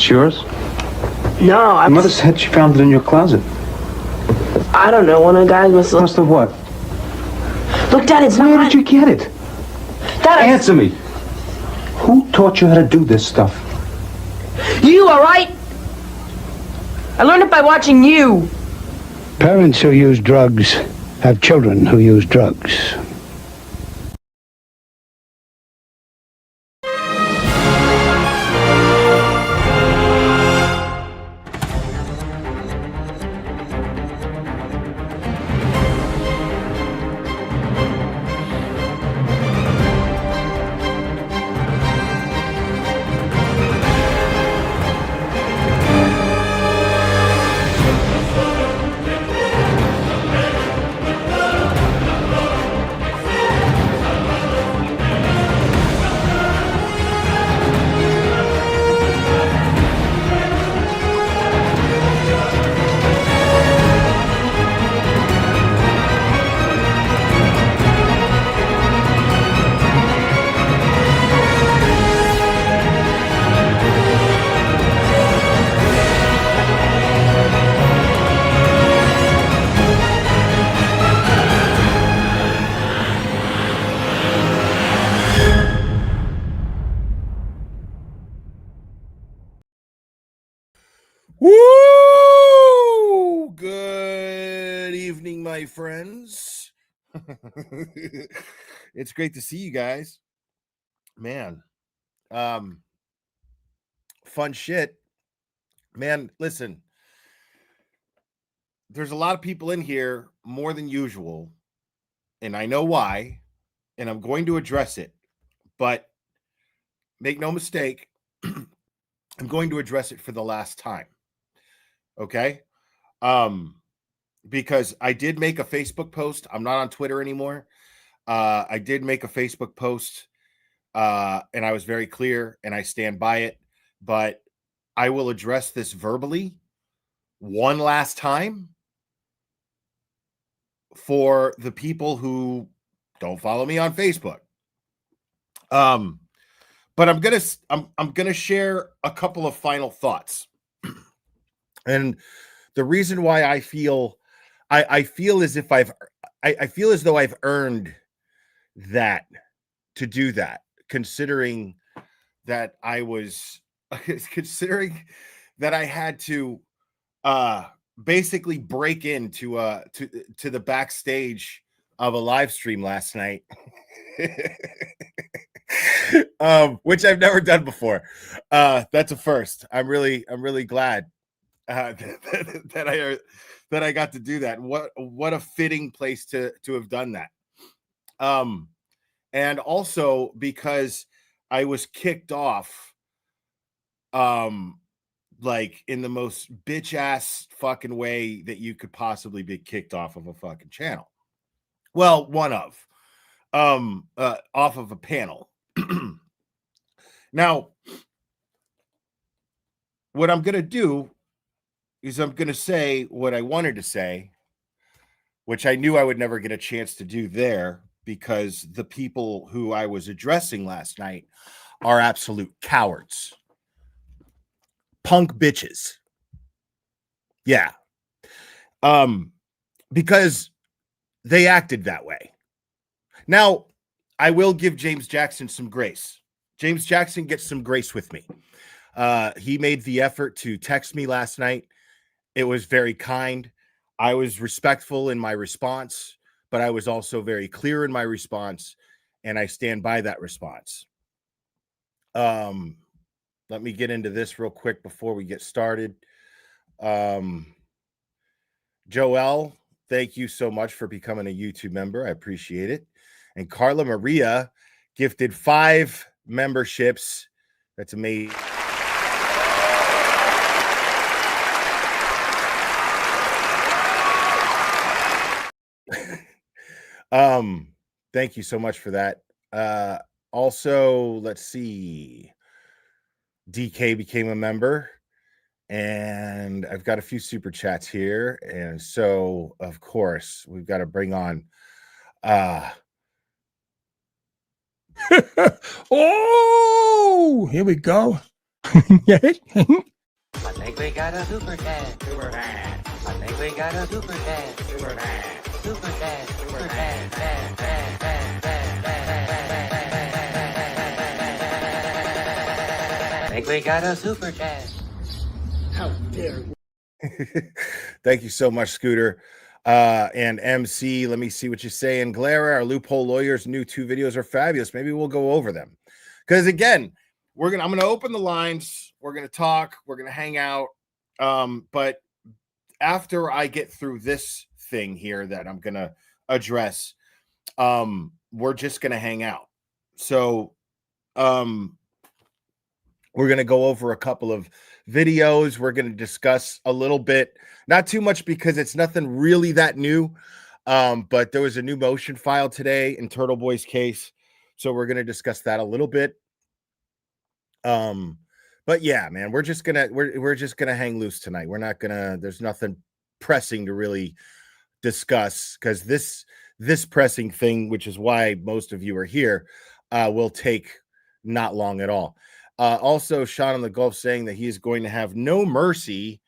It's yours? No, Your mother said she found it in your closet. I don't know. One of the guys must have... Must have what? Look, Dad, it's Where not... did you get it? Dad, Answer me. Who taught you how to do this stuff? You, all right? I learned it by watching you. Parents who use drugs have children who use drugs. Woo! Good evening, my friends. It's great to see you guys. Man. Fun shit. Man, listen. There's a lot of people in here more than usual, and I know why, and I'm going to address it. But make no mistake, I'm going to address it for the last time. Okay? Because I did make a Facebook post. I'm not on Twitter anymore. I did make a Facebook post, and I was very clear, and I stand by it. But I will address this verbally one last time for the people who don't follow me on Facebook. But I'm gonna share a couple of final thoughts. And the reason why I feel as if I feel as though I've earned that to do that, considering that I was considering that I had to basically break into to the backstage of a live stream last night. Which I've never done before. That's a first. I'm really glad that I got to do that. What a fitting place to have done that. And also because I was kicked off, like in the most bitch ass fucking way that you could possibly be kicked off of a fucking channel. Well, one of, off of a panel. Now, what I'm going to do is I'm going to say what I wanted to say, which I knew I would never get a chance to do there because the people who I was addressing last night are absolute cowards. Punk bitches. Yeah. Because they acted that way. Now, I will give James Jackson some grace. James Jackson gets some grace with me. He made the effort to text me last night. It was very kind. I was respectful in my response, but I was also very clear in my response, and I stand by that response. Let me get into this real quick before we get started. Joel, thank you so much for becoming a YouTube member. I appreciate it. And Carla Maria gifted 5 memberships. That's amazing. Thank you so much for that. Also, let's see. DK became a member, and I've got a few super chats here. And so, of course, we've got to bring on Oh, here we go. Yeah. I think we got a super dad. Super dad. I think we got a super dad. Super dad. Super dad. Super dad. Dad, dad, dad, dad, dad, dad. I think we got a super dad. Thank you so much, Scooter. And MC, let me see what you're saying. Glare, our loophole lawyers' new 2 videos are fabulous. Maybe we'll go over them. Because again, I'm gonna open the lines, we're gonna talk, we're gonna hang out. But after I get through this thing here that I'm gonna address, we're just gonna hang out. So we're gonna go over a couple of videos. We're gonna discuss a little bit, not too much because it's nothing really that new. But there was a new motion filed today in Turtle Boy's case, so we're gonna discuss that a little bit. But yeah, man, we're just gonna hang loose tonight. We're not gonna, there's nothing pressing to really discuss, because this pressing thing, which is why most of you are here, will take not long at all. Also, Sean on the Gulf saying that he is going to have No Mercy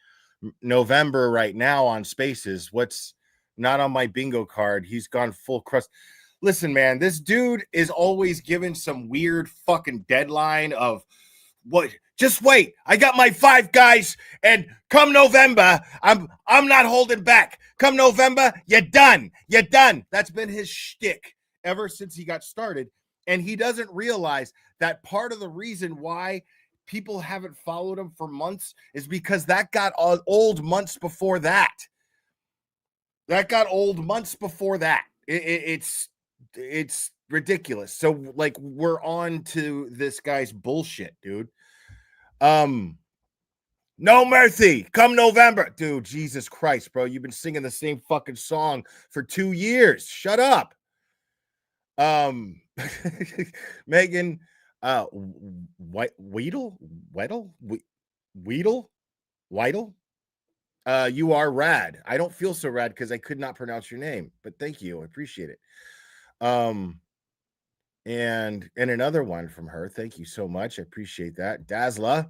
November right now on Spaces. What's not on my bingo card? He's gone full crust. Listen, man, this dude is always given some weird fucking deadline of what. Just wait. I got my 5 guys, and come November, I'm not holding back. Come November, you're done. You're done. That's been his shtick ever since he got started. And he doesn't realize that part of the reason why people haven't followed him for months is because that got old months before that. That got old months before that. It's ridiculous. So like, we're on to this guy's bullshit, dude. No Mercy, come November. Dude, Jesus Christ, bro. You've been singing the same fucking song for 2 years. Shut up. Megan, Weedle, you are rad. I don't feel so rad because I could not pronounce your name, but thank you. I appreciate it. And another one from her. Thank you so much. I appreciate that. Dazzla,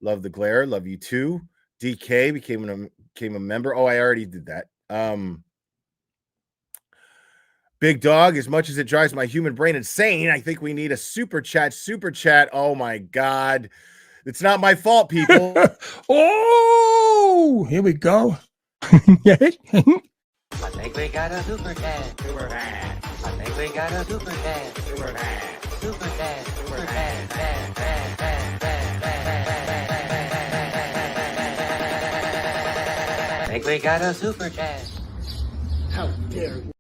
love the glare. Love you too. DK became a member. Oh, I already did that. Big Dog, as much as it drives my human brain insane, I think we need a super chat. Oh my God. It's not my fault, people. Oh, here we go. Yeah. I think we got a super dad. Super dad. I think we got a super dad. Super dad. Super dad. Super dad. Dad, dad, dad, dad, dad. I think we got a super dad. How dare you?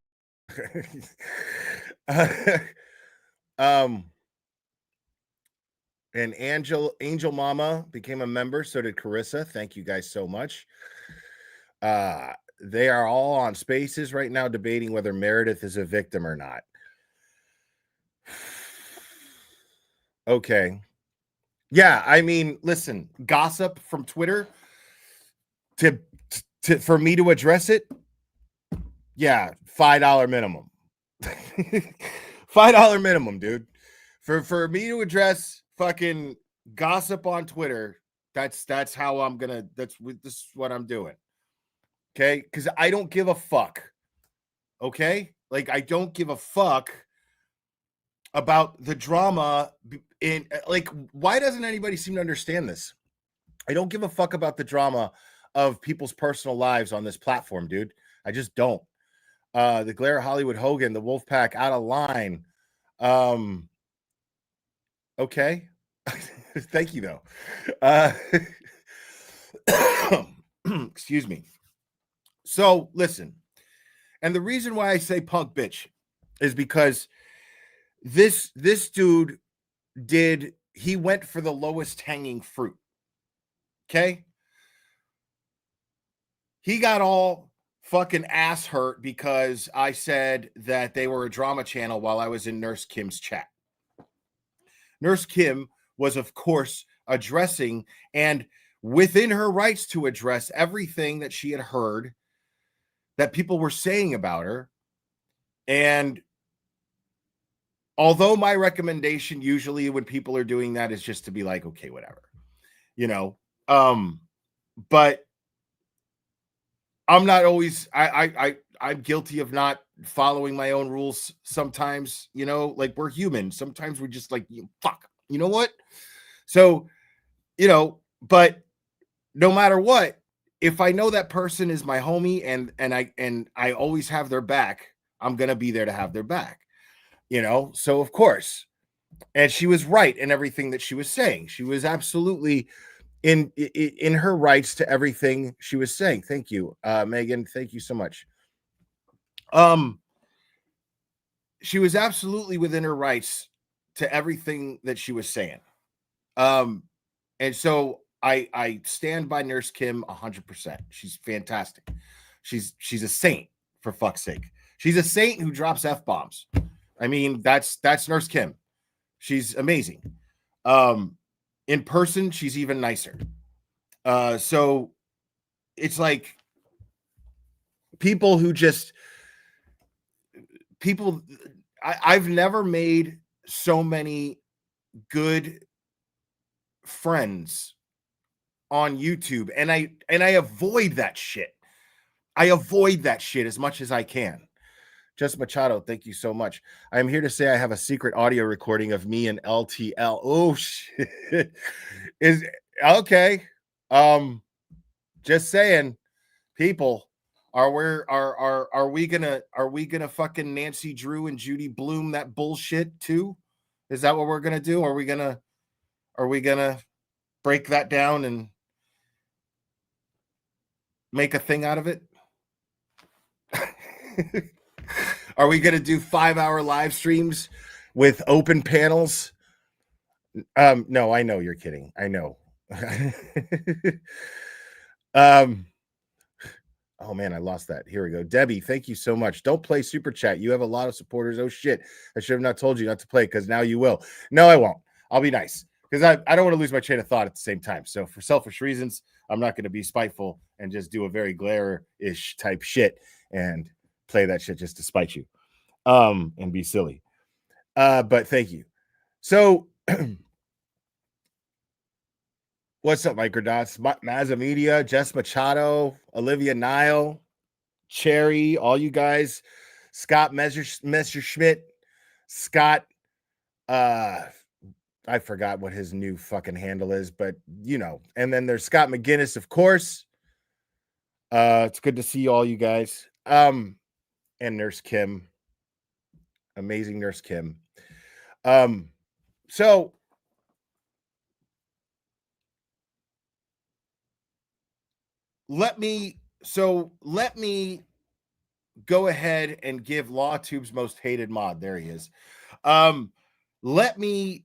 And Angel Mama became a member. So did Carissa. Thank you guys so much. They are all on Spaces right now debating whether Meredith is a victim or not. Okay. Yeah, I mean, listen, gossip from Twitter for me to address it. Yeah, $5 minimum. $5 minimum, dude. For me to address fucking gossip on Twitter, that's how I'm gonna. This is what I'm doing. Okay, because I don't give a fuck. Okay, like I don't give a fuck about the drama in, like, why doesn't anybody seem to understand this? I don't give a fuck about the drama of people's personal lives on this platform, dude. I just don't. The Glare Hollywood Hogan, the Wolfpack out of line. Okay. Thank you, though. Excuse me. So listen, and the reason why I say punk bitch is because this dude he went for the lowest hanging fruit. Okay. He got all fucking ass hurt because I said that they were a drama channel while I was in Nurse Kim's chat. Nurse Kim was, of course, addressing and within her rights to address everything that she had heard that people were saying about her. And although my recommendation usually when people are doing that is just to be like, okay, whatever. you know. But I'm not always I'm guilty of not following my own rules sometimes, you know, like we're human. Sometimes we're just like, fuck, you know what? So, you know, but no matter what, if I know that person is my homie and I always have their back, I'm gonna be there to have their back, you know. So of course, and she was right in everything that she was saying. She was absolutely in her rights to everything she was saying. Thank you, Megan. Thank you so much. She was absolutely within her rights to everything that she was saying. And so I stand by Nurse Kim 100%. She's fantastic. She's a saint, for fuck's sake. She's a saint who drops F-bombs. I mean, that's Nurse Kim. She's amazing. In person, she's even nicer. So it's like I've never made so many good friends on YouTube, and I avoid that shit. I avoid that shit as much as I can. Just Machado, thank you so much. I'm here to say I have a secret audio recording of me and LTL. Oh shit. Is okay. Just saying, people, are we gonna fucking Nancy Drew and Judy Bloom that bullshit too? Is that what we're gonna do? Are we gonna break that down and make a thing out of it? Are we going to do 5-hour live streams with open panels? No, I know you're kidding. I know. Oh man, I lost that. Here we go. Debbie, thank you so much. Don't play super chat. You have a lot of supporters. Oh shit. I should have not told you not to play because now you will. No, I won't. I'll be nice because I don't want to lose my train of thought at the same time. So for selfish reasons, I'm not going to be spiteful and just do a very glare-ish type shit and play that shit just to spite you and be silly. But thank you. So what's up, Microdots? Mazza Media, Jess Machado, Olivia Nile, Cherry, all you guys, Scott Messerschmidt, Scott, I forgot what his new fucking handle is, but you know, and then there's Scott McGinnis, of course. It's good to see all you guys. And Nurse Kim, amazing Nurse Kim. So let me go ahead and give LawTube's most hated mod. There he is. Let me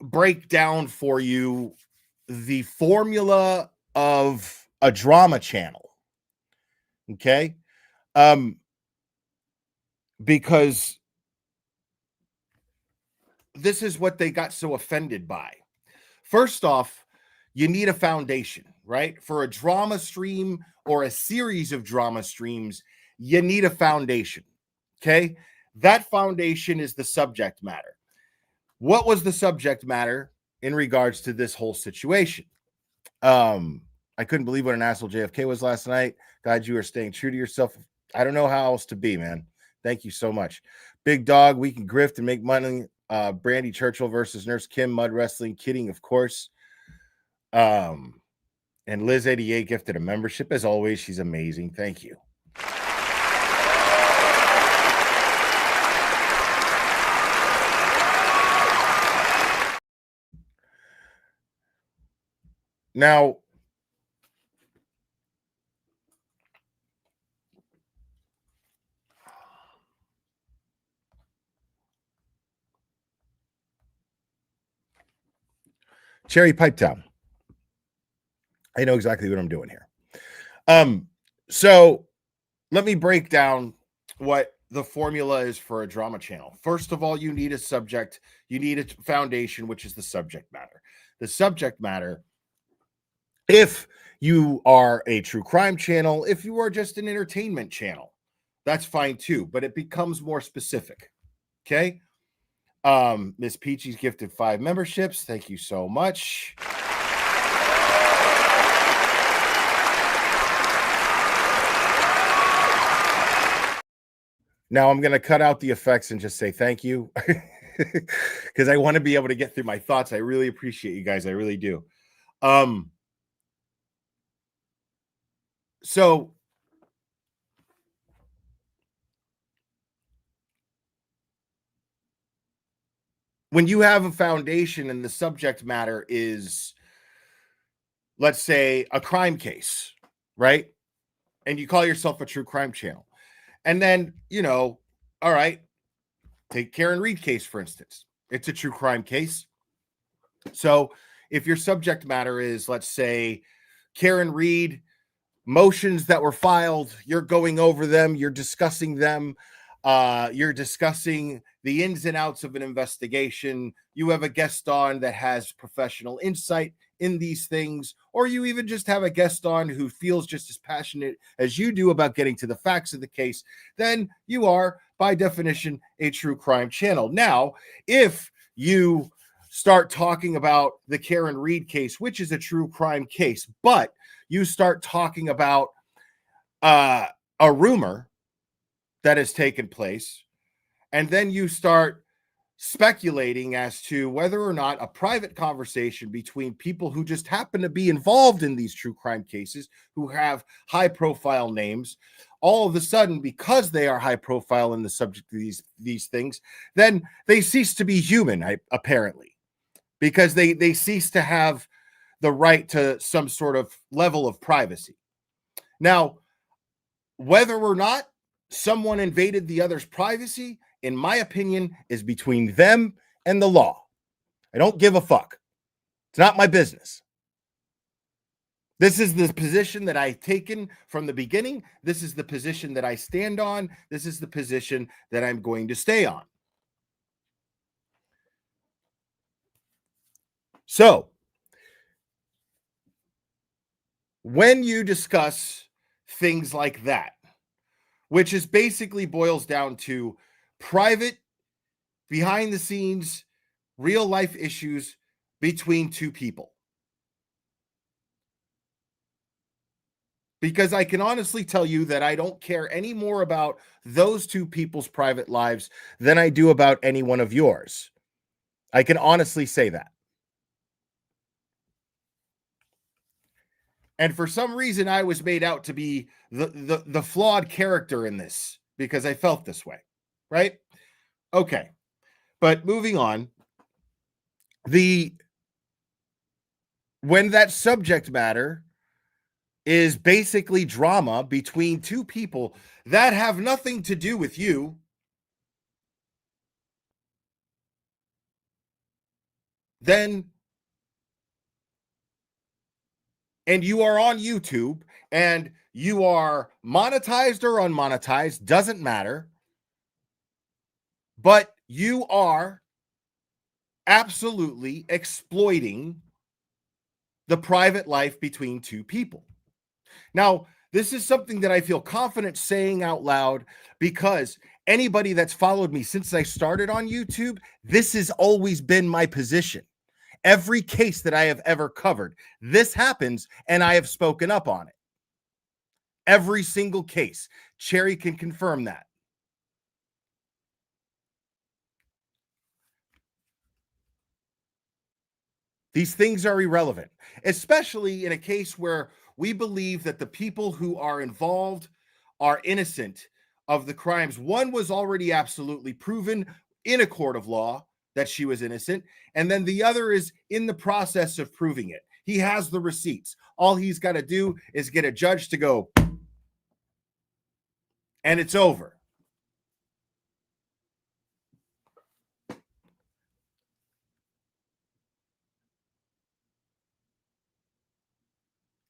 break down for you the formula of a drama channel. Okay. Because this is what they got so offended by. First off, you need a foundation, right? For a drama stream or a series of drama streams, you need a foundation. Okay. That foundation is the subject matter. What was the subject matter in regards to this whole situation? I couldn't believe what an asshole JFK was last night. God, you are staying true to yourself. I don't know how else to be, man. Thank you so much. Big Dog, we can grift and make money. Brandy Churchill versus Nurse Kim, Mud Wrestling, kidding, of course. And Liz 88 gifted a membership. As always, she's amazing. Thank you. Now, Cherry Pipe Town. I know exactly what I'm doing here. So let me break down what the formula is for a drama channel. First of all, you need a subject, you need a foundation, which is the subject matter. The subject matter, if you are a true crime channel, if you are just an entertainment channel, that's fine too, but it becomes more specific. Okay. Miss Peachy's gifted 5 memberships. Thank you so much. Now I'm going to cut out the effects and just say thank you because I want to be able to get through my thoughts. I really appreciate you guys. I really do. So when you have a foundation and the subject matter is, let's say, a crime case, right? And you call yourself a true crime channel. And then, all right, take Karen Read case, for instance. It's a true crime case. So if your subject matter is, let's say, Karen Read, motions that were filed, you're going over them, you're discussing them, you're discussing the ins and outs of an investigation, you have a guest on that has professional insight in these things, or you even just have a guest on who feels just as passionate as you do about getting to the facts of the case, then you are, by definition, a true crime channel. Now, if you start talking about the Karen Read case, which is a true crime case, but you start talking about a rumor that has taken place, and then you start speculating as to whether or not a private conversation between people who just happen to be involved in these true crime cases, who have high profile names, all of a sudden, because they are high profile in the subject of these things, then they cease to be human, apparently, because they cease to have the right to some sort of level of privacy. Now, whether or not someone invaded the other's privacy, in my opinion, is between them and the law. I don't give a fuck. It's not my business. This is the position that I've taken from the beginning. This is the position that I stand on. This is the position that I'm going to stay on. So, when you discuss things like that, which is basically boils down to private, behind the scenes, real life issues between two people. Because I can honestly tell you that I don't care any more about those two people's private lives than I do about any one of yours. I can honestly say that. And for some reason, I was made out to be the flawed character in this because I felt this way, right? Okay. But moving on, when that subject matter is basically drama between two people that have nothing to do with you, then, and you are on YouTube and you are monetized or unmonetized, doesn't matter, but you are absolutely exploiting the private life between two people. Now, this is something that I feel confident saying out loud because anybody that's followed me since I started on YouTube, this has always been my position. Every case that I have ever covered, this happens, and I have spoken up on it. Every single case. Cherry can confirm that. These things are irrelevant, especially in a case where we believe that the people who are involved are innocent of the crimes. One was already absolutely proven in a court of law that she was innocent, and then the other is in the process of proving it. He has the receipts. All he's got to do is get a judge to go, and it's over.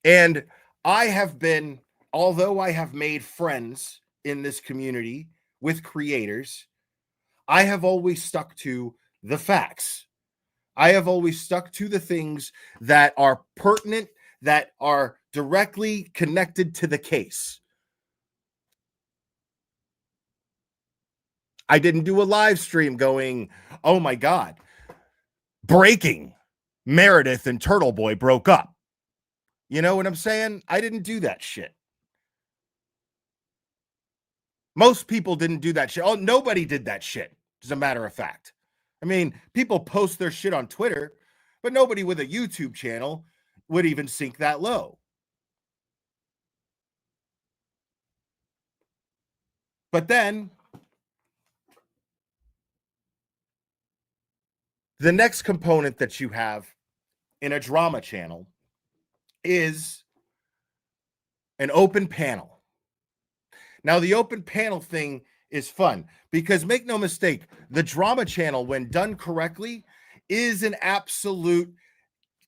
And I have been, although I have made friends in this community with creators, I have always stuck to the facts. I have always stuck to the things that are pertinent, that are directly connected to the case. I didn't do a live stream going, oh my God, breaking, Meredith and Turtle Boy broke up. You know what I'm saying? I didn't do that shit. Most people didn't do that shit. Oh, nobody did that shit, as a matter of fact. I mean, people post their shit on Twitter, but nobody with a YouTube channel would even sink that low. But then the next component that you have in a drama channel is an open panel. Now, the open panel thing is fun because make no mistake, the drama channel, when done correctly, is an absolute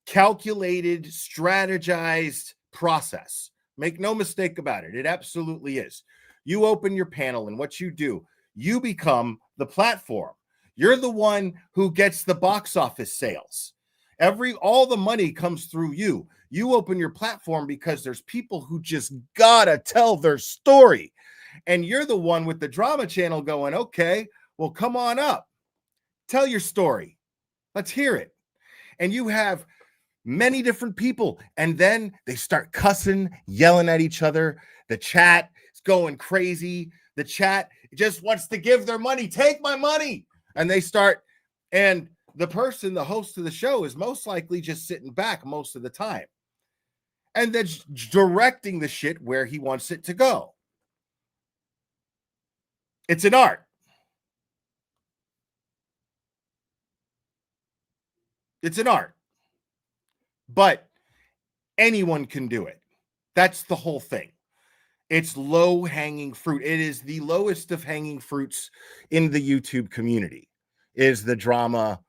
calculated, strategized process. Make no mistake about it. It absolutely is. You open your panel, and what you do, you become the platform. You're the one who gets the box office sales. All the money comes through you. You open your platform because there's people who just gotta tell their story. And you're the one with the drama channel going, okay, well, come on up. Tell your story. Let's hear it. And you have many different people. And then they start cussing, yelling at each other. The chat is going crazy. The chat just wants to give their money. Take my money. And they start, and the person, the host of the show, is most likely just sitting back most of the time. And then directing the shit where he wants it to go. It's an art. It's an art. But anyone can do it. That's the whole thing. It's low-hanging fruit. It is the lowest of hanging fruits in the YouTube community, is the drama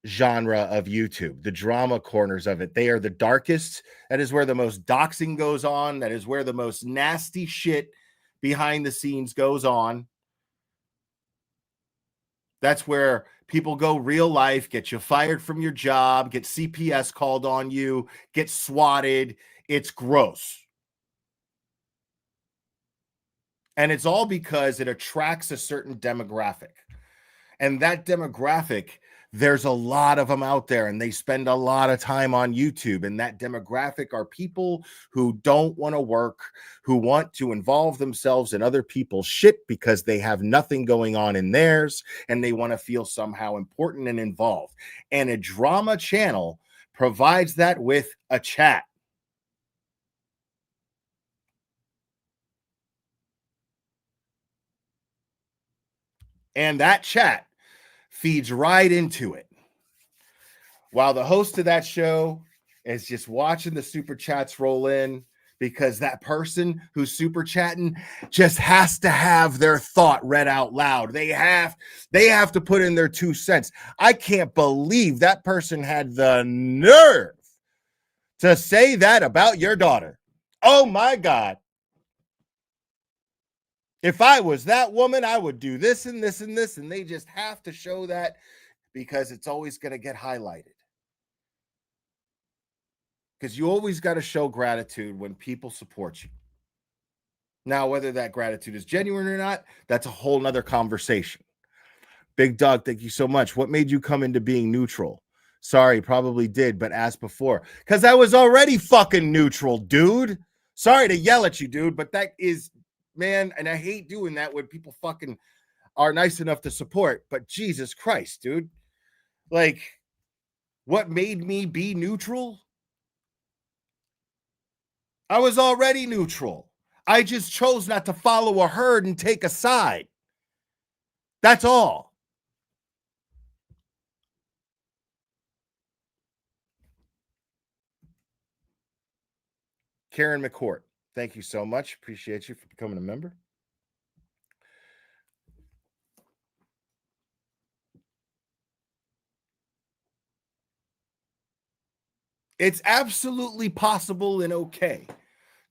genre of YouTube, the drama corners of it. They are the darkest. That is where the most doxing goes on. That is where the most nasty shit behind the scenes goes on. That's where people go real life, get you fired from your job, get CPS called on you, get swatted. It's gross. And it's all because it attracts a certain demographic. And that demographic, there's a lot of them out there, and they spend a lot of time on YouTube. And that demographic are people who don't want to work, who want to involve themselves in other people's shit because they have nothing going on in theirs, and they want to feel somehow important and involved. And a drama channel provides that with a chat. And that chat feeds right into it. While the host of that show is just watching the super chats roll in, because that person who's super chatting just has to have their thought read out loud. They have to put in their 2 cents. I can't believe that person had the nerve to say that about your daughter. Oh my God. If I was that woman, I would do this and this and this. And they just have to show that because it's always going to get highlighted. Because you always got to show gratitude when people support you. Now, whether that gratitude is genuine or not, that's a whole nother conversation. Big Dog, thank you so much. What made you come into being neutral? Sorry, probably did, but as before. Because I was already fucking neutral, dude. Sorry to yell at you, dude, but that is... Man, and I hate doing that when people fucking are nice enough to support, but Jesus Christ, dude. Like, what made me be neutral? I was already neutral. I just chose not to follow a herd and take a side. That's all. Karen McCourt, thank you so much. Appreciate you for becoming a member. It's absolutely possible and okay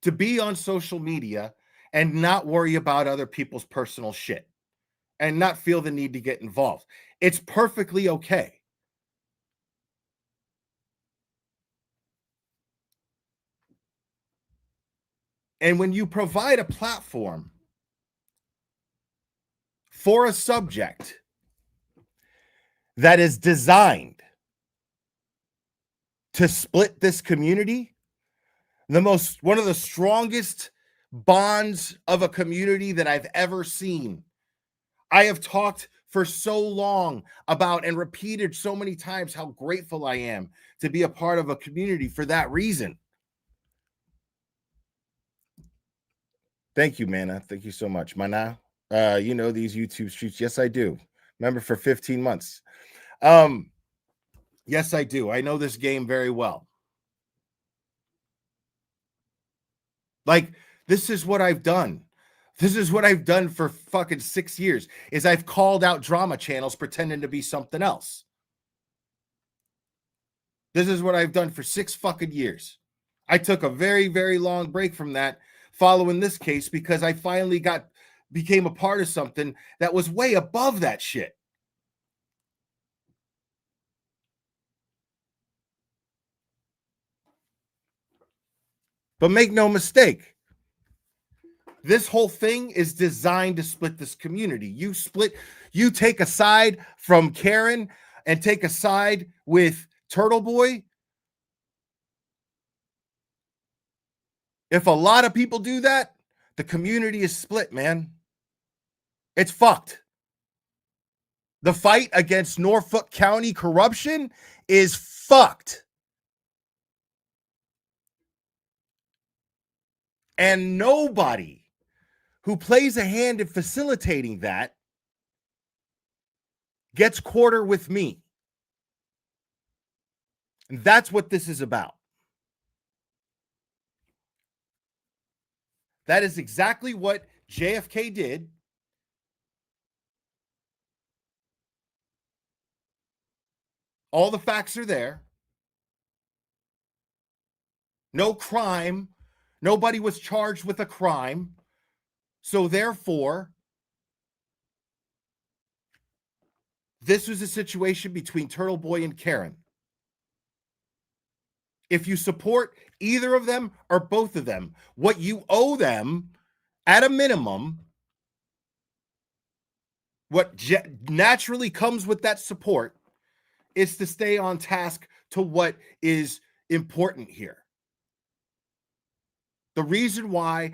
to be on social media and not worry about other people's personal shit and not feel the need to get involved. It's perfectly okay. And when you provide a platform for a subject that is designed to split this community, one of the strongest bonds of a community that I've ever seen. I have talked for so long about and repeated so many times how grateful I am to be a part of a community for that reason. Thank you, Mana. Thank you so much. Mana, you know these YouTube streets. Yes, I do. Remember for 15 months. Yes, I do. I know this game very well. Like, this is what I've done. This is what I've done for fucking 6 years, is I've called out drama channels pretending to be something else. This is what I've done for 6 fucking years. I took a very, very long break from that following this case because I finally became a part of something that was way above that shit. But make no mistake, this whole thing is designed to split this community. You take a side from Karen and take a side with Turtle Boy. If a lot of people do that, the community is split, man. It's fucked. The fight against Norfolk County corruption is fucked. And nobody who plays a hand in facilitating that gets quarter with me. And that's what this is about. That is exactly what JFK did. All the facts are there. No crime. Nobody was charged with a crime. So therefore, this was a situation between Turtle Boy and Karen. If you support either of them or both of them, what you owe them at a minimum, what naturally comes with that support, is to stay on task to what is important here. The reason why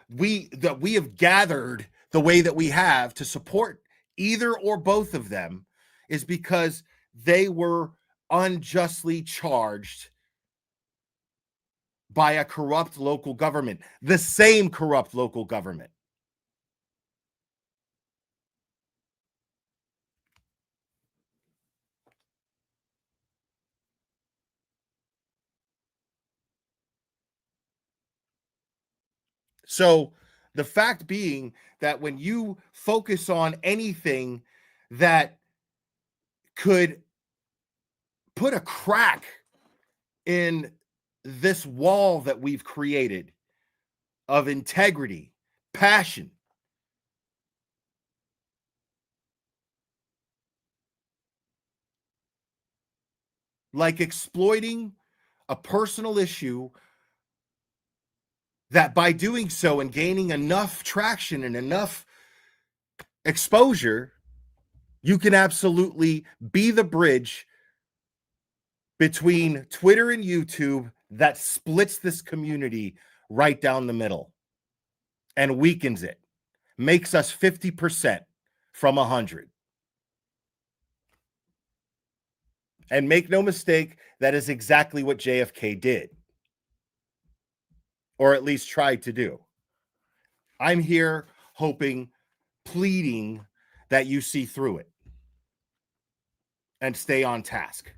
we have gathered the way that we have to support either or both of them is because they were unjustly charged by a corrupt local government, the same corrupt local government. So the fact being that when you focus on anything that could put a crack in this wall that we've created of integrity, passion, like exploiting a personal issue, that by doing so and gaining enough traction and enough exposure, you can absolutely be the bridge between Twitter and YouTube that splits this community right down the middle and weakens it, makes us 50% from 100. And make no mistake, that is exactly what JFK did, or at least tried to do. I'm here hoping, pleading that you see through it and stay on task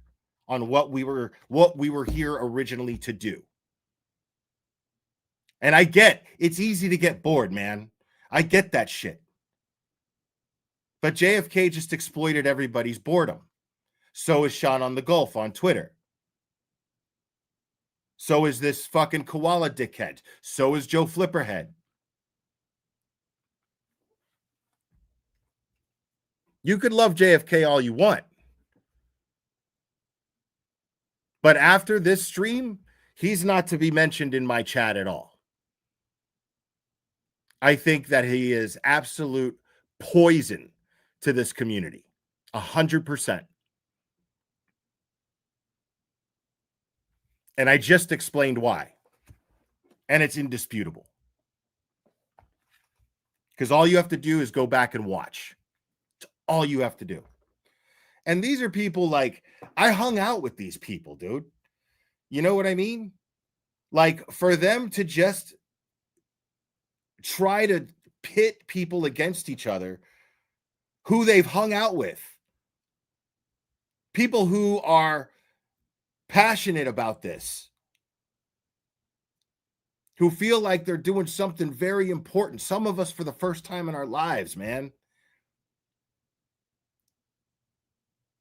on what we were here originally to do. And I get it's easy to get bored, man. I get that shit. But JFK just exploited everybody's boredom. So is Sean on the Gulf on Twitter. So is this fucking koala dickhead. So is Joe Flipperhead. You could love JFK all you want. But after this stream, he's not to be mentioned in my chat at all. I think that he is absolute poison to this community. 100%. And I just explained why. And it's indisputable. because all you have to do is go back and watch. It's all you have to do. And these are people like, I hung out with these people, dude. You know what I mean? Like, for them to just try to pit people against each other who they've hung out with, people who are passionate about this, who feel like they're doing something very important, some of us for the first time in our lives, man.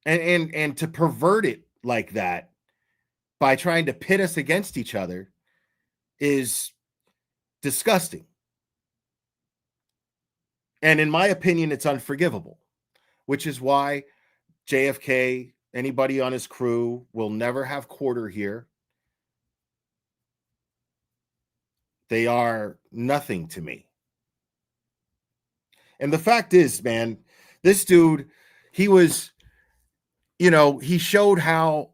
And to pervert it like that by trying to pit us against each other is disgusting. And in my opinion, it's unforgivable, which is why JFK, anybody on his crew, will never have quarter here. They are nothing to me. And the fact is, man, this dude, he was, he showed how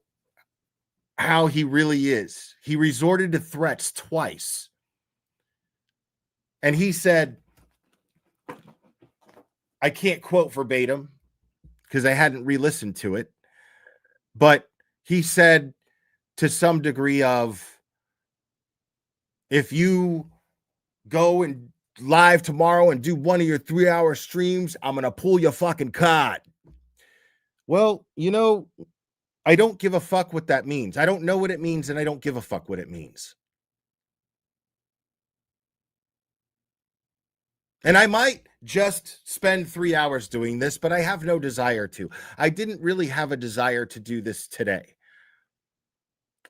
he really is. He resorted to threats twice. And he said, I can't quote verbatim because I hadn't re-listened to it, but he said to some degree of, if you go and live tomorrow and do one of your 3-hour streams, I'm going to pull your fucking card. Well, I don't give a fuck what that means. I don't know what it means, and I don't give a fuck what it means. And I might just spend 3 hours doing this, but I have no desire to. I didn't really have a desire to do this today.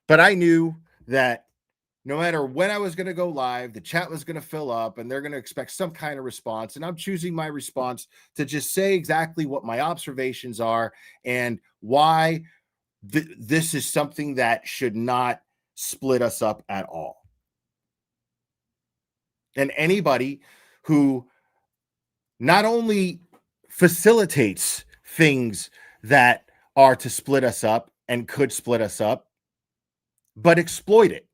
But I knew that no matter when I was going to go live, the chat was going to fill up and they're going to expect some kind of response. And I'm choosing my response to just say exactly what my observations are and why this is something that should not split us up at all. And anybody who not only facilitates things that are to split us up and could split us up, but exploit it.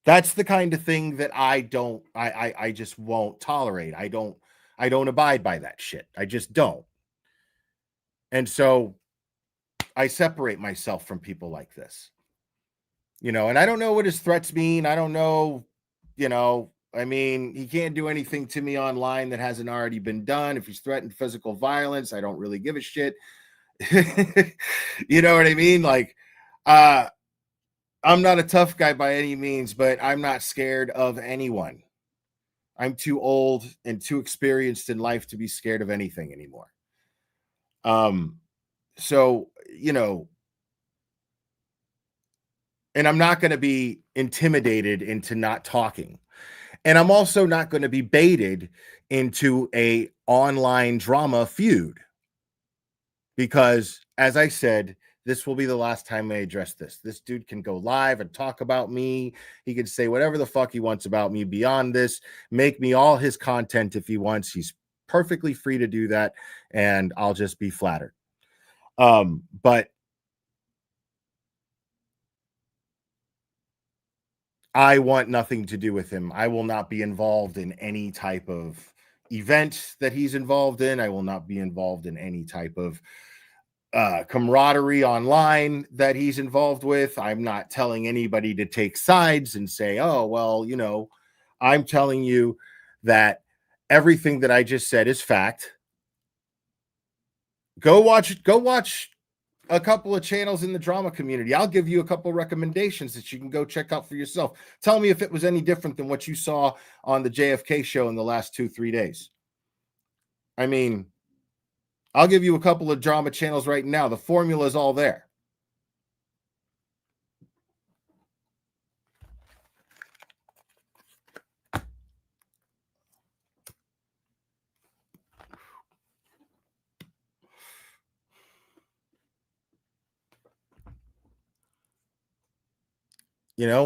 That's the kind of thing that I just won't tolerate. I don't abide by that shit. I just don't. And so I separate myself from people like this. And I don't know what his threats mean. I don't know, I mean, he can't do anything to me online that hasn't already been done. If he's threatened physical violence, I don't really give a shit. You know what I mean? Like, I'm not a tough guy by any means, but I'm not scared of anyone. I'm too old and too experienced in life to be scared of anything anymore. So, and I'm not going to be intimidated into not talking. And I'm also not going to be baited into a online drama feud. Because, as I said, this will be the last time I address this. This dude can go live and talk about me. He can say whatever the fuck he wants about me beyond this. Make me all his content if he wants. He's perfectly free to do that. And I'll just be flattered. But I want nothing to do with him. I will not be involved in any type of event that he's involved in. I will not be involved in any type of camaraderie online that he's involved with. I'm not telling anybody to take sides and say, oh, well, I'm telling you that everything that I just said is fact. Go watch a couple of channels in the drama community. I'll give you a couple recommendations that you can go check out for yourself. Tell me if it was any different than what you saw on the JFK show in the last 2-3 days. I mean, I'll give you a couple of drama channels right now. The formula is all there.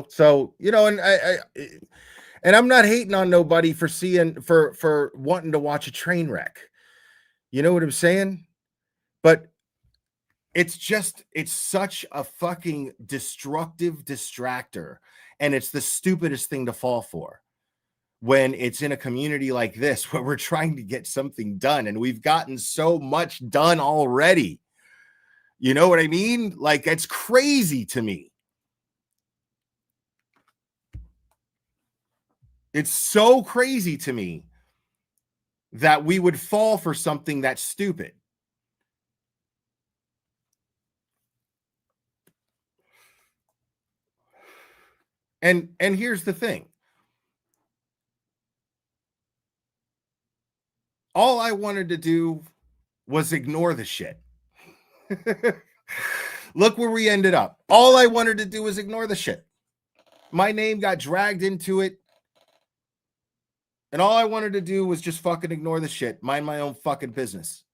So, and I'm not hating on nobody for wanting to watch a train wreck. You know what I'm saying? But it's such a fucking destructive distractor. And it's the stupidest thing to fall for. when it's in a community like this where we're trying to get something done and we've gotten so much done already. You know what I mean? Like, it's crazy to me. It's so crazy to me that we would fall for something that's stupid. And here's the thing. All I wanted to do was ignore the shit. Look where we ended up. All I wanted to do was ignore the shit. My name got dragged into it. And all I wanted to do was just fucking ignore the shit. Mind my own fucking business.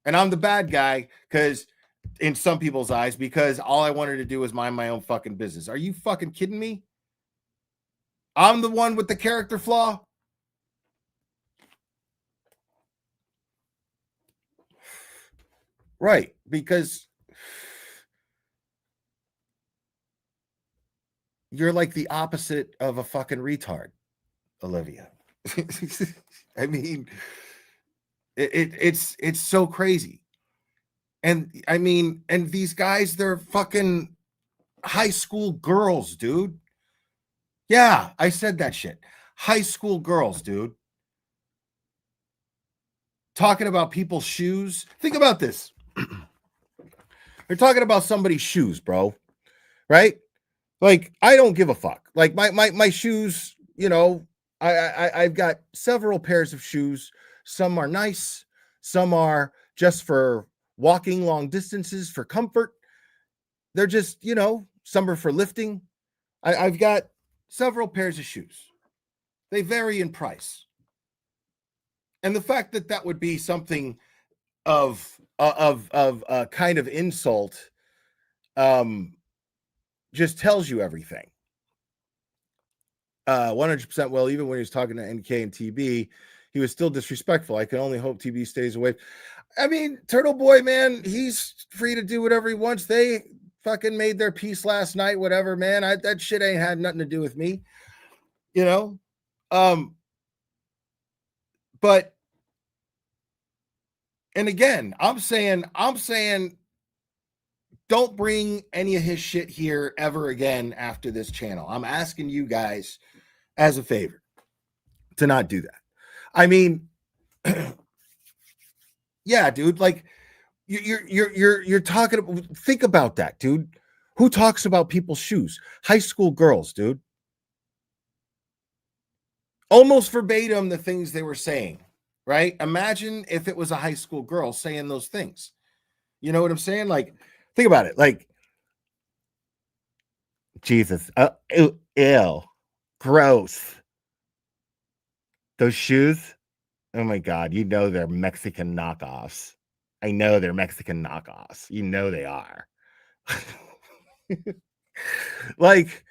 And I'm the bad guy because in some people's eyes, because all I wanted to do was mind my own fucking business. Are you fucking kidding me? I'm the one with the character flaw. Right, because you're like the opposite of a fucking retard, Olivia. I mean, it's so crazy. And I mean, and these guys, they're fucking high school girls, dude. Yeah, I said that shit. High school girls, dude. Talking about people's shoes. Think about this. They're talking about somebody's shoes, bro. Right? Like, I don't give a fuck. Like my shoes, you know, I've got several pairs of shoes. Some are nice, some are just for walking long distances for comfort. They're just, you know, some are for lifting. I've got several pairs of shoes. They vary in price. And the fact that that would be something of a kind of insult just tells you everything. 100%. Well, even when he was talking to NK and TB, he was still disrespectful. I can only hope TB stays away. I mean, Turtle Boy, man, he's free to do whatever he wants. They fucking made their peace last night, whatever, man. That shit ain't had nothing to do with me, you know? But, and again, I'm saying, don't bring any of his shit here ever again after this channel. I'm asking you guys as a favor to not do that. I mean, yeah, dude, like you're talking, think about that, dude. Who talks about people's shoes? High school girls, dude. Almost verbatim the things they were saying, right? Imagine if it was a high school girl saying those things. You know what I'm saying? Like, think about it. Like, Jesus. Ew. Gross. Those shoes. Oh my God. You know they're Mexican knockoffs. I know they're Mexican knockoffs. You know they are. Like,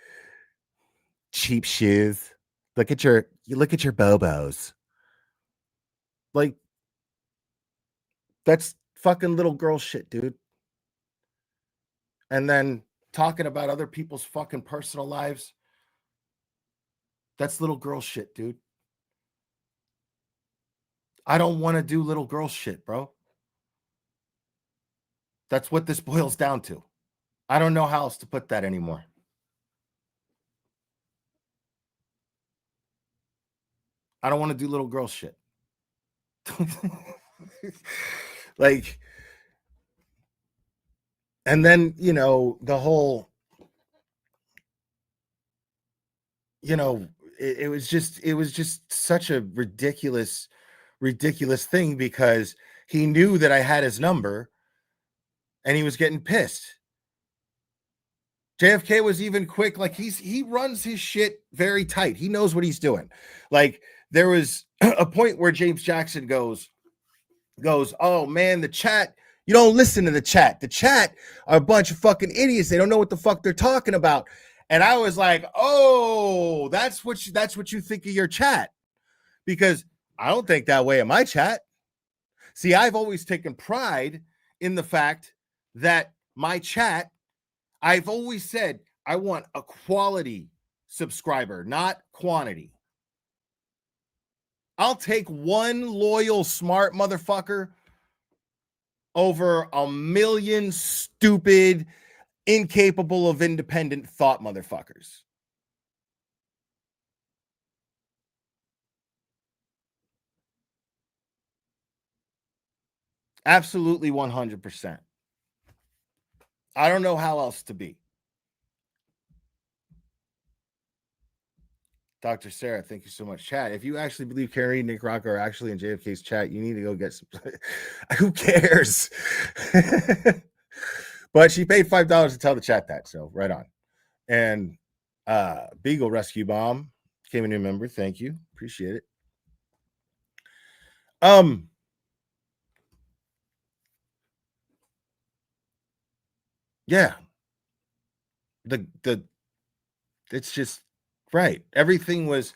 cheap shoes. Look at your Bobos. Like, that's fucking little girl shit, dude. And then talking about other people's fucking personal lives. That's little girl shit, dude. I don't want to do little girl shit, bro. That's what this boils down to. I don't know how else to put that anymore. I don't want to do little girl shit. Like, and then, you know, the whole, you know, it was just such a ridiculous thing because he knew that I had his number and he was getting pissed. JFK was even quick. Like, he runs his shit very tight. He knows what he's doing. Like, there was a point where James Jackson goes, oh man, the chat, you don't listen to the chat. The chat are a bunch of fucking idiots. They don't know what the fuck they're talking about. And I was like, oh, that's what you think of your chat. Because I don't think that way of my chat. See, I've always taken pride in the fact that my chat, I've always said, I want a quality subscriber, not quantity. I'll take one loyal, smart motherfucker over a million stupid, incapable of independent thought motherfuckers. Absolutely 100%. I don't know how else to be. Dr. Sarah, thank you so much. Chat, if you actually believe Carrie and Nick Rock are actually in JFK's chat, you need to go get some. Who cares? But she paid $5 to tell the chat that, so right on. And Beagle Rescue Bomb came a new member. Thank you. Appreciate it. Yeah. It's just right. Everything was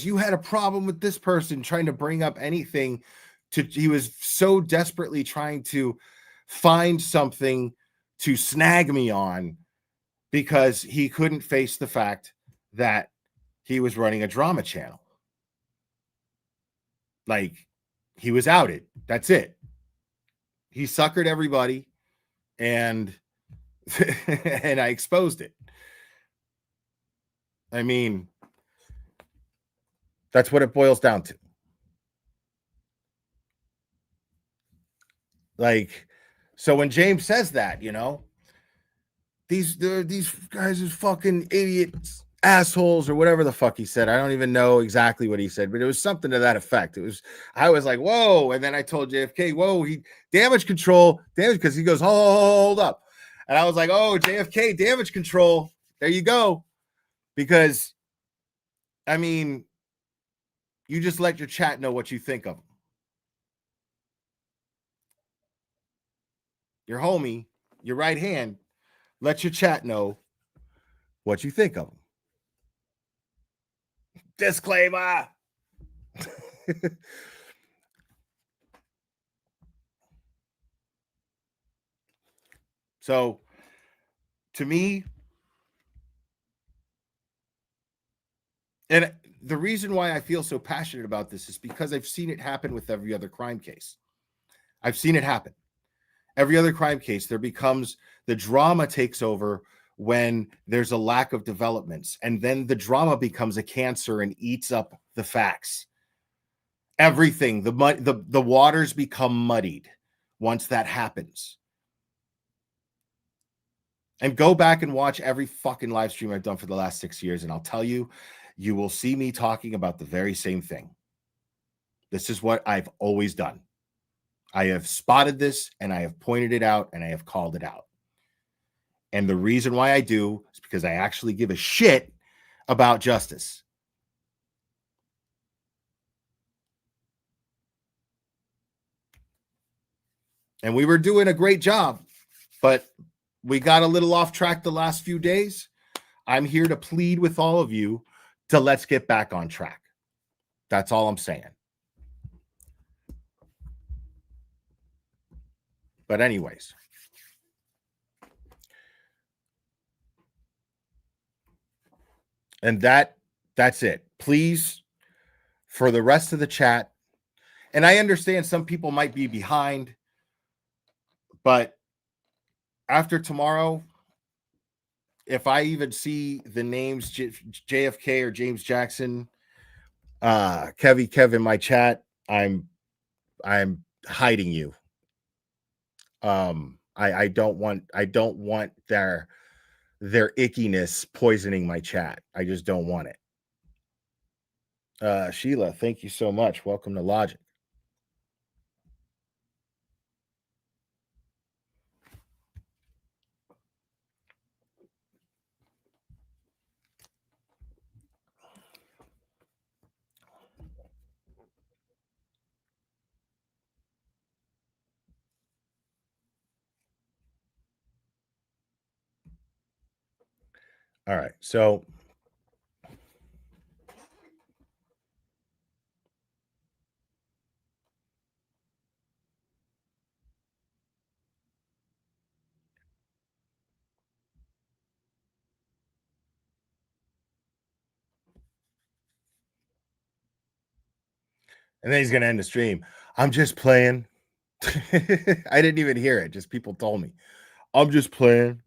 you had a problem with this person trying to bring up anything he was so desperately trying to find something to snag me on because he couldn't face the fact that he was running a drama channel. Like, he was outed. That's it. He suckered everybody, and and I exposed it. I mean, that's what it boils down to. Like, so when James says that, you know, these guys are fucking idiots, assholes, or whatever the fuck he said. I don't even know exactly what he said, but it was something to that effect. I was like, whoa. And then I told JFK, whoa, he damage control, because he goes, hold up. And I was like, oh, JFK, damage control. There you go. Because, I mean, you just let your chat know what you think of him. Your homie, your right hand, let your chat know what you think of him. Disclaimer. So, to me, and the reason why I feel so passionate about this is because I've seen it happen with every other crime case. I've seen it happen. Every other crime case, the drama takes over when there's a lack of developments, and then the drama becomes a cancer and eats up the facts. Everything, the waters become muddied once that happens. And go back and watch every fucking live stream I've done for the last 6 years, and I'll tell you, you will see me talking about the very same thing. This is what I've always done. I have spotted this, and I have pointed it out, and I have called it out. And the reason why I do is because I actually give a shit about justice. And we were doing a great job, but we got a little off track the last few days. I'm here to plead with all of you to let's get back on track. That's all I'm saying. But anyways, and that's it. Please, for the rest of the chat, and I understand some people might be behind, but after tomorrow, if I even see the names JFK or James Jackson, Kev in my chat, I'm hiding you. I don't want their ickiness poisoning my chat. I just don't want it. Sheila, thank you so much. Welcome to Logic. All right, so And then he's gonna end the stream. I'm just playing. I didn't even hear it. Just people told me. I'm just playing.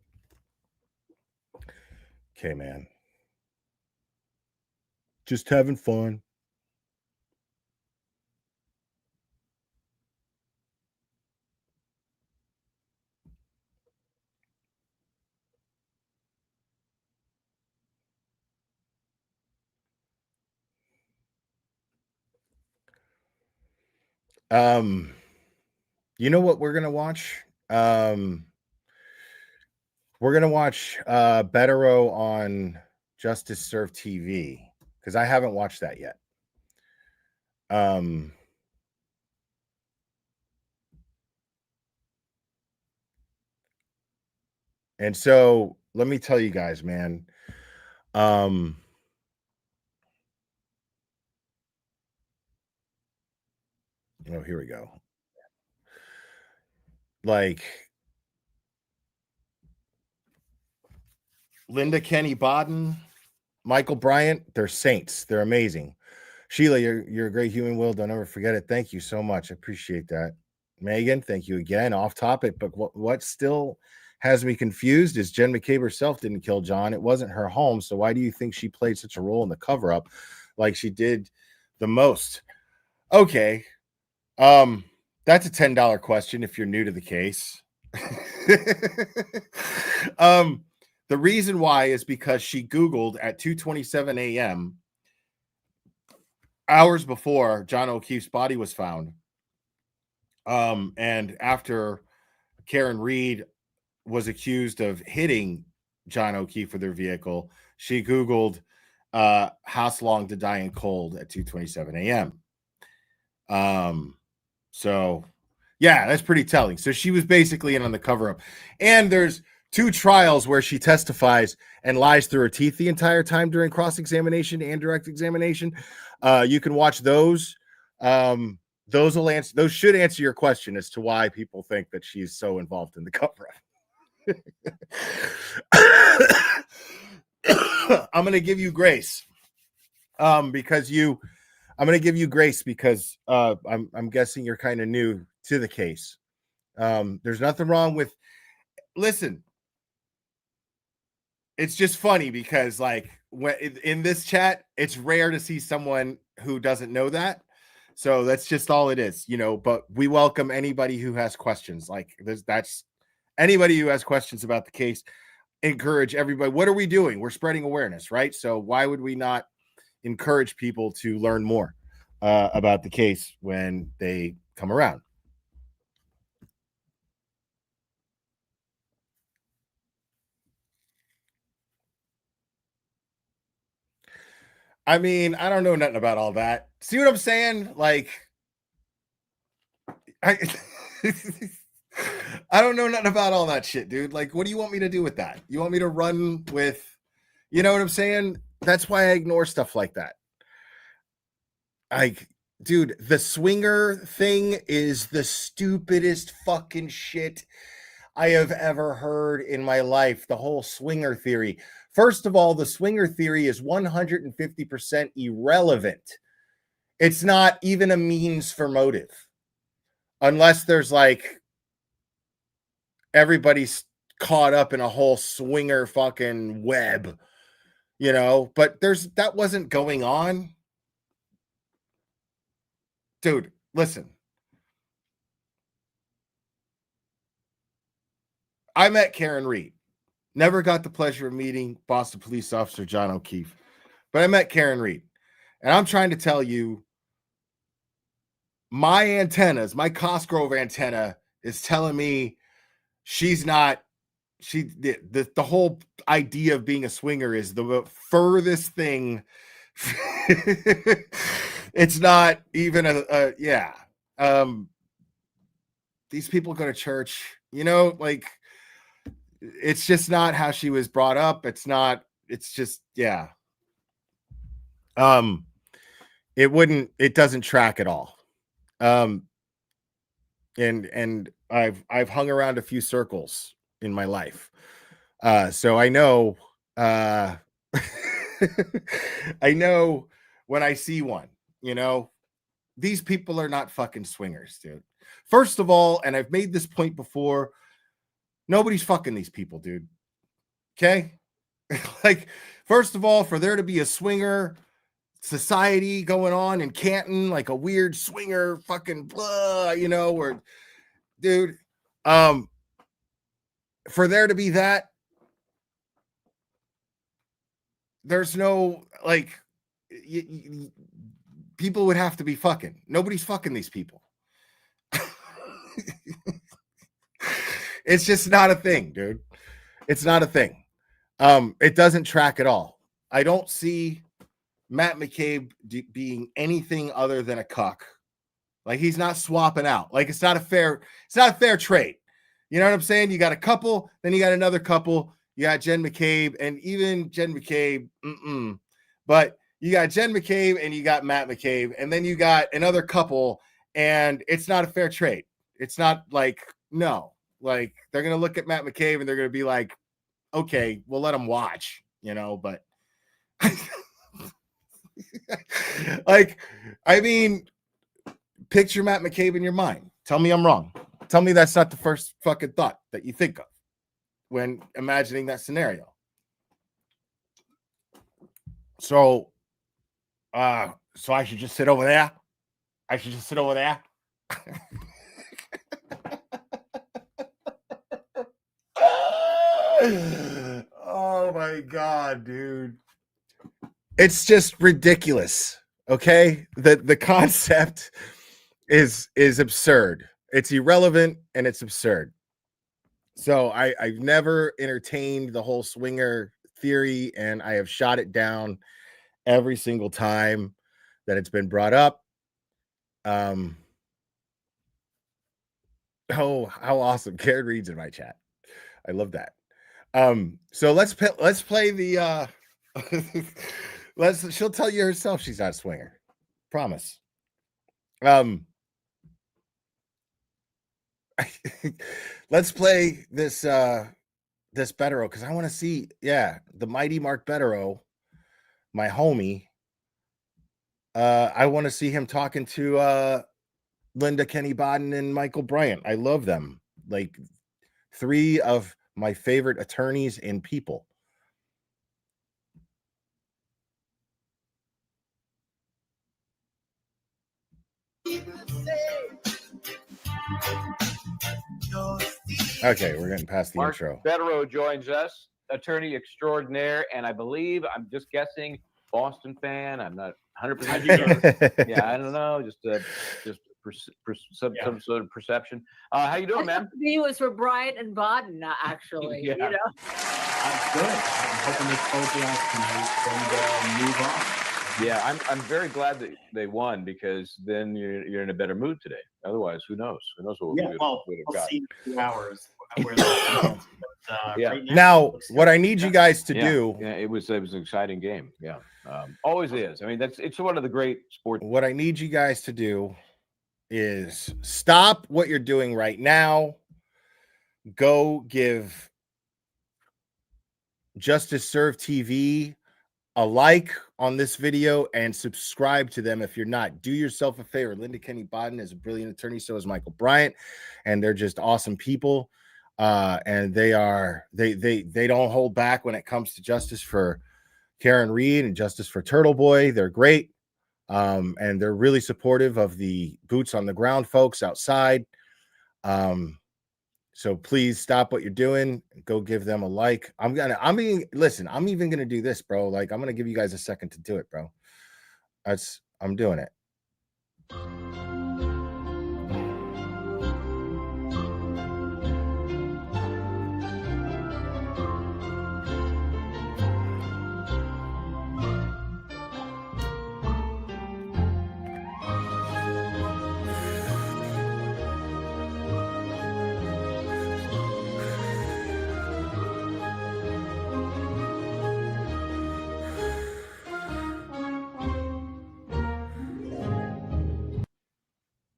Okay, man. Just having fun. You know what we're gonna watch? We're gonna watch Bettero on Justice Serve TV because I haven't watched that yet. And so let me tell you guys, man. Oh, here we go. Like Linda Kenny Bodden, Michael Bryant, they're saints. They're amazing. Sheila, you're a great human, Will. Don't ever forget it. Thank you so much. I appreciate that. Megan, thank you again. Off topic, but what still has me confused is Jen McCabe herself didn't kill John. It wasn't her home. So why do you think she played such a role in the cover-up like she did the most? Okay. That's a $10 question if you're new to the case. The reason why is because she Googled at 2:27 a.m. hours before John O'Keefe's body was found. And after Karen Reed was accused of hitting John O'Keefe with her vehicle, she Googled how long to die in cold at 2:27 a.m. So yeah, that's pretty telling. So she was basically in on the cover-up. And there's 2 trials where she testifies and lies through her teeth the entire time during cross-examination and direct examination. You can watch those. Those should answer your question as to why people think that she's so involved in the cover-up. I'm going to give you grace because I'm guessing you're kind of new to the case. There's nothing wrong with, listen, it's just funny because like when in this chat, it's rare to see someone who doesn't know that. So that's just all it is, but we welcome anybody who has questions. Like that's anybody who has questions about the case. Encourage everybody. What are we doing? We're spreading awareness, right? So why would we not encourage people to learn more about the case when they come around? I mean, I don't know nothing about all that. See what I'm saying? Like, I don't know nothing about all that shit, dude. Like, what do you want me to do with that? You want me to run with, you know what I'm saying? That's why I ignore stuff like that. Like, dude, the swinger thing is the stupidest fucking shit I have ever heard in my life. The whole swinger theory. First of all, the swinger theory is 150% irrelevant. It's not even a means for motive. Unless there's like everybody's caught up in a whole swinger fucking web, but that wasn't going on. Dude, listen. I met Karen Reed. Never got the pleasure of meeting Boston police officer John O'Keefe, but I met Karen Reed. And I'm trying to tell you, my Cosgrove antenna is telling me the whole idea of being a swinger is the furthest thing. It's not even these people go to church, like it's just not how she was brought up. It doesn't track at all. And I've hung around a few circles in my life. So I know, I know when I see one, these people are not fucking swingers, dude. First of all, and I've made this point before, nobody's fucking these people, dude. Okay? Like, first of all, for there to be a swinger society going on in Canton, like a weird swinger fucking blah, you know, where, dude, for there to be that, there's no, like, people would have to be fucking. Nobody's fucking these people. It's just not a thing, dude. It's not a thing. It doesn't track at all. I don't see Matt McCabe being anything other than a cuck. Like, he's not swapping out. Like, it's not a fair trade. You know what I'm saying? You got a couple, then you got another couple. You got Jen McCabe, and even Jen McCabe, but you got Jen McCabe and you got Matt McCabe, and then you got another couple, and it's not a fair trade. It's not like, no, like, they're going to look at Matt McCabe and they're going to be like, okay, we'll let him watch, you know, but like, I mean, picture Matt McCabe in your mind. Tell me I'm wrong. Tell me that's not the first fucking thought that you think of when imagining that scenario. So I should just sit over there. I should just sit over there. Oh my God, dude. It's just ridiculous. Okay. The concept is absurd. It's irrelevant and it's absurd. So I've never entertained the whole swinger theory, and I have shot it down every single time that it's been brought up. Oh, how awesome. Karen Reed's in my chat. I love that. So let's play the she'll tell you herself she's not a swinger. Promise. Let's play this this Bettero, because I want to see, the mighty Mark Bettero, my homie. I want to see him talking to Linda Kenny Bodden and Michael Bryant. I love them. Like, three of my favorite attorneys and people. Okay, we're getting past the Mark intro. Bettero joins us, attorney extraordinaire, and I believe, I'm just guessing, Boston fan. I'm not 100% sure. Yeah, I don't know. Just some sort of perception. How you doing, man? Me was for Bryant and Bodden, actually. Yeah. You know? I'm good. I'm hoping they close it out tonight and move on. Yeah, I'm very glad that they won, because then you're in a better mood today. Otherwise, who knows? Who knows what we would have we'll got. see in 2 hours where that goes. But, Yeah. right Now, what I need you guys to do, Yeah, it was an exciting game. Yeah, always is. I mean, it's one of the great sports. what I need you guys to do is stop what you're doing right now. Go give Justice Serve TV a like on this video and subscribe to them if you're not. Do yourself a favor. Linda Kenny Bodden is a brilliant attorney, so is Michael Bryant, and they're just awesome people. And they don't hold back when it comes to justice for Karen Reed and justice for Turtle Boy. They're great. And they're really supportive of the boots on the ground folks outside. So please stop what you're doing. Go give them a like. I'm even gonna do this, bro. Like, I'm gonna give you guys a second to do it, bro. I'm doing it.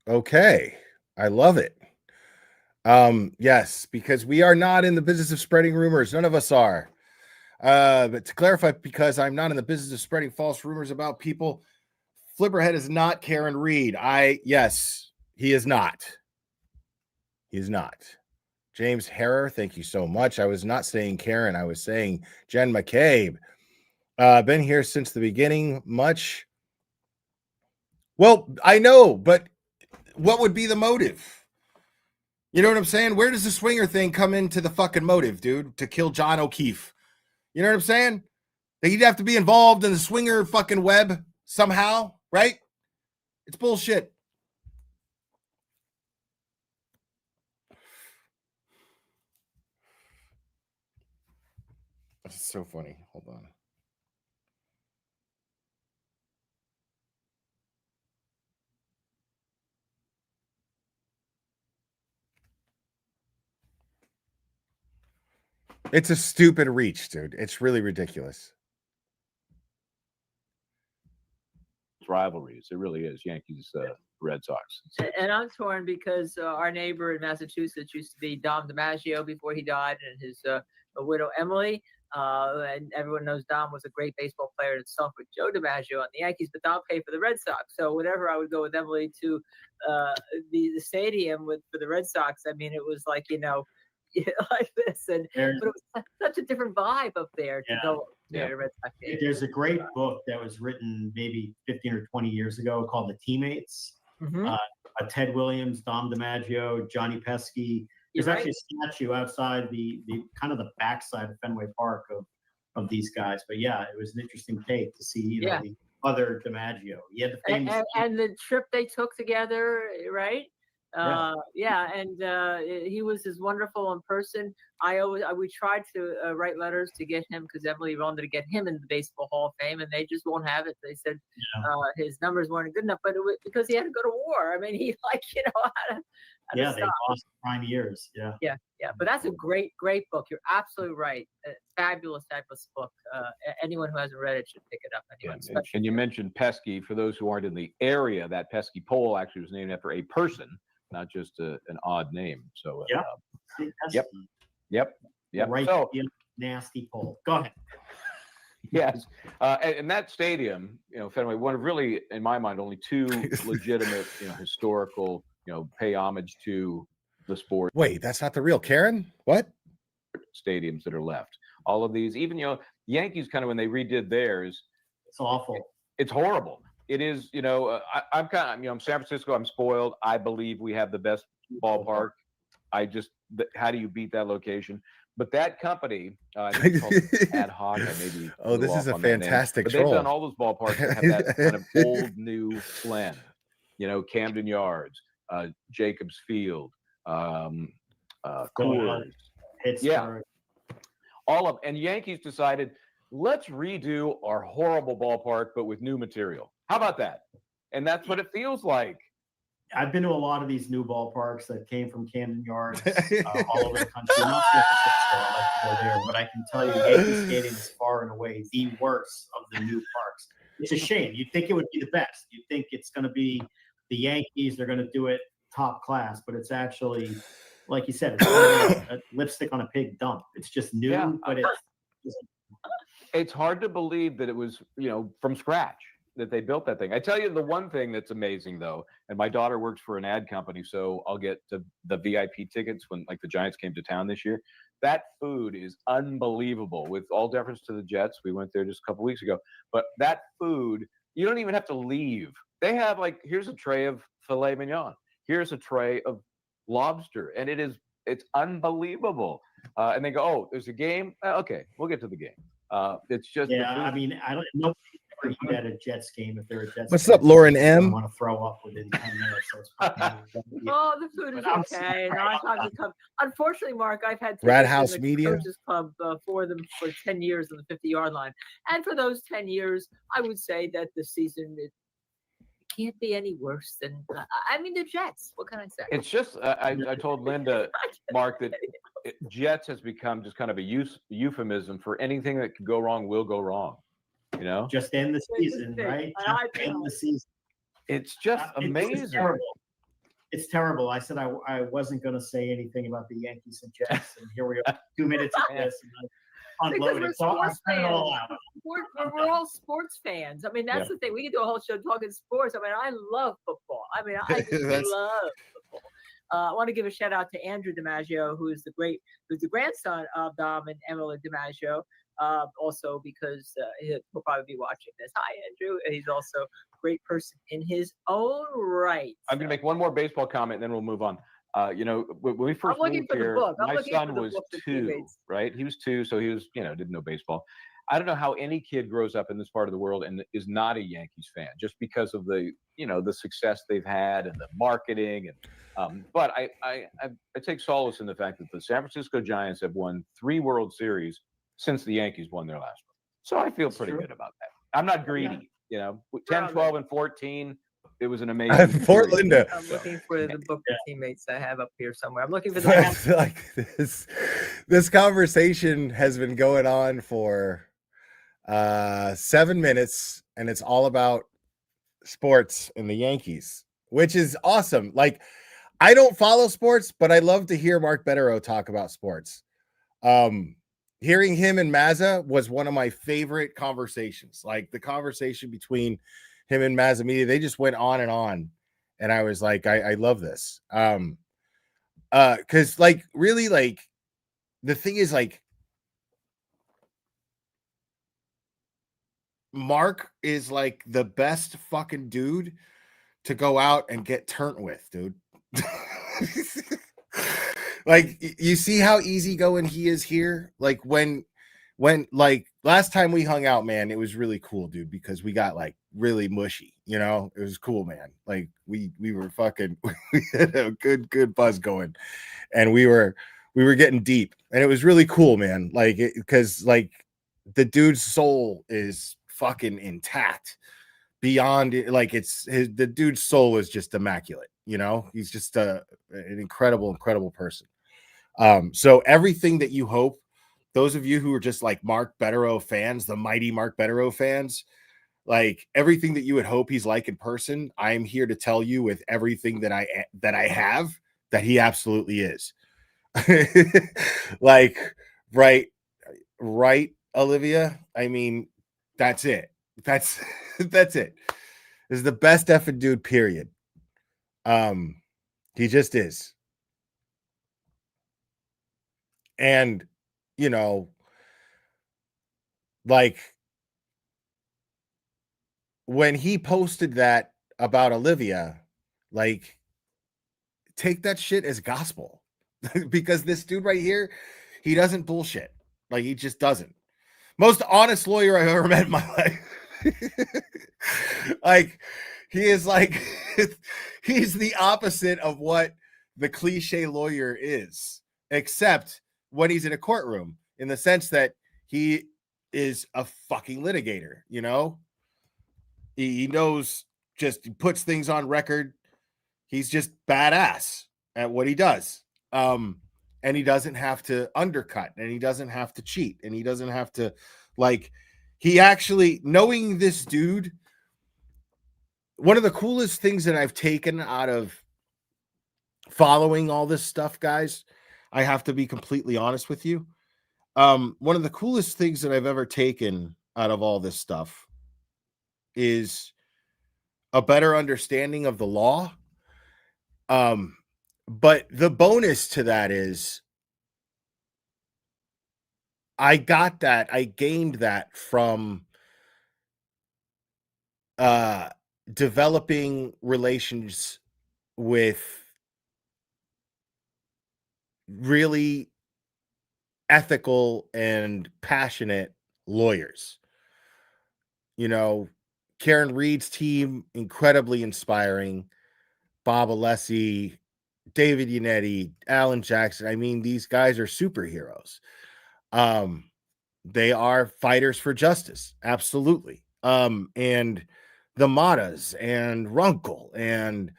Okay, I love it. Yes, because we are not in the business of spreading rumors. None of us are. But to clarify, because I'm not in the business of spreading false rumors about people, Flipperhead is not Karen Reed. Yes, he is not. He is not. James Harrer, thank you so much. I was not saying Karen. I was saying Jen McCabe. Been here since the beginning. Much. Well, I know, but what would be the motive? You know what I'm saying? Where does the swinger thing come into the fucking motive, dude? To kill John O'Keefe. You know what I'm saying? That he'd have to be involved in the swinger fucking web somehow, right? It's bullshit. It's so funny. Hold on. It's a stupid reach, dude. It's really ridiculous. Rivalries. It really is. Yankees, Red Sox. And I'm torn because our neighbor in Massachusetts used to be Dom DiMaggio before he died, and his widow Emily. And everyone knows Dom was a great baseball player himself with Joe DiMaggio on the Yankees, but Dom played for the Red Sox. So whenever I would go with Emily to the stadium for the Red Sox, I mean, it was like, like this, but it was such a different vibe up there to go there to Red Sox game. There's a great book that was written maybe 15 or 20 years ago called The Teammates. Ted Williams, Dom DiMaggio, Johnny Pesky. There's actually a statue outside the kind of the backside of Fenway Park of these guys. But yeah, it was an interesting take to see the other DiMaggio. He had the famous and the trip they took together, right? He was as wonderful in person. We tried to write letters to get him because Emily wanted to get him in the Baseball Hall of Fame, and they just won't have it. They said his numbers weren't good enough, but it was because he had to go to war. I mean, he had to they lost prime years. Yeah. But that's a great book. You're absolutely right. A fabulous type of book. Anyone who hasn't read it should pick it up. And you mentioned Pesky. For those who aren't in the area, that Pesky pole actually was named after a person, not just an odd name. So Yep. Right. So, nasty pole. Go ahead. Yes. And that stadium, Fenway, one of really, in my mind, only two legitimate, historical, pay homage to the sport. Wait, that's not the real Karen? What? Stadiums that are left. All of these, even, Yankees kind of, when they redid theirs. It's awful. It's horrible. It is, I'm kind of, I'm San Francisco. I'm spoiled. I believe we have the best ballpark. How do you beat that location? But that company, I think it's called Ad Hoc. Maybe. Oh, this is a fantastic But troll. they've done all those ballparks that have that kind of old new blend. Camden Yards, Jacobs Field, Coors. And Yankees decided, let's redo our horrible ballpark, but with new material. How about that? And that's what it feels like. I've been to a lot of these new ballparks that came from Camden Yards all over the country. Not San Francisco, I like to go there, but I can tell you, Yankee Stadium is far and away the worst of the new parks. It's a shame. You'd think it would be the best. You'd think it's going to be the Yankees. They're going to do it top class, but it's actually, like you said, it's a lipstick on a pig dump. It's just new, but it's hard to believe that it was, from scratch that they built that thing. I tell you, the one thing that's amazing though, and my daughter works for an ad company, so I'll get the VIP tickets when like the Giants came to town this year. That food is unbelievable. With all deference to the Jets, we went there just a couple weeks ago, but that food, you don't even have to leave. They have here's a tray of filet mignon. Here's a tray of lobster, and it's unbelievable. And they go, oh, there's a game. Okay, we'll get to the game. It's just I mean, I don't know. Eat at a Jets game if they're a Jets. What's up, Lauren M? I want to throw up within 10 minutes. So it's the food is okay. Unfortunately, Mark, I've had Rad House Media Coaches Club for them for 10 years on the 50-yard line, and for those 10 years, I would say that the season it can't be any worse than. The Jets. What can I say? It's just I told Linda, Mark, that Jets has become just kind of a euphemism for anything that could go wrong will go wrong. Just end the season, right? End the season. It's just amazing. It's terrible. I said I wasn't going to say anything about the Yankees and Jets, and here we are, 2 minutes of this, and I unloaded. So I spent it all out. we're all sports fans. I mean, that's the thing. We can do a whole show talking sports. I mean, I love football. I mean, I just love football. I want to give a shout out to Andrew DiMaggio, who's the grandson of Dom and Emily DiMaggio. Also because he'll probably be watching this. Hi, Andrew. And he's also a great person in his own right. I'm going to make one more baseball comment, and then we'll move on. When we first moved here, my son was 2, right? He was 2, so he was, didn't know baseball. I don't know how any kid grows up in this part of the world and is not a Yankees fan, just because of the, the success they've had and the marketing. And but I take solace in the fact that the San Francisco Giants have won 3 World Series since the Yankees won their last one. So I feel pretty good about that. I'm not greedy, 10, 12, and 14. It was an amazing. Fort Linda. I'm looking for the book of teammates I have up here somewhere. I'm looking for the like this conversation has been going on for 7 minutes, and it's all about sports and the Yankees, which is awesome. Like, I don't follow sports, but I love to hear Mark Betterow talk about sports. Hearing him and Mazza was one of my favorite conversations. Like, the conversation between him and Mazza Media, they just went on, and I was like, I love this. Because like, really, like, the thing is, like, Mark is like the best fucking dude to go out and get turned with, dude. Like, you see how easygoing he is here. Like, when like last time we hung out, man, it was really cool, dude, because we got like really mushy. It was cool, man. Like, we were fucking, we had a good buzz going, and we were getting deep, and it was really cool, man. Like, because like the dude's soul is fucking intact beyond it. Like, the dude's soul is just immaculate. He's just an incredible person. So everything that you hope, those of you who are just like Mark Betterow fans, the mighty Mark Betterow fans, like, everything that you would hope he's like in person, I'm here to tell you with everything that I have, that he absolutely is. Like, right, Olivia. I mean, that's it. That's it. This is the best effing dude, period. He just is. And, like, when he posted that about Olivia, like, take that shit as gospel. Because this dude right here, he doesn't bullshit. Like, he just doesn't. Most honest lawyer I've ever met in my life. Like, he is like, he's the opposite of what the cliche lawyer is, except when he's in a courtroom, in the sense that he is a fucking litigator. He knows, he puts things on record. He's just badass at what he does. And he doesn't have to undercut, and he doesn't have to cheat, and he doesn't have to, like, he actually, knowing this dude, one of the coolest things that I've taken out of following all this stuff, guys, I have to be completely honest with you. One of the coolest things that I've ever taken out of all this stuff is a better understanding of the law. But the bonus to that is I gained that from developing relations with really ethical and passionate lawyers. Karen Reed's team, incredibly inspiring. Bob Alessi, David Yannetti, Alan Jackson. I mean, these guys are superheroes. They are fighters for justice. Absolutely. And the Matas and Runkle and,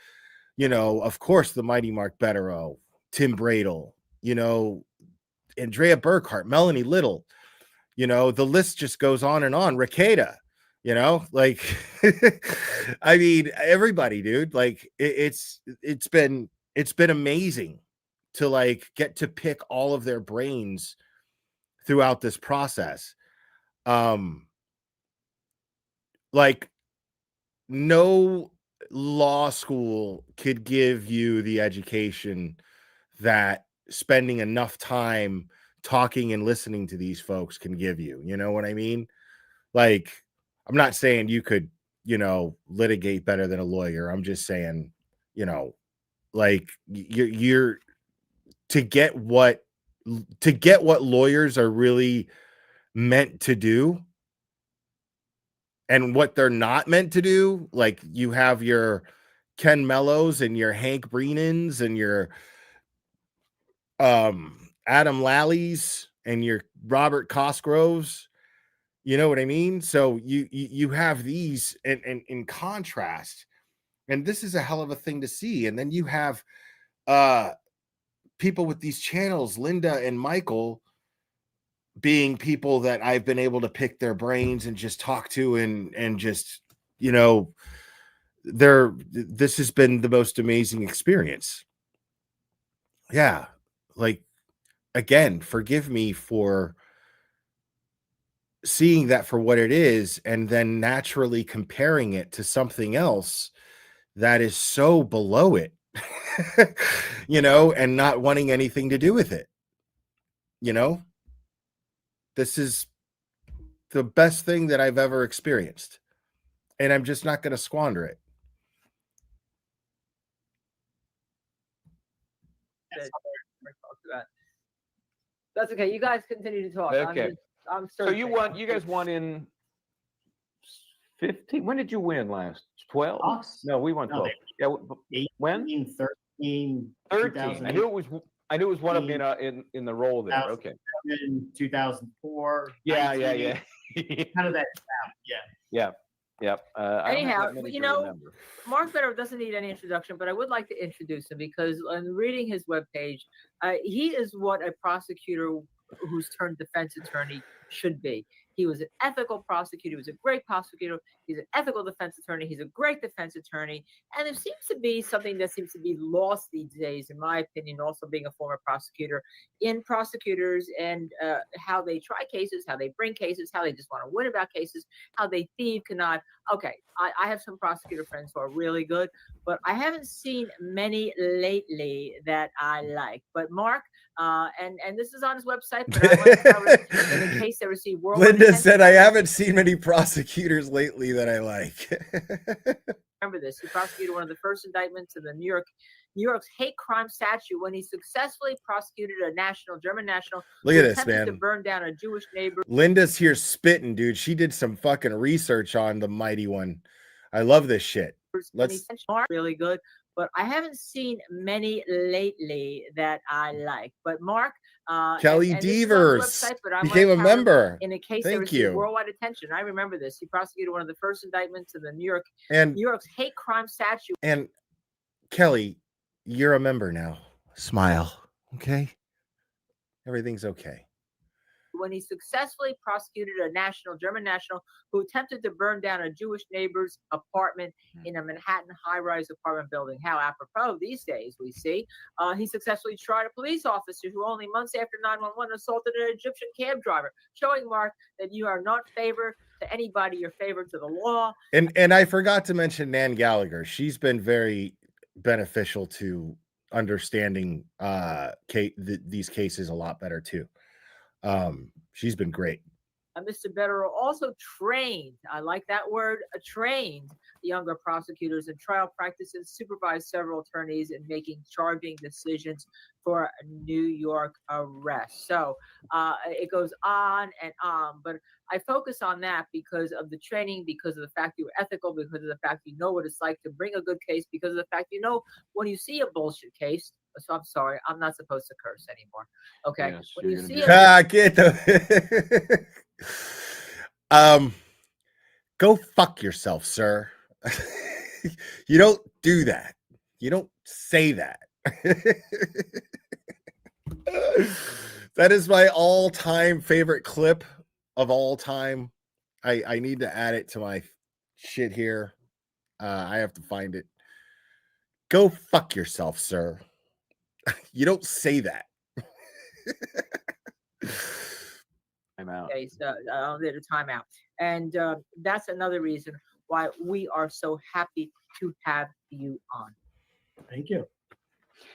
of course, the mighty Mark Betterow, Tim Bradle, Andrea Burkhart, Melanie Little, the list just goes on and on. Rakeda, like, I mean, everybody, dude, like, it's been amazing to, like, get to pick all of their brains throughout this process. like no law school could give you the education that spending enough time talking and listening to these folks can give you. You know what I mean? Like, I'm not saying you could, litigate better than a lawyer. I'm just saying, like you're to get what lawyers are really meant to do and what they're not meant to do. Like, you have your Ken Mellos and your Hank Breenans and your Adam Lalleys and your Robert Cosgroves. You know what I mean? So you have these and in contrast, and this is a hell of a thing to see. And then you have people with these channels, Linda and Michael, being people that I've been able to pick their brains and just talk to and just, this has been the most amazing experience. Yeah. Like, again, forgive me for seeing that for what it is and then naturally comparing it to something else that is so below it, and not wanting anything to do with it. This is the best thing that I've ever experienced, and I'm just not going to squander it. That's okay. You guys continue to talk. Okay. I'm So you guys won in 15. When did you win last? 12? Us? No, we won 12. Yeah. When? 18, 13, 13. I knew it was one of them in the role there. Okay. 2004. Yeah. Kind of that. Yeah. Anyhow, Mark Better doesn't need any introduction, but I would like to introduce him because on reading his webpage, he is what a prosecutor who's turned defense attorney should be. He was an ethical prosecutor. He was a great prosecutor. He's an ethical defense attorney. He's a great defense attorney. And there seems to be something that seems to be lost these days, in my opinion, also being a former prosecutor, in prosecutors and how they try cases, how they bring cases, how they just want to win about cases, how they thieve, cannot. Okay, I have some prosecutor friends who are really good, but I haven't seen many lately that I like. But Mark, and this is on his website, but I want to cover it in case they receive worldwide Linda attention. said, I haven't seen many prosecutors lately that I like. Remember this. He prosecuted one of the first indictments in the New York's hate crime statute when he successfully prosecuted a German national. Look at this, man. To burn down a Jewish neighbor. Linda's here spitting, dude. She did some fucking research on the mighty one. I love this shit. Let's really good. But I haven't seen many lately that I like. But Mark, Kelly Devers became a member. In a case Thank that received you. worldwide attention. I remember this. He prosecuted one of the first indictments in the New York's hate crime statute. And Kelly, you're a member now. Smile, okay? Everything's okay. When he successfully prosecuted a German national who attempted to burn down a Jewish neighbor's apartment in a Manhattan high-rise apartment building. How apropos these days, we see. He successfully tried a police officer who only months after 911 assaulted an Egyptian cab driver, showing, Mark, that you are not favor to anybody, you're favor to the law. And I forgot to mention Nan Gallagher. She's been very beneficial to understanding these cases a lot better too. She's been great. Mr. Better also trained, I like that word, trained younger prosecutors in trial practice and supervised several attorneys in making charging decisions for New York arrests. So it goes on and on, but I focus on that because of the training, because of the fact you're ethical, because of the fact you know what it's like to bring a good case, because of the fact you know when you see a bullshit case. So I'm sorry, I'm not supposed to curse anymore. Okay. Yes, when you see get the go fuck yourself, sir. You don't do that. You don't say that. That is my all-time favorite clip of all time. I need to add it to my shit here. I have to find it. Go fuck yourself, sir. You don't say that. I'm timeout. case, did a timeout. And that's another reason why we are so happy to have you on. Thank you.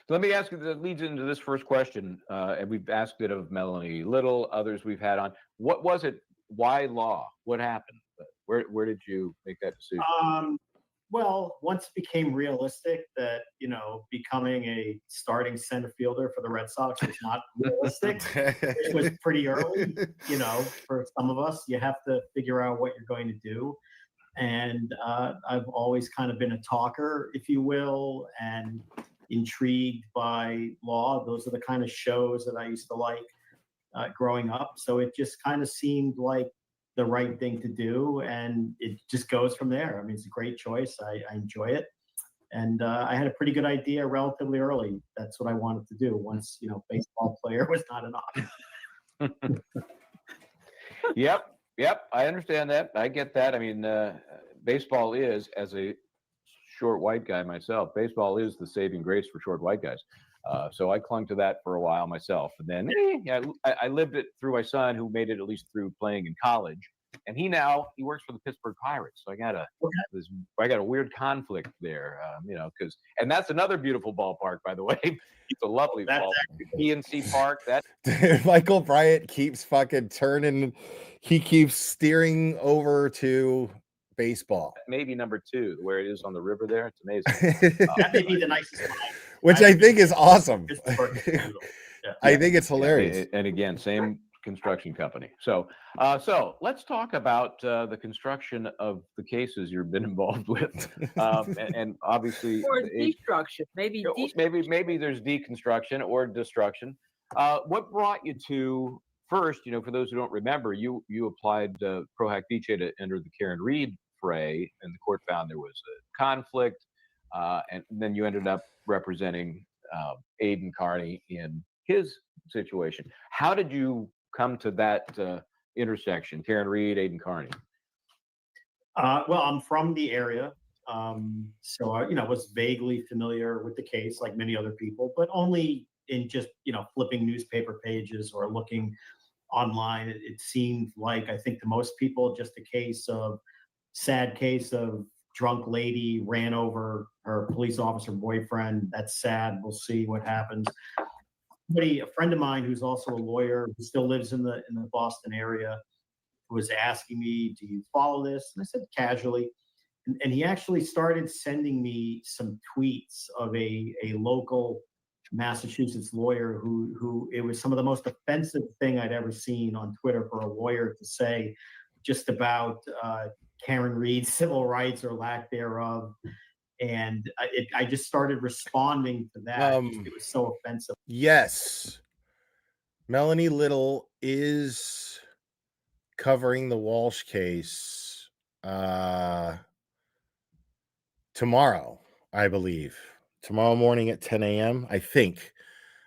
Let me ask you, that leads into this first question, and we've asked it of Melanie Little, others we've had on. What was it? Why law? What happened? Where did you make that decision? Well, once it became realistic that, becoming a starting center fielder for the Red Sox was not realistic, it was pretty early, for some of us. You have to figure out what you're going to do. And I've always kind of been a talker, if you will, and intrigued by law. Those are the kind of shows that I used to like growing up. So it just kind of seemed like the right thing to do, and it just goes from there. I mean, it's a great choice. I enjoy it, and I had a pretty good idea relatively early. That's what I wanted to do once baseball player was not an option. Yep. I understand that. I get that. I mean, baseball is, as a short white guy myself, baseball is the saving grace for short white guys. So I clung to that for a while myself, and then I lived it through my son, who made it at least through playing in college, and he works for the Pittsburgh Pirates. So I got a weird conflict there, and that's another beautiful ballpark, by the way. It's a lovely ballpark. PNC Park. Michael Bryant keeps fucking turning. He keeps steering over to baseball. Maybe number 2, where it is on the river there. It's amazing. That may be the nicest one. Which I think is awesome. Yeah. I think it's hilarious. And again, same construction company. So let's talk about the construction of the cases you've been involved with, and obviously, or destruction, maybe there's deconstruction or destruction. What brought you to first? For those who don't remember, you applied pro hac vice to enter the Karen Reed fray, and the court found there was a conflict, and then you ended up representing Aidan Carney in his situation. How did you come to that intersection, Karen Reed, Aidan Carney? Well, I'm from the area, so I, was vaguely familiar with the case, like many other people, but only in just flipping newspaper pages or looking online. It seemed like, I think to most people, just a sad case of drunk lady ran over her police officer boyfriend. That's sad. We'll see what happens. A friend of mine who's also a lawyer, who still lives in the Boston area, was asking me, "Do you follow this?" And I said casually. And he actually started sending me some tweets of a local Massachusetts lawyer who it was some of the most offensive thing I'd ever seen on Twitter for a lawyer to say, just about Karen Reed's civil rights or lack thereof. And I just started responding to that. It was so offensive. Yes. Melanie Little is covering the Walsh case tomorrow, I believe. Tomorrow morning at 10 a.m., I think.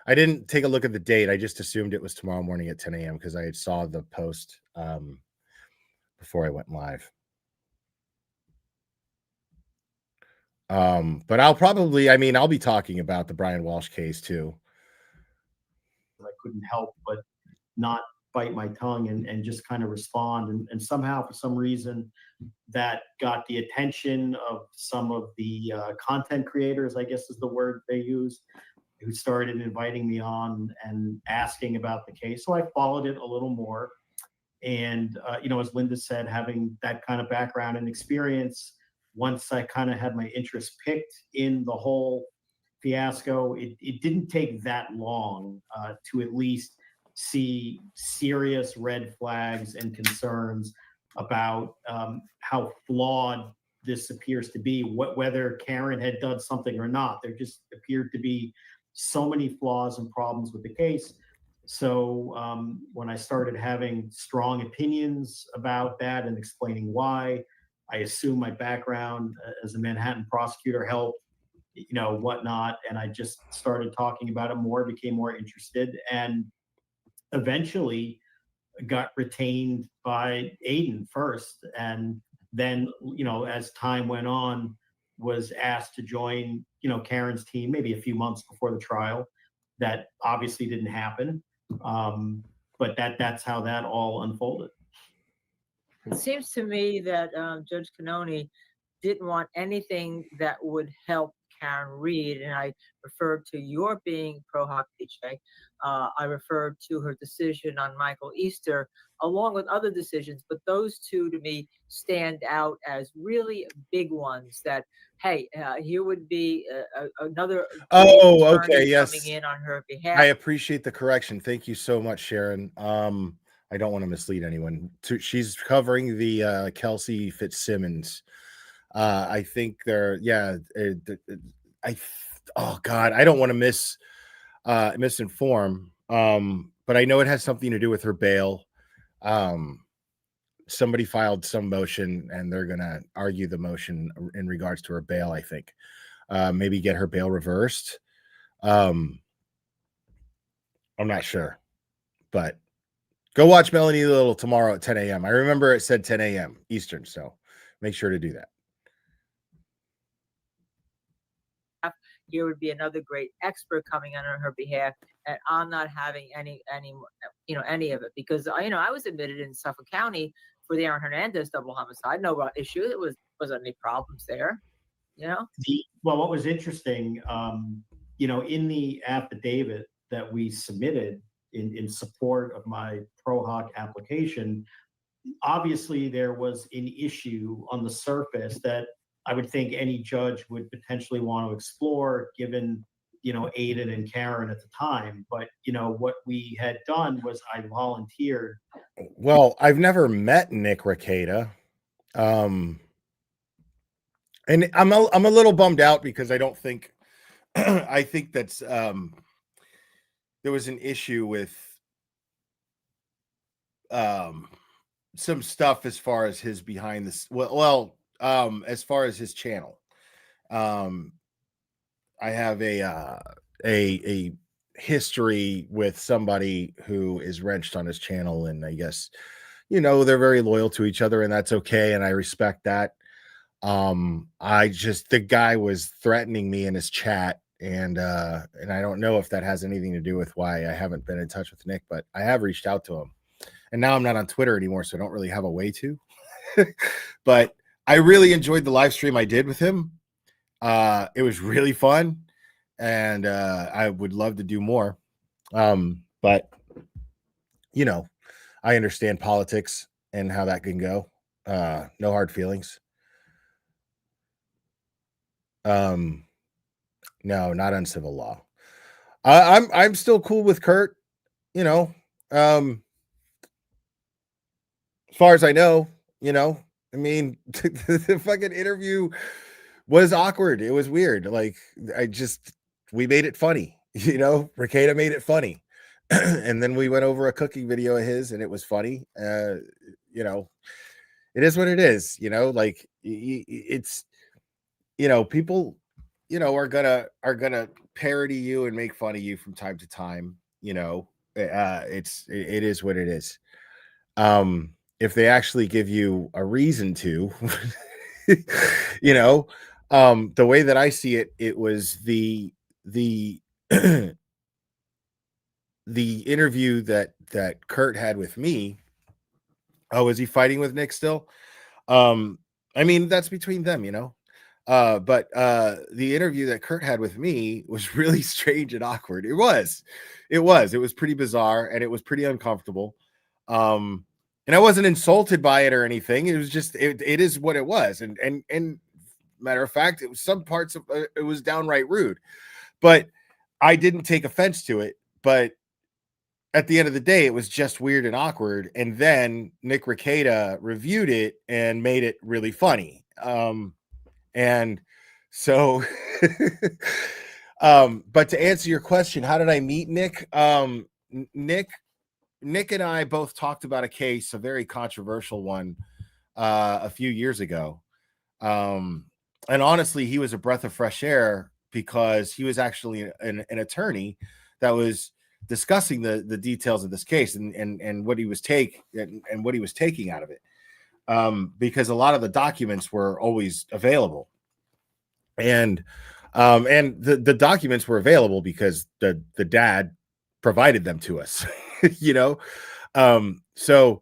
I didn't take a look at the date. I just assumed it was tomorrow morning at 10 a.m. because I saw the post before I went live. But I'll be talking about the Brian Walsh case too. I couldn't help but not bite my tongue and just kind of respond. And somehow, for some reason, that got the attention of some of the content creators, I guess is the word they use, who started inviting me on and asking about the case. So I followed it a little more. And, as Linda said, having that kind of background and experience, once I kind of had my interest picked in the whole fiasco, it didn't take that long to at least see serious red flags and concerns about how flawed this appears to be, whether Karen had done something or not. There just appeared to be so many flaws and problems with the case. So when I started having strong opinions about that and explaining why, I assume my background as a Manhattan prosecutor helped, whatnot. And I just started talking about it more, became more interested, and eventually got retained by Aidan first. And then, as time went on, was asked to join, Karen's team maybe a few months before the trial. That obviously didn't happen. but that's how that all unfolded. It seems to me that Judge Cannoni didn't want anything that would help Karen Reed, and I referred to your being pro hoc DJ. I referred to her decision on Michael Easter, along with other decisions, but those two to me stand out as really big ones. That hey, here would be another Oh, okay, attorney yes. coming in on her behalf. I appreciate the correction. Thank you so much, Sharon. I don't want to mislead anyone. She's covering the Kelsey Fitzsimmons. I think they're oh God, I don't want to misinform. But I know it has something to do with her bail. Somebody filed some motion and they're gonna argue the motion in regards to her bail, I think. Maybe get her bail reversed. I'm not sure, but go watch Melanie Little tomorrow at 10 a.m. I remember it said 10 a.m. Eastern, so make sure to do that. Here would be another great expert coming on her behalf, and I'm not having any of it because I was admitted in Suffolk County for the Aaron Hernandez double homicide. No issue. It wasn't any problems there. Well, what was interesting, in the affidavit that we submitted in support of my pro hoc application, obviously there was an issue on the surface that I would think any judge would potentially want to explore, given Aiden and Karen at the time. But what we had done was I volunteered. Well, I've never met Nick Rekieta, and I'm a little bummed out because I don't think I think that's there was an issue with some stuff as far as his behind this. As far as his channel, I have a history with somebody who is wrenched on his channel, and I guess they're very loyal to each other, and that's okay, and I respect that. The guy was threatening me in his chat, and I don't know if that has anything to do with why I haven't been in touch with Nick, but I have reached out to him, and now I'm not on Twitter anymore, so I don't really have a way to. But I really enjoyed the live stream I did with him. It was really fun, and I would love to do more. But I understand politics and how that can go. No hard feelings. No, not on civil law. I'm still cool with Kurt. As far as I know, I mean, the fucking interview was awkward. It was weird. Like, we made it funny. Rekieta made it funny. And then we went over a cooking video of his and it was funny. It is what it is, like it's, people, are gonna parody you and make fun of you from time to time. It is what it is. If they actually give you a reason to, the way that I see it, it was the interview that Kurt had with me. Oh, is he fighting with Nick still? I mean, that's between them, but the interview that Kurt had with me was really strange and awkward. It was pretty bizarre, and it was pretty uncomfortable. And I wasn't insulted by it or anything. It was just, it is what it was. And matter of fact, it was some parts of it was downright rude, but I didn't take offense to it. But at the end of the day, it was just weird and awkward. And then Nick Rekieta reviewed it and made it really funny. And so, but to answer your question, how did I meet Nick? Nick and I both talked about a case, a very controversial one, a few years ago. And honestly, he was a breath of fresh air because he was actually an attorney that was discussing the details of this case and what he was what he was taking out of it. Because a lot of the documents were always available. And the documents were available because the dad provided them to us. you know. So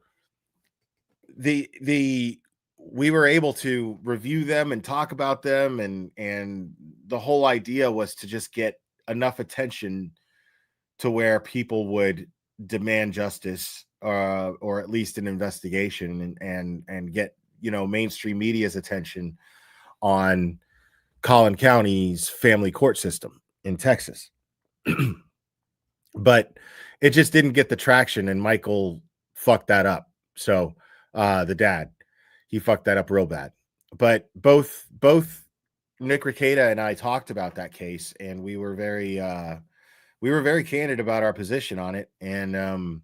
we were able to review them and talk about them, and the whole idea was to just get enough attention to where people would demand justice, or at least an investigation, and get, you know, mainstream media's attention on Collin County's family court system in Texas. But it just didn't get the traction, and Michael fucked that up. So the dad, he fucked that up real bad. But both Nick Rekieta and I talked about that case, and we were very candid about our position on it, and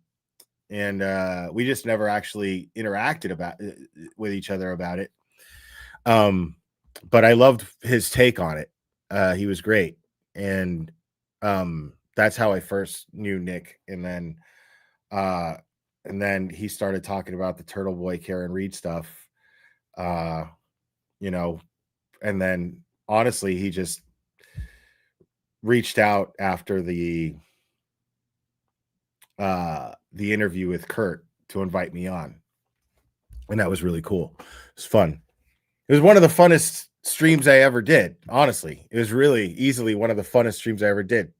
we just never actually interacted with each other about it. But I loved his take on it. He was great, and that's how I first knew Nick, and then he started talking about the Turtle Boy Karen Reed stuff, you know, and then honestly, he just reached out after the interview with Kurt to invite me on, and that was really cool. It was fun. It was one of the funnest streams I ever did. Honestly, it was really easily one of the funnest streams I ever did.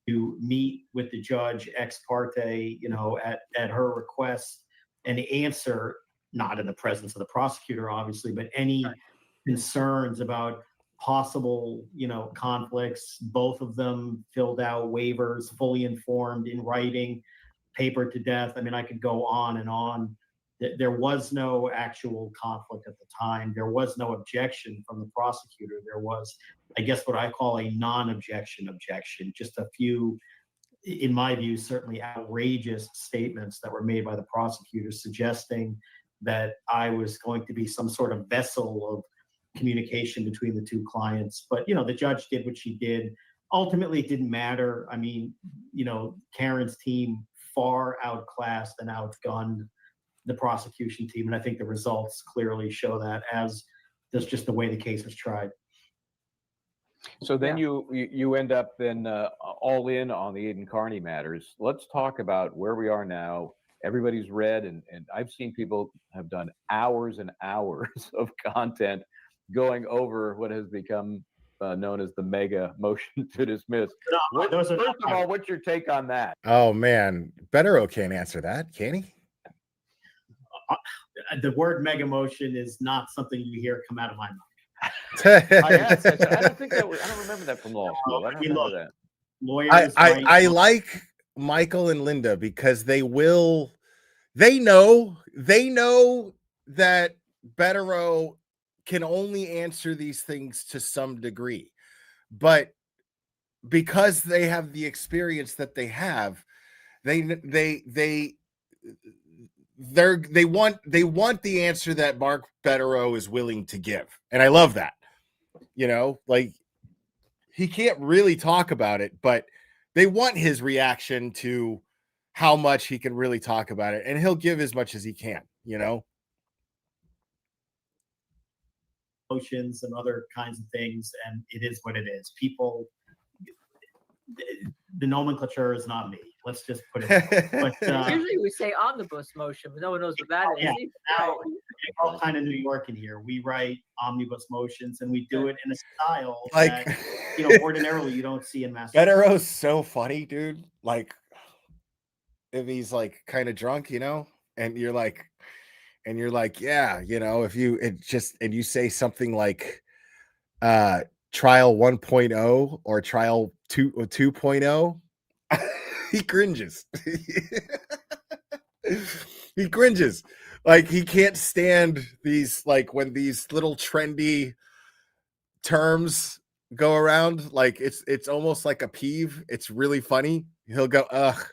To meet with the judge ex parte, you know, at her request, and answer, not in the presence of the prosecutor, obviously, but any concerns about possible, you know, conflicts. Both of them filled out waivers, fully informed, in writing, papered to death. I mean, I could go on and on. There was no actual conflict at the time. There was no objection from the prosecutor. There was, I guess, what I call a non-objection objection. Just a few, in my view, certainly outrageous statements that were made by the prosecutor suggesting that I was going to be some sort of vessel of communication between the two clients. But, you know, the judge did what she did. Ultimately, it didn't matter. I mean, you know, Karen's team far outclassed and outgunned the prosecution team. And I think the results clearly show that, as does just the way the case was tried. So then you end up then all in on the Aidan Carney matters. Let's talk about where we are now. Everybody's read, and I've seen people have done hours and hours of content going over what has become known as the mega motion to dismiss. First of all, what's your take on that? Oh man, Bettero can't answer that, can he? The word mega motion is not something you hear come out of my mouth. I don't think that I don't remember that from law school. I don't remember that. Lawyers, I like Michael and Linda because they know that Bettero can only answer these things to some degree, but because they have the experience that they have, they want the answer that Mark Bettero is willing to give. And I love that. You know, like, he can't really talk about it, but they want his reaction to how much he can really talk about it, and he'll give as much as he can, you know. Motions and other kinds of things, and it is what it is. People, the nomenclature is not me. Let's just put it that way. But, usually we say omnibus motion, but no one knows what that is. Yeah, now, all kind of New York in here. We write omnibus motions, and we do it in a style Like, that, you know, ordinarily you don't see in Massachusetts. Bettero's so funny, dude. Like, if he's like kind of drunk, you know, and you're like, yeah, you know, if you you say something like trial 1.0 or trial 2.0, he cringes. He cringes. Like, he can't stand these, like, when these little trendy terms go around, like it's almost like a peeve. It's really funny. He'll go, ugh.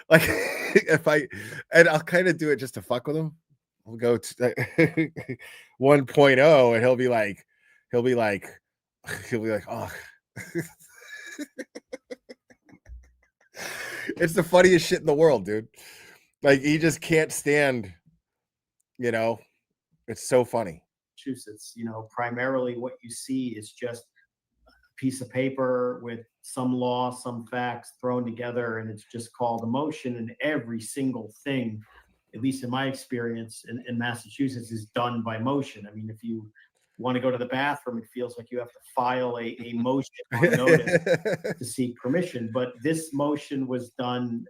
Like, and I'll kind of do it just to fuck with him. We'll go to 1.0 and he'll be like, oh. It's the funniest shit in the world, dude. Like, he just can't stand, you know, it's so funny. Massachusetts. You know, primarily what you see is just a piece of paper with some law, some facts thrown together, and it's just called a motion. And every single thing, at least in my experience in Massachusetts, is done by motion. I mean, if you want to go to the bathroom, it feels like you have to file a motion or notice to seek permission. But this motion was done,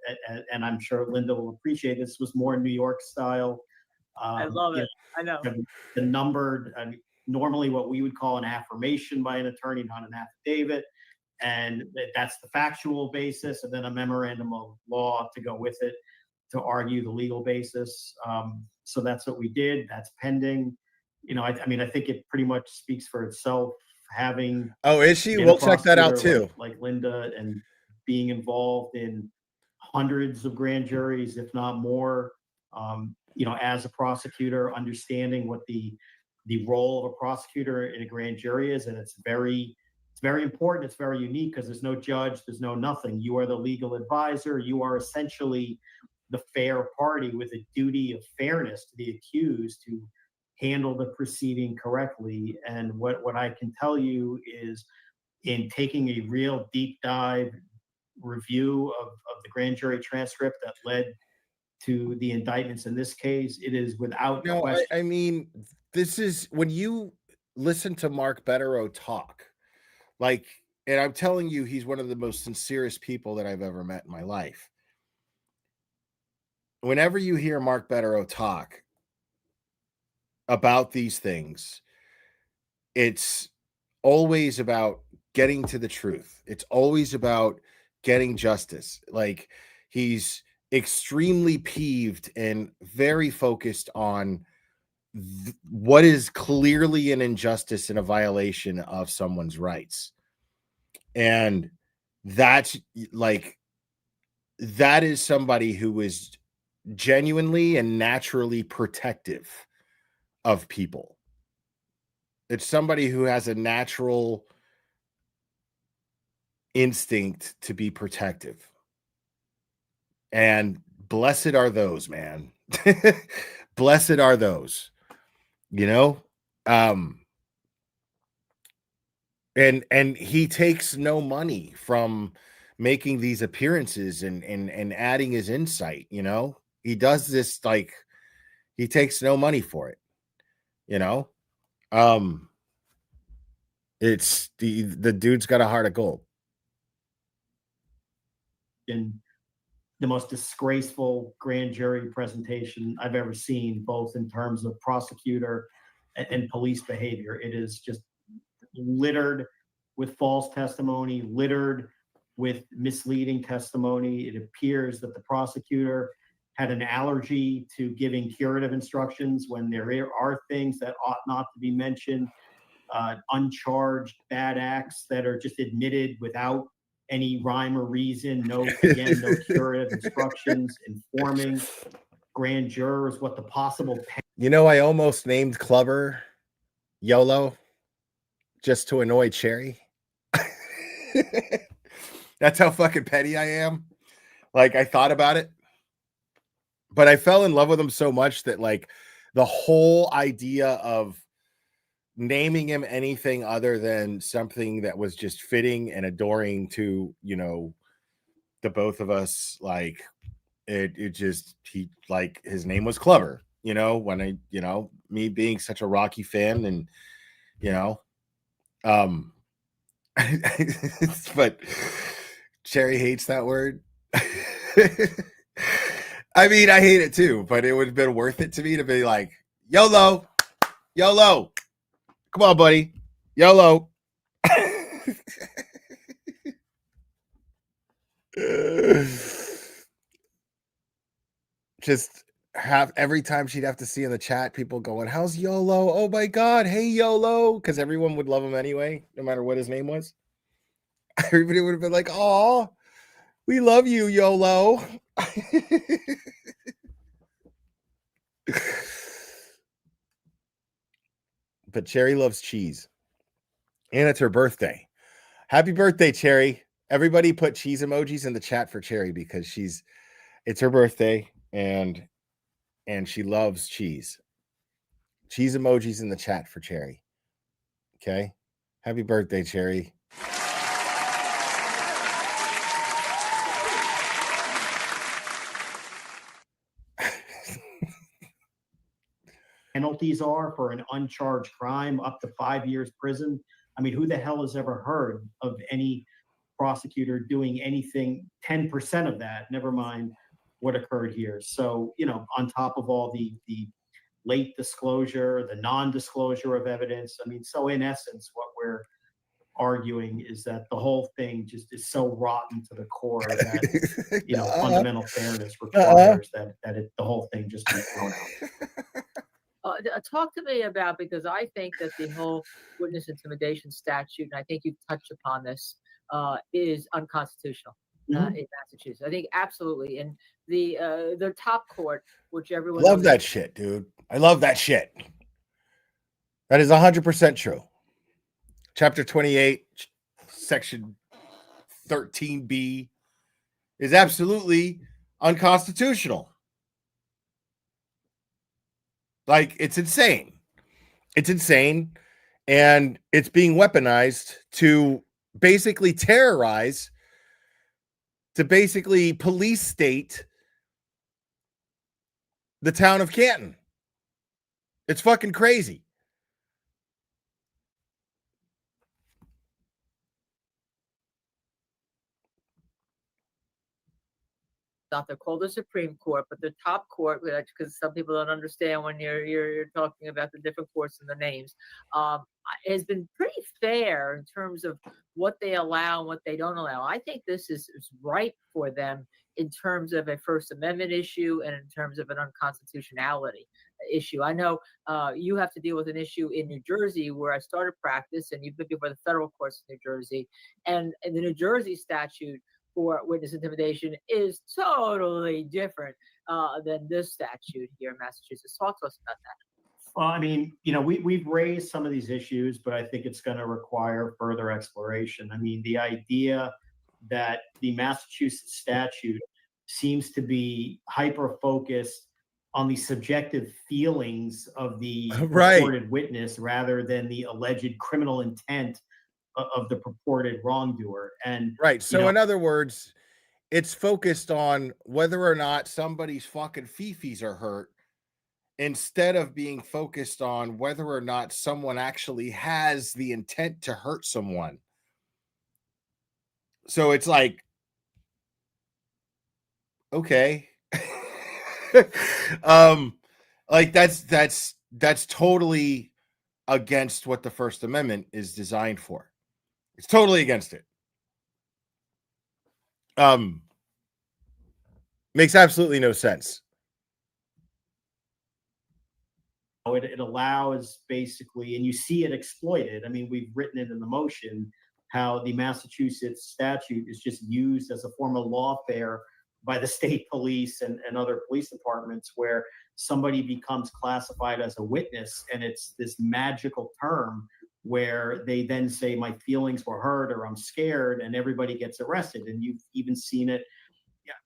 and I'm sure Linda will appreciate this, was more New York style. I love it. I know. The numbered, I mean, normally what we would call an affirmation by an attorney, not an affidavit. And that's the factual basis, and then a memorandum of law to go with it to argue the legal basis. So that's what we did. That's pending. You know, I mean, I think it pretty much speaks for itself. Having is she? We'll check that out too. Like Linda, and being involved in hundreds of grand juries, if not more. You know, as a prosecutor, understanding what the role of a prosecutor in a grand jury is, and it's very important. It's very unique because there's no judge, there's no nothing. You are the legal advisor. You are essentially the fair party with a duty of fairness to the accused to handle the proceeding correctly. And what I can tell you is, in taking a real deep dive review of the grand jury transcript that led to the indictments in this case, it is without question. I mean, this is when you listen to Mark Betterow talk, like, and I'm telling you, he's one of the most sincerest people that I've ever met in my life. Whenever you hear Mark Betterow talk about these things, it's always about getting to the truth. It's always about getting justice. Like, he's extremely peeved and very focused on what is clearly an injustice and a violation of someone's rights. And that's like, that is somebody who is genuinely and naturally protective of people. It's somebody who has a natural instinct to be protective. And blessed are those, man. Blessed are those, you know? And he takes no money from making these appearances and adding his insight, you know? He does this, like, he takes no money for it, you know? It's the dude's got a heart of gold. In the most disgraceful grand jury presentation I've ever seen, both in terms of prosecutor and police behavior. It is just littered with false testimony, littered with misleading testimony. It appears that the prosecutor had an allergy to giving curative instructions when there are things that ought not to be mentioned, uncharged bad acts that are just admitted without any rhyme or reason. No curative instructions informing grand jurors what the possible. You know, I almost named Clubber YOLO just to annoy Cherry. That's how fucking petty I am. Like, I thought about it, but I fell in love with him so much that, like, the whole idea of naming him anything other than something that was just fitting and adoring to, you know, the both of us, like, it just, he, like, his name was Clubber, you know, when I, you know, me being such a Rocky fan, and, you know, but Cherry hates that word. I mean, I hate it too, but it would have been worth it to me to be like, YOLO, YOLO. Come on, buddy. YOLO. Just have, every time she'd have to see in the chat people going, how's YOLO? Oh my God. Hey, YOLO. Because everyone would love him anyway, no matter what his name was. Everybody would have been like, oh, we love you, YOLO. But Cherry loves cheese. And it's her birthday. Happy birthday, Cherry. Everybody put cheese emojis in the chat for Cherry, because it's her birthday, and she loves cheese. Cheese emojis in the chat for Cherry. Okay. Happy birthday, Cherry. Penalties are for an uncharged crime up to 5 years prison. I mean, who the hell has ever heard of any prosecutor doing anything 10% of that, never mind what occurred here? So, you know, on top of all the late disclosure, the non-disclosure of evidence, I mean, so in essence, what we're arguing is that the whole thing just is so rotten to the core that, you know, fundamental fairness requires that the whole thing just be thrown out. Talk to me about, because I think that the whole witness intimidation statute, and I think you touched upon this, is unconstitutional in Massachusetts. I think absolutely. And the top court, which everyone love that shit, dude. I love that shit. That is 100% true. Chapter 28, section 13B is absolutely unconstitutional. Like, it's insane. It's insane. And it's being weaponized to basically terrorize, to basically police state the town of Canton. It's fucking crazy. Not they're called the Supreme Court, but the top court, because some people don't understand when you're talking about the different courts and the names, has been pretty fair in terms of what they allow and what they don't allow. I think this is ripe for them in terms of a First Amendment issue and in terms of an unconstitutionality issue. I know you have to deal with an issue in New Jersey where I started practice, and you've been before the federal courts in New Jersey, and the New Jersey statute for witness intimidation is totally different than this statute here in Massachusetts. Talk to us about that. Well, I mean, you know, we've raised some of these issues, but I think it's going to require further exploration. I mean, the idea that the Massachusetts statute seems to be hyper-focused on the subjective feelings of the reported witness rather than the alleged criminal intent of the purported wrongdoer. And so in other words, it's focused on whether or not somebody's fucking fifis are hurt instead of being focused on whether or not someone actually has the intent to hurt someone. So it's like, okay. Like that's totally against what the First Amendment is designed for. It's totally against it. Makes absolutely no sense. It allows basically, and you see it exploited. I mean, we've written it in the motion how the Massachusetts statute is just used as a form of lawfare by the state police and other police departments, where somebody becomes classified as a witness, and it's this magical term where they then say my feelings were hurt or I'm scared, and everybody gets arrested. And you've even seen it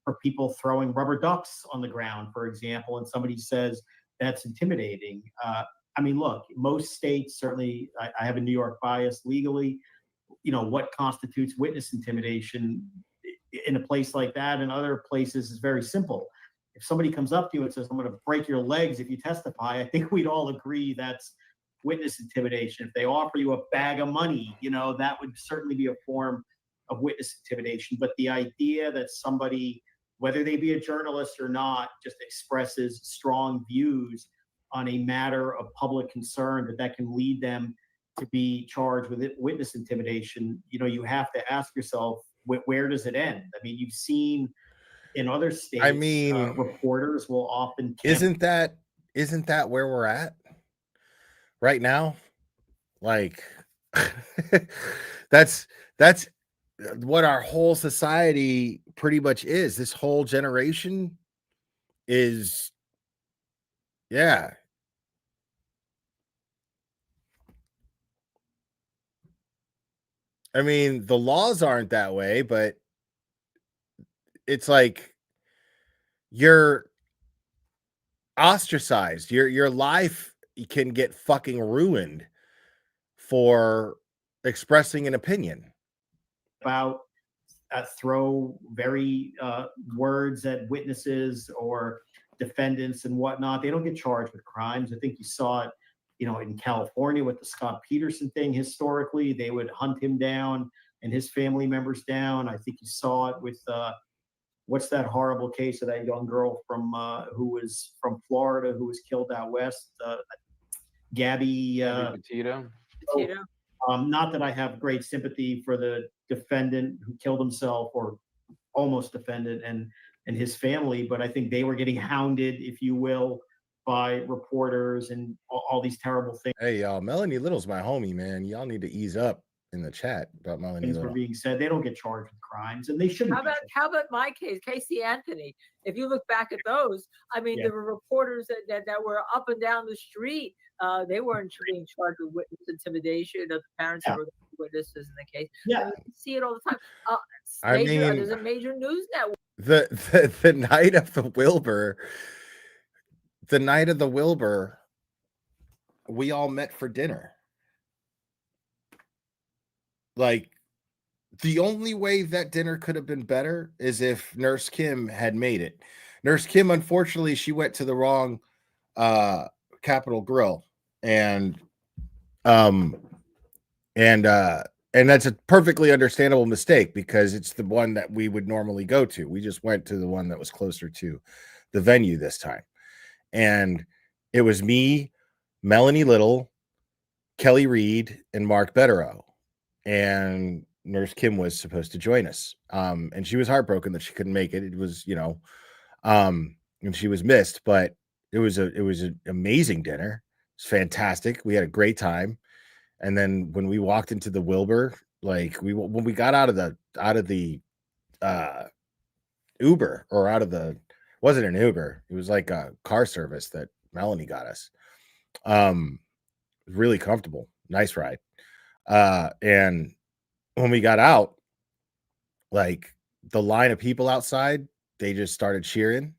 for people throwing rubber ducks on the ground, for example, and somebody says that's intimidating. I mean, look, most states, certainly I have a New York bias legally, you know, what constitutes witness intimidation in a place like that and other places is very simple. If somebody comes up to you and says, I'm going to break your legs if you testify, I think we'd all agree that's witness intimidation. If they offer you a bag of money, you know, that would certainly be a form of witness intimidation. But the idea that somebody, whether they be a journalist or not, just expresses strong views on a matter of public concern, that can lead them to be charged with witness intimidation, you know, you have to ask yourself, where does it end? I mean, you've seen in other states, I mean, reporters will often isn't that where we're at right now? Like that's what our whole society pretty much is. This whole generation is, yeah. I mean, the laws aren't that way, but it's like you're ostracized. Your life can get fucking ruined for expressing an opinion. About throw very words at witnesses or defendants and whatnot. They don't get charged with crimes. I think you saw it, in California with the Scott Peterson thing. Historically, they would hunt him down and his family members down. I think you saw it with what's that horrible case of that young girl from who was from Florida who was killed out west, Gabby Petito. Petito. Not that I have great sympathy for the defendant who killed himself or almost defendant and his family, but I think they were getting hounded, if you will, by reporters and all these terrible things. Hey, y'all, Melanie Little's my homie, man. Y'all need to ease up in the chat about Melanie Things were Little. being said. They don't get charged with crimes, and they shouldn't. How about my case, Casey Anthony? If you look back at those, I mean, there were reporters that were up and down the street. They weren't being charged with witness intimidation of the parents that were witnesses in the case. Yeah, you see it all the time. I mean, there's a major news network. The night of the Wilbur, we all met for dinner. Like, the only way that dinner could have been better is if Nurse Kim had made it. Nurse Kim, unfortunately, she went to the wrong Capitol Grill, and that's a perfectly understandable mistake because it's the one that we would normally go to. We just went to the one that was closer to the venue this time, and it was me, Melanie Little, Kelly Reed, and Mark Betterow. And Nurse Kim was supposed to join us. And she was heartbroken that she couldn't make it. It was, and she was missed, but it was an amazing dinner. It's fantastic. We had a great time. And then when we walked into the Wilbur, like when we got out of the Uber or wasn't an Uber. It was like a car service that Melanie got us. Really comfortable. Nice ride. And when we got out, like the line of people outside, they just started cheering.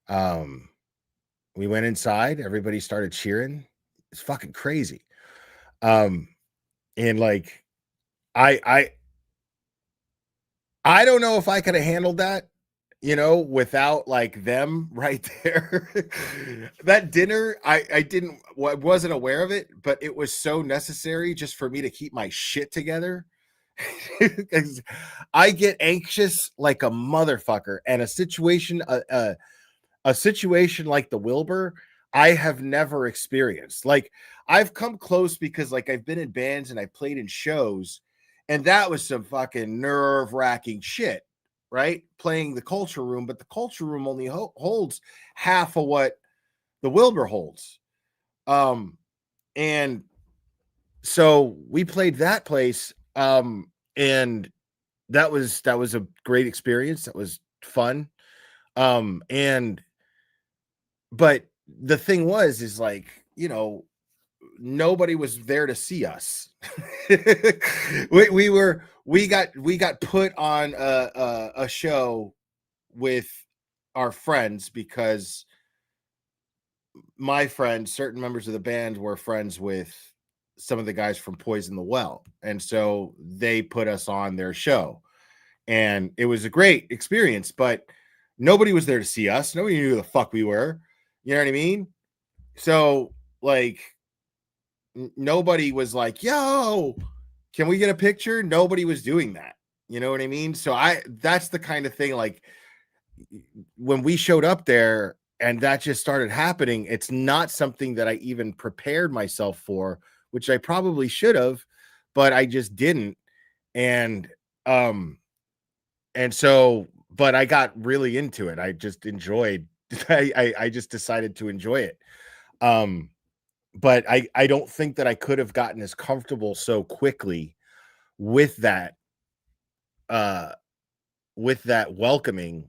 We went inside, everybody started cheering. It's fucking crazy. And like, I don't know if I could have handled that, without like them right there. That dinner, I wasn't aware of it, but it was so necessary just for me to keep my shit together. I get anxious like a motherfucker, and a situation like the Wilbur, I have never experienced. Like, I've come close because like I've been in bands and I played in shows, and that was some fucking nerve-wracking shit. Right? Playing the Culture Room, but the Culture Room only holds half of what the Wilbur holds. And so we played that place. And that was a great experience. That was fun. But the thing is like, nobody was there to see us. we got put on a show with our friends because my friends, certain members of the band, were friends with some of the guys from Poison the Well, and so they put us on their show, and it was a great experience. But nobody was there to see us. Nobody knew who the fuck we were. You know what I mean? So like, nobody was like, yo, can we get a picture? Nobody was doing that. You know what I mean? So that's the kind of thing, like when we showed up there and that just started happening, it's not something that I even prepared myself for, which I probably should have, but I just didn't. And so, but I got really into it. I just enjoyed, I just decided to enjoy it. But I don't think that I could have gotten as comfortable so quickly with that welcoming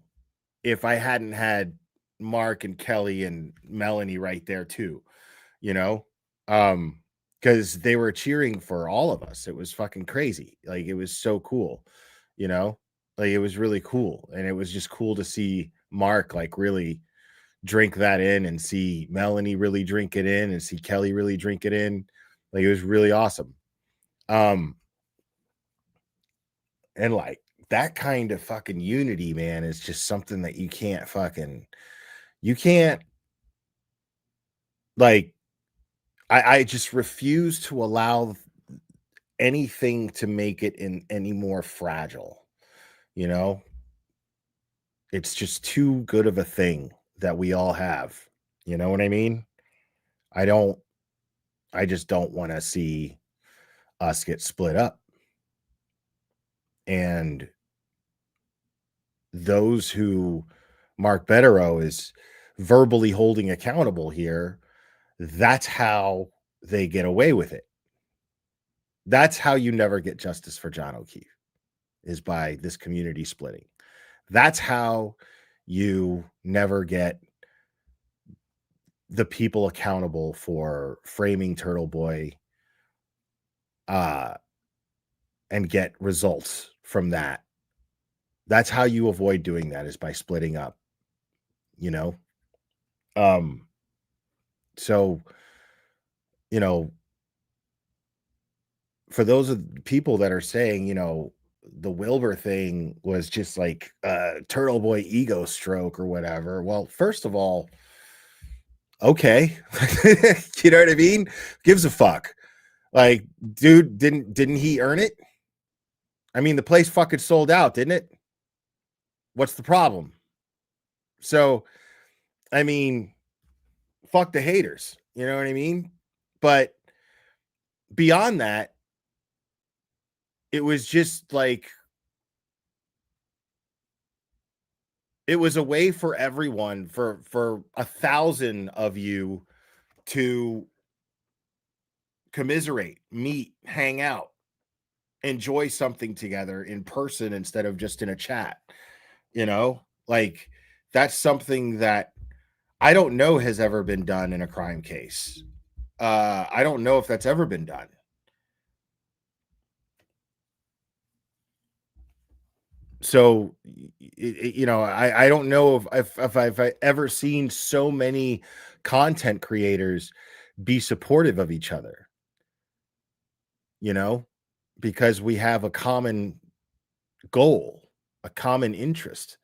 if I hadn't had Mark and Kelly and Melanie right there too, because they were cheering for all of us. It was fucking crazy. Like, it was so cool, like it was really cool. And it was just cool to see Mark like really drink that in and see Melanie really drink it in and see Kelly really drink it in. Like, it was really awesome. And like that kind of fucking unity, man, is just something that you can't like, I just refuse to allow anything to make it in any more fragile. You know, it's just too good of a thing that we all have. You know what I mean? I just don't want to see us get split up. And those who Mark Betterow is verbally holding accountable here, that's how they get away with it. That's how you never get justice for John O'Keefe, is by this community splitting. That's how you never get the people accountable for framing Turtle Boy and get results from that. That's how you avoid doing that, is by splitting up, you know? So, you know, for those of people that are saying, you know, the Wilbur thing was just like a Turtle Boy ego stroke or whatever. Well, first of all, okay. You know what I mean? Gives a fuck. Like, dude, didn't he earn it? I mean, the place fucking sold out, didn't it? What's the problem? So, I mean, fuck the haters. You know what I mean? But beyond that, it was just like, it was a way for everyone, for 1,000 of you to commiserate, meet, hang out, enjoy something together in person instead of just in a chat. You know, like, that's something that I don't know has ever been done in a crime case. I don't know if that's ever been done. So, you know, I don't know if I've ever seen so many content creators be supportive of each other, you know, because we have a common goal, a common interest.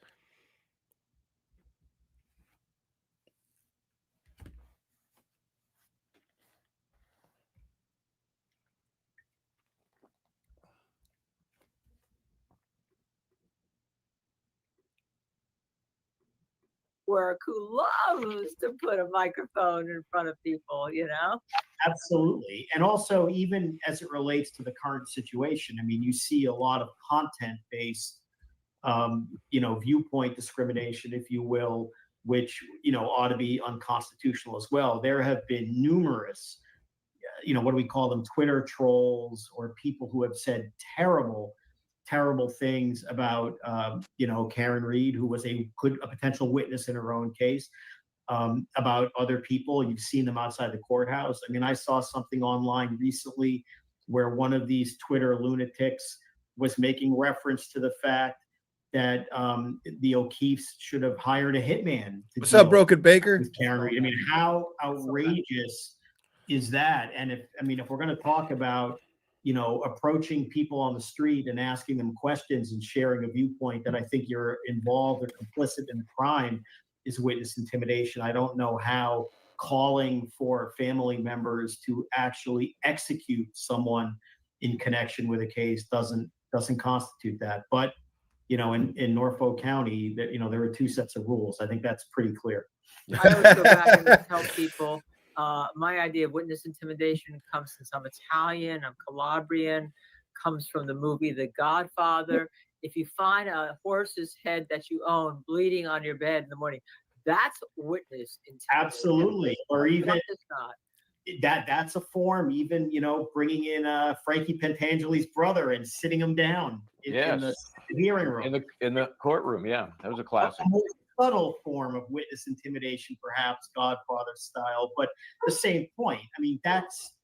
Work who loves to put a microphone in front of people, you know? Absolutely. And also, even as it relates to the current situation, I mean, you see a lot of content-based, you know, viewpoint discrimination, if you will, which, you know, ought to be unconstitutional as well. There have been numerous, you know, what do we call them? Twitter trolls, or people who have said terrible things about, you know, Karen Reed, who was a potential witness in her own case, about other people. You've seen them outside the courthouse. I mean, I saw something online recently where one of these Twitter lunatics was making reference to the fact that the O'Keefes should have hired a hitman. What's up, Broken Baker? With Karen Reed. I mean, how outrageous is that? And if we're going to talk about, you know, approaching people on the street and asking them questions and sharing a viewpoint that I think you're involved or complicit in the crime is witness intimidation. I don't know how calling for family members to actually execute someone in connection with a case doesn't constitute that. But, you know, in Norfolk County, that, you know, there are two sets of rules. I think that's pretty clear. I always go back and tell people, my idea of witness intimidation comes since I'm Italian, I'm Calabrian, comes from the movie The Godfather. If you find a horse's head that you own bleeding on your bed in the morning, that's witness intimidation. Absolutely. Or even not. That's a form, even, you know, bringing in Frankie Pentangeli's brother and sitting him down in the hearing room. In the courtroom, yeah. That was a classic. A more subtle form of witness intimidation, perhaps Godfather style, but the same point. I mean, that's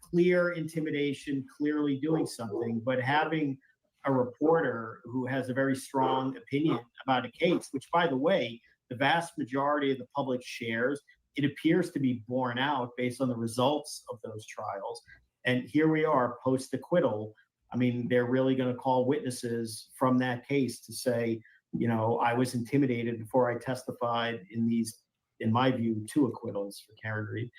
clear intimidation, clearly doing something, but having a reporter who has a very strong opinion about a case, which, by the way, the vast majority of the public shares. It appears to be borne out based on the results of those trials. And here we are post acquittal. I mean, they're really going to call witnesses from that case to say, I was intimidated before I testified in these, in my view, 2 acquittals for Karen Read.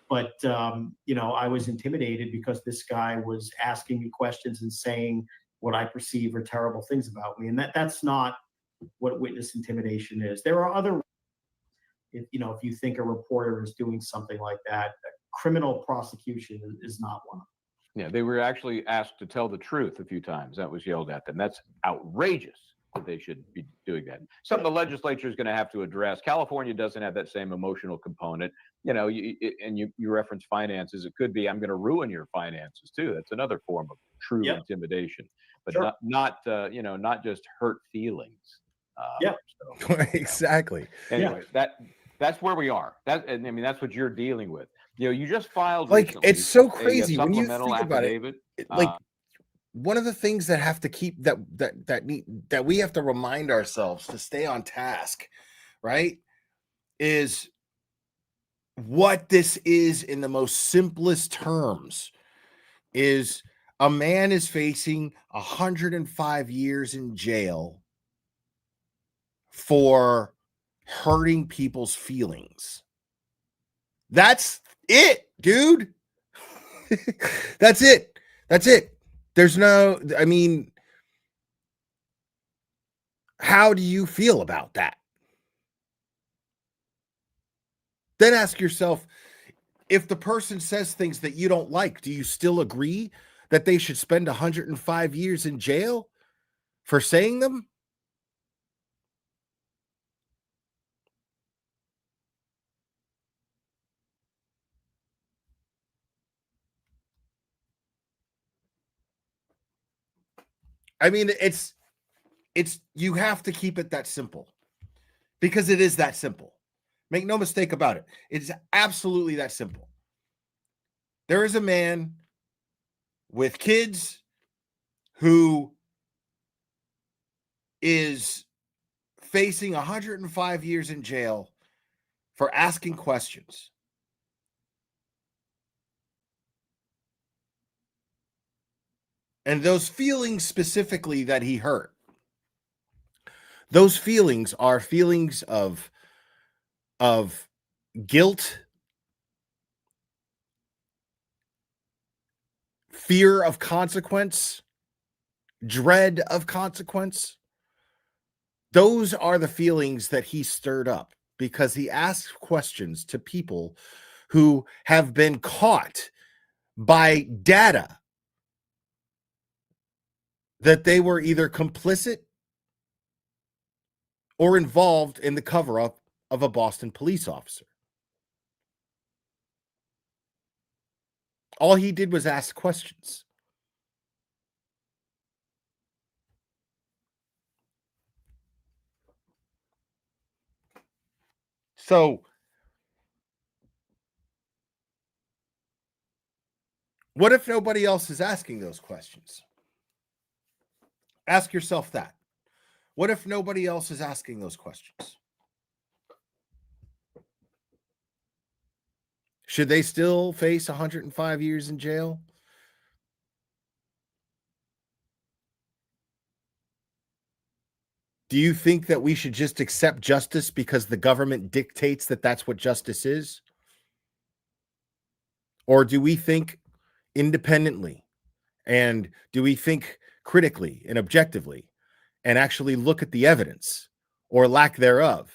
But, I was intimidated because this guy was asking me questions and saying what I perceive are terrible things about me. And that's not what witness intimidation is. There are other, if you think a reporter is doing something like that, criminal prosecution is not one of them. Yeah, they were actually asked to tell the truth a few times. That was yelled at them. That's outrageous that they should be doing that. Something the legislature is going to have to address. California doesn't have that same emotional component. You reference finances. It could be, I'm going to ruin your finances too. That's another form of true intimidation, but Sure. not just hurt feelings. Exactly. Anyway, that's where we are. That's what you're dealing with. You just filed recently it's so crazy when you think about affidavit. it. One of the things that have to keep that we have to remind ourselves to stay on task, right, is what this is in the most simplest terms. Is a man is facing 105 years in jail for hurting people's feelings. That's it, dude. That's it. There's no, how do you feel about that? Then ask yourself, if the person says things that you don't like, do you still agree that they should spend 105 years in jail for saying them? It's you have to keep it that simple, because it is that simple. Make no mistake about it. It's absolutely that simple. There is a man with kids who is facing 105 years in jail for asking questions. And those feelings specifically that he hurt, those feelings are feelings of guilt, fear of consequence, dread of consequence. Those are the feelings that he stirred up because he asked questions to people who have been caught by data that they were either complicit or involved in the cover-up of a Boston police officer. All he did was ask questions. So, what if nobody else is asking those questions? Ask yourself that. What if nobody else is asking those questions? Should they still face 105 years in jail? Do you think that we should just accept justice because the government dictates that that's what justice is? Or do we think independently? And do we think critically and objectively and actually look at the evidence or lack thereof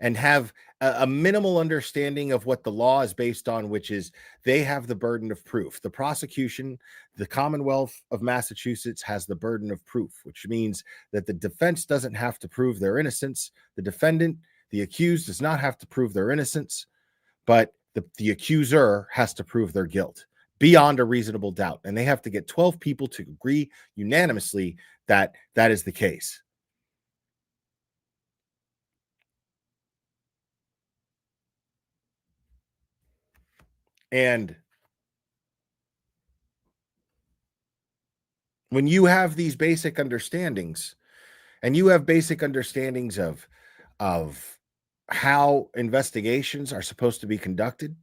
and have a minimal understanding of what the law is based on, which is they have the burden of proof. The prosecution, the Commonwealth of Massachusetts has the burden of proof, which means that the defense doesn't have to prove their innocence. The defendant, the accused, does not have to prove their innocence, but the accuser has to prove their guilt beyond a reasonable doubt. And they have to get 12 people to agree unanimously that that is the case. And when you have these basic understandings, and you have basic understandings of how investigations are supposed to be conducted,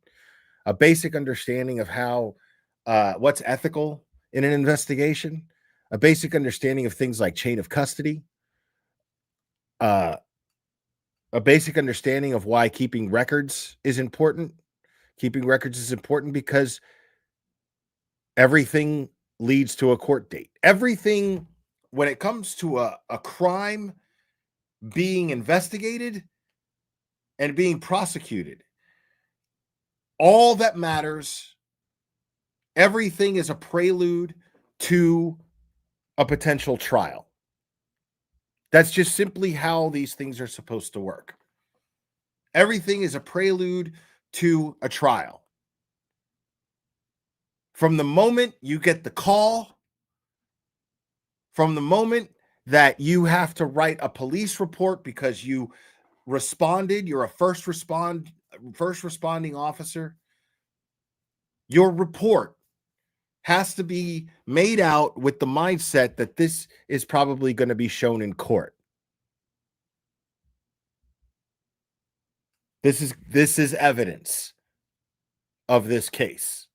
a basic understanding of how what's ethical in an investigation, a basic understanding of things like chain of custody, a basic understanding of why keeping records is important. Keeping records is important because everything leads to a court date. Everything, when it comes to a crime being investigated and being prosecuted, all that matters, everything is a prelude to a potential trial. That's just simply how these things are supposed to work. Everything is a prelude to a trial. From the moment you get the call, from the moment that you have to write a police report because you responded, you're a first responding officer, your report has to be made out with the mindset that this is probably going to be shown in court. This is evidence of this case,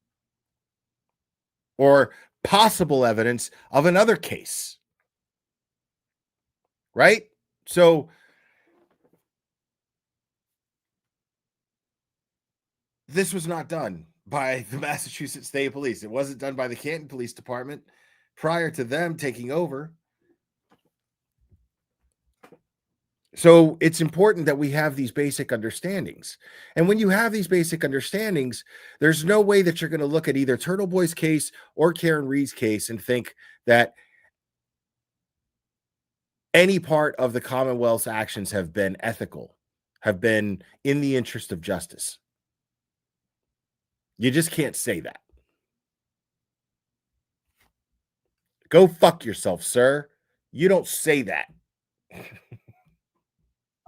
or possible evidence of another case. Right? So this was not done by the Massachusetts State Police. It wasn't done by the Canton Police Department prior to them taking over. So it's important that we have these basic understandings. And when you have these basic understandings, there's no way that you're going to look at either Turtle Boy's case or Karen Reed's case and think that any part of the Commonwealth's actions have been ethical, have been in the interest of justice. You just can't say that. Go fuck yourself, sir. You don't say that.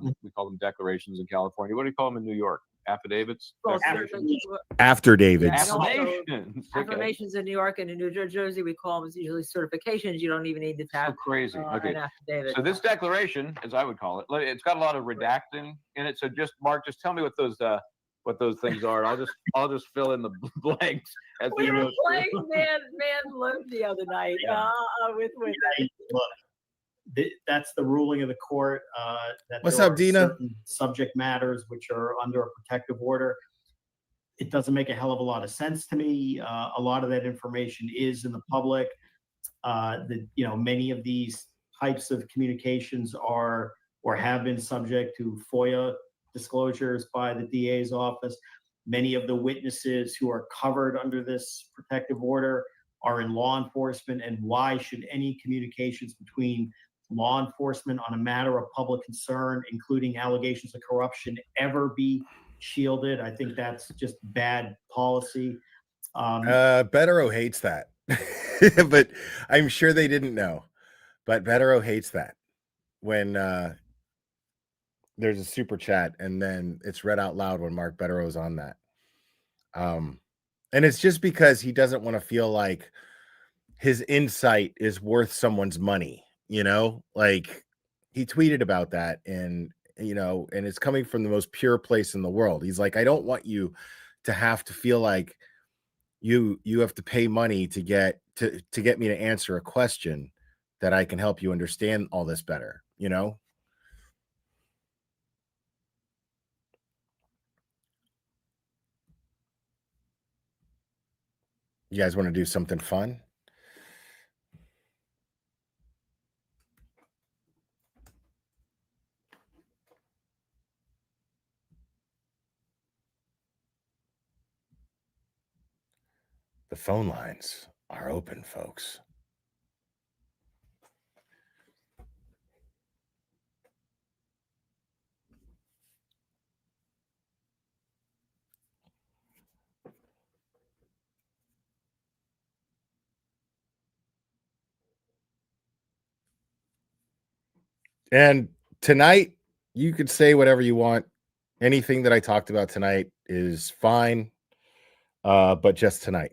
We call them declarations in California. What do you call them in New York? Affidavits? Well, After David's. Affirmations. Okay. affirmations in New York and in New Jersey, we call them usually certifications. You don't even need to So have crazy. Okay. an affidavit. So this declaration, as I would call it, it's got a lot of redacting in it. So just Mark, just tell me what those things are. And I'll just fill in the blanks as We were go playing through. Man Loop the other night Yeah. with Look, that's the ruling of the court. That What's there up, are Dina? certain subject matters which are under a protective order. It doesn't make a hell of a lot of sense to me. A lot of that information is in the public. Many of these types of communications are or have been subject to FOIA disclosures by the DA's office. Many of the witnesses who are covered under this protective order are in law enforcement. And why should any communications between law enforcement on a matter of public concern, including allegations of corruption, ever be shielded? I think that's just bad policy. Bettero hates that. But I'm sure they didn't know. But Bettero hates that when there's a super chat and then it's read out loud when Mark Bettero's on that. And it's just because he doesn't want to feel like his insight is worth someone's money, like he tweeted about that, and and it's coming from the most pure place in the world. He's like, I don't want you to have to feel like you have to pay money to get me to answer a question that I can help you understand all this better, You guys want to do something fun? The phone lines are open, folks. And tonight, you could say whatever you want. Anything that I talked about tonight is fine, but just tonight.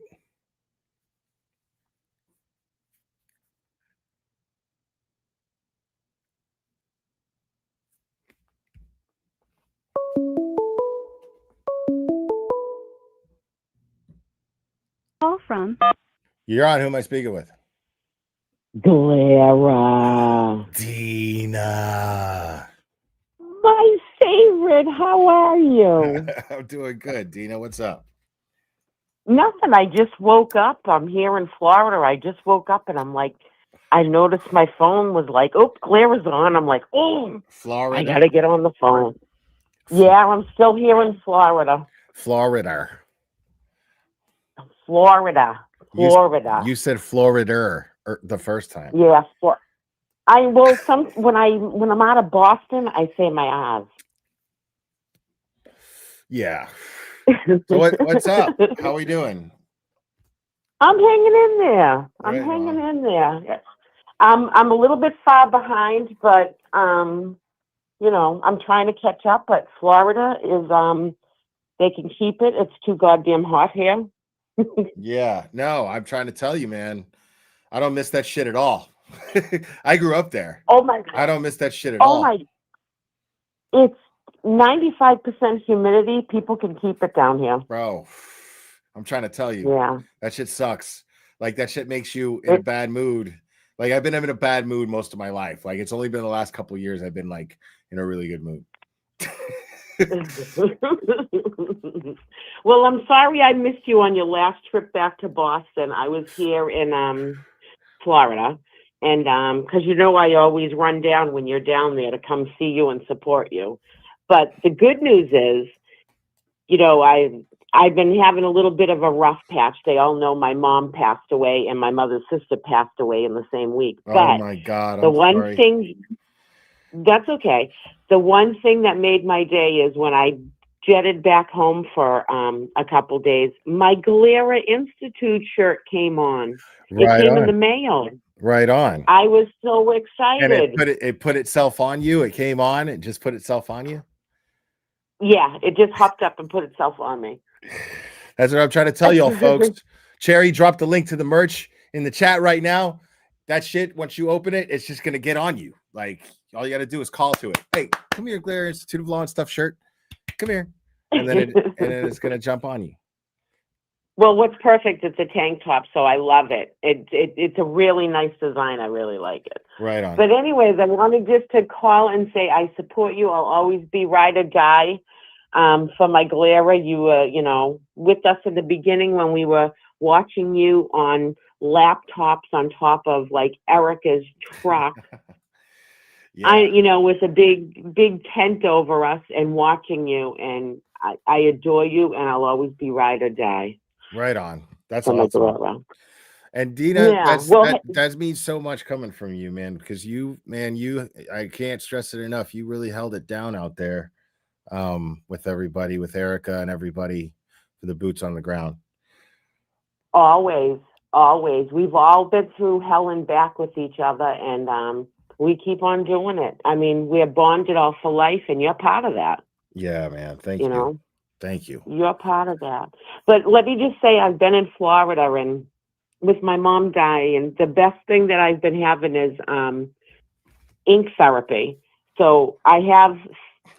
Call from You're on. Who am I speaking with? Clara, Dina. my favorite. How are you? I'm doing good. Dina, what's up? Nothing. I just woke up. I'm here in Florida. I just woke up and I'm like, I noticed my phone was like, oh, Clara's on. I'm like, oh, Florida. I gotta get on the phone. Yeah, I'm still here in Florida. Florida. Florida. You said Florida the first time. Yeah. When I'm out of Boston, I say my R's. Yeah. So what's up? How we doing? I'm hanging in there. I'm Right hanging in there. I'm a little bit far behind, but I'm trying to catch up. But Florida is they can keep it. It's too goddamn hot here. Yeah. No, I'm trying to tell you, man. I don't miss that shit at all. I grew up there. Oh my God. I don't miss that shit at all. It's 95% humidity. People can keep it down here. Bro, I'm trying to tell you. Yeah. That shit sucks. Like, that shit makes you in a bad mood. Like, I've been in a bad mood most of my life. Like, it's only been the last couple of years I've been, like, in a really good mood. Well, I'm sorry I missed you on your last trip back to Boston. I was here in Florida. And because I always run down when you're down there to come see you and support you. But the good news is, I've been having a little bit of a rough patch. They all know my mom passed away and my mother's sister passed away in the same week. Oh but my God. the one thing, that's okay. The one thing that made my day is when I jetted back home for a couple days, my Galera Institute shirt came on. It came in the mail. Right on. I was so excited. And it put itself on you. It came on. It just put itself on you. Yeah, it just hopped up and put itself on me. That's what I'm trying to tell y'all, folks. Cherry dropped the link to the merch in the chat right now. That shit, once you open it, it's just gonna get on you. Like, all you got to do is call to it. Hey, come here, Galera Institute of Law and Stuff shirt. Come here, and then it's gonna jump on you. Well, what's perfect? It's a tank top, so I love it. It's a really nice design. I really like it. Right on. But anyways, I wanted just to call and say I support you. I'll always be ride or die for my Galera. You were, with us in the beginning when we were watching you on laptops on top of like Erica's truck. Yeah. With a big tent over us and watching you, and I adore you, and I'll always be ride or die. Right on. That's from awesome. And Dina, that means so much coming from you, man, because I can't stress it enough. You really held it down out there with everybody, with Erica and everybody for the boots on the ground. Always. We've all been through hell and back with each other, and we keep on doing it. I mean, we're bonded all for life, and you're part of that. Yeah, man. Thank you. Thank you. You're part of that. But let me just say, I've been in Florida and with my mom dying, and the best thing that I've been having is ink therapy. So I have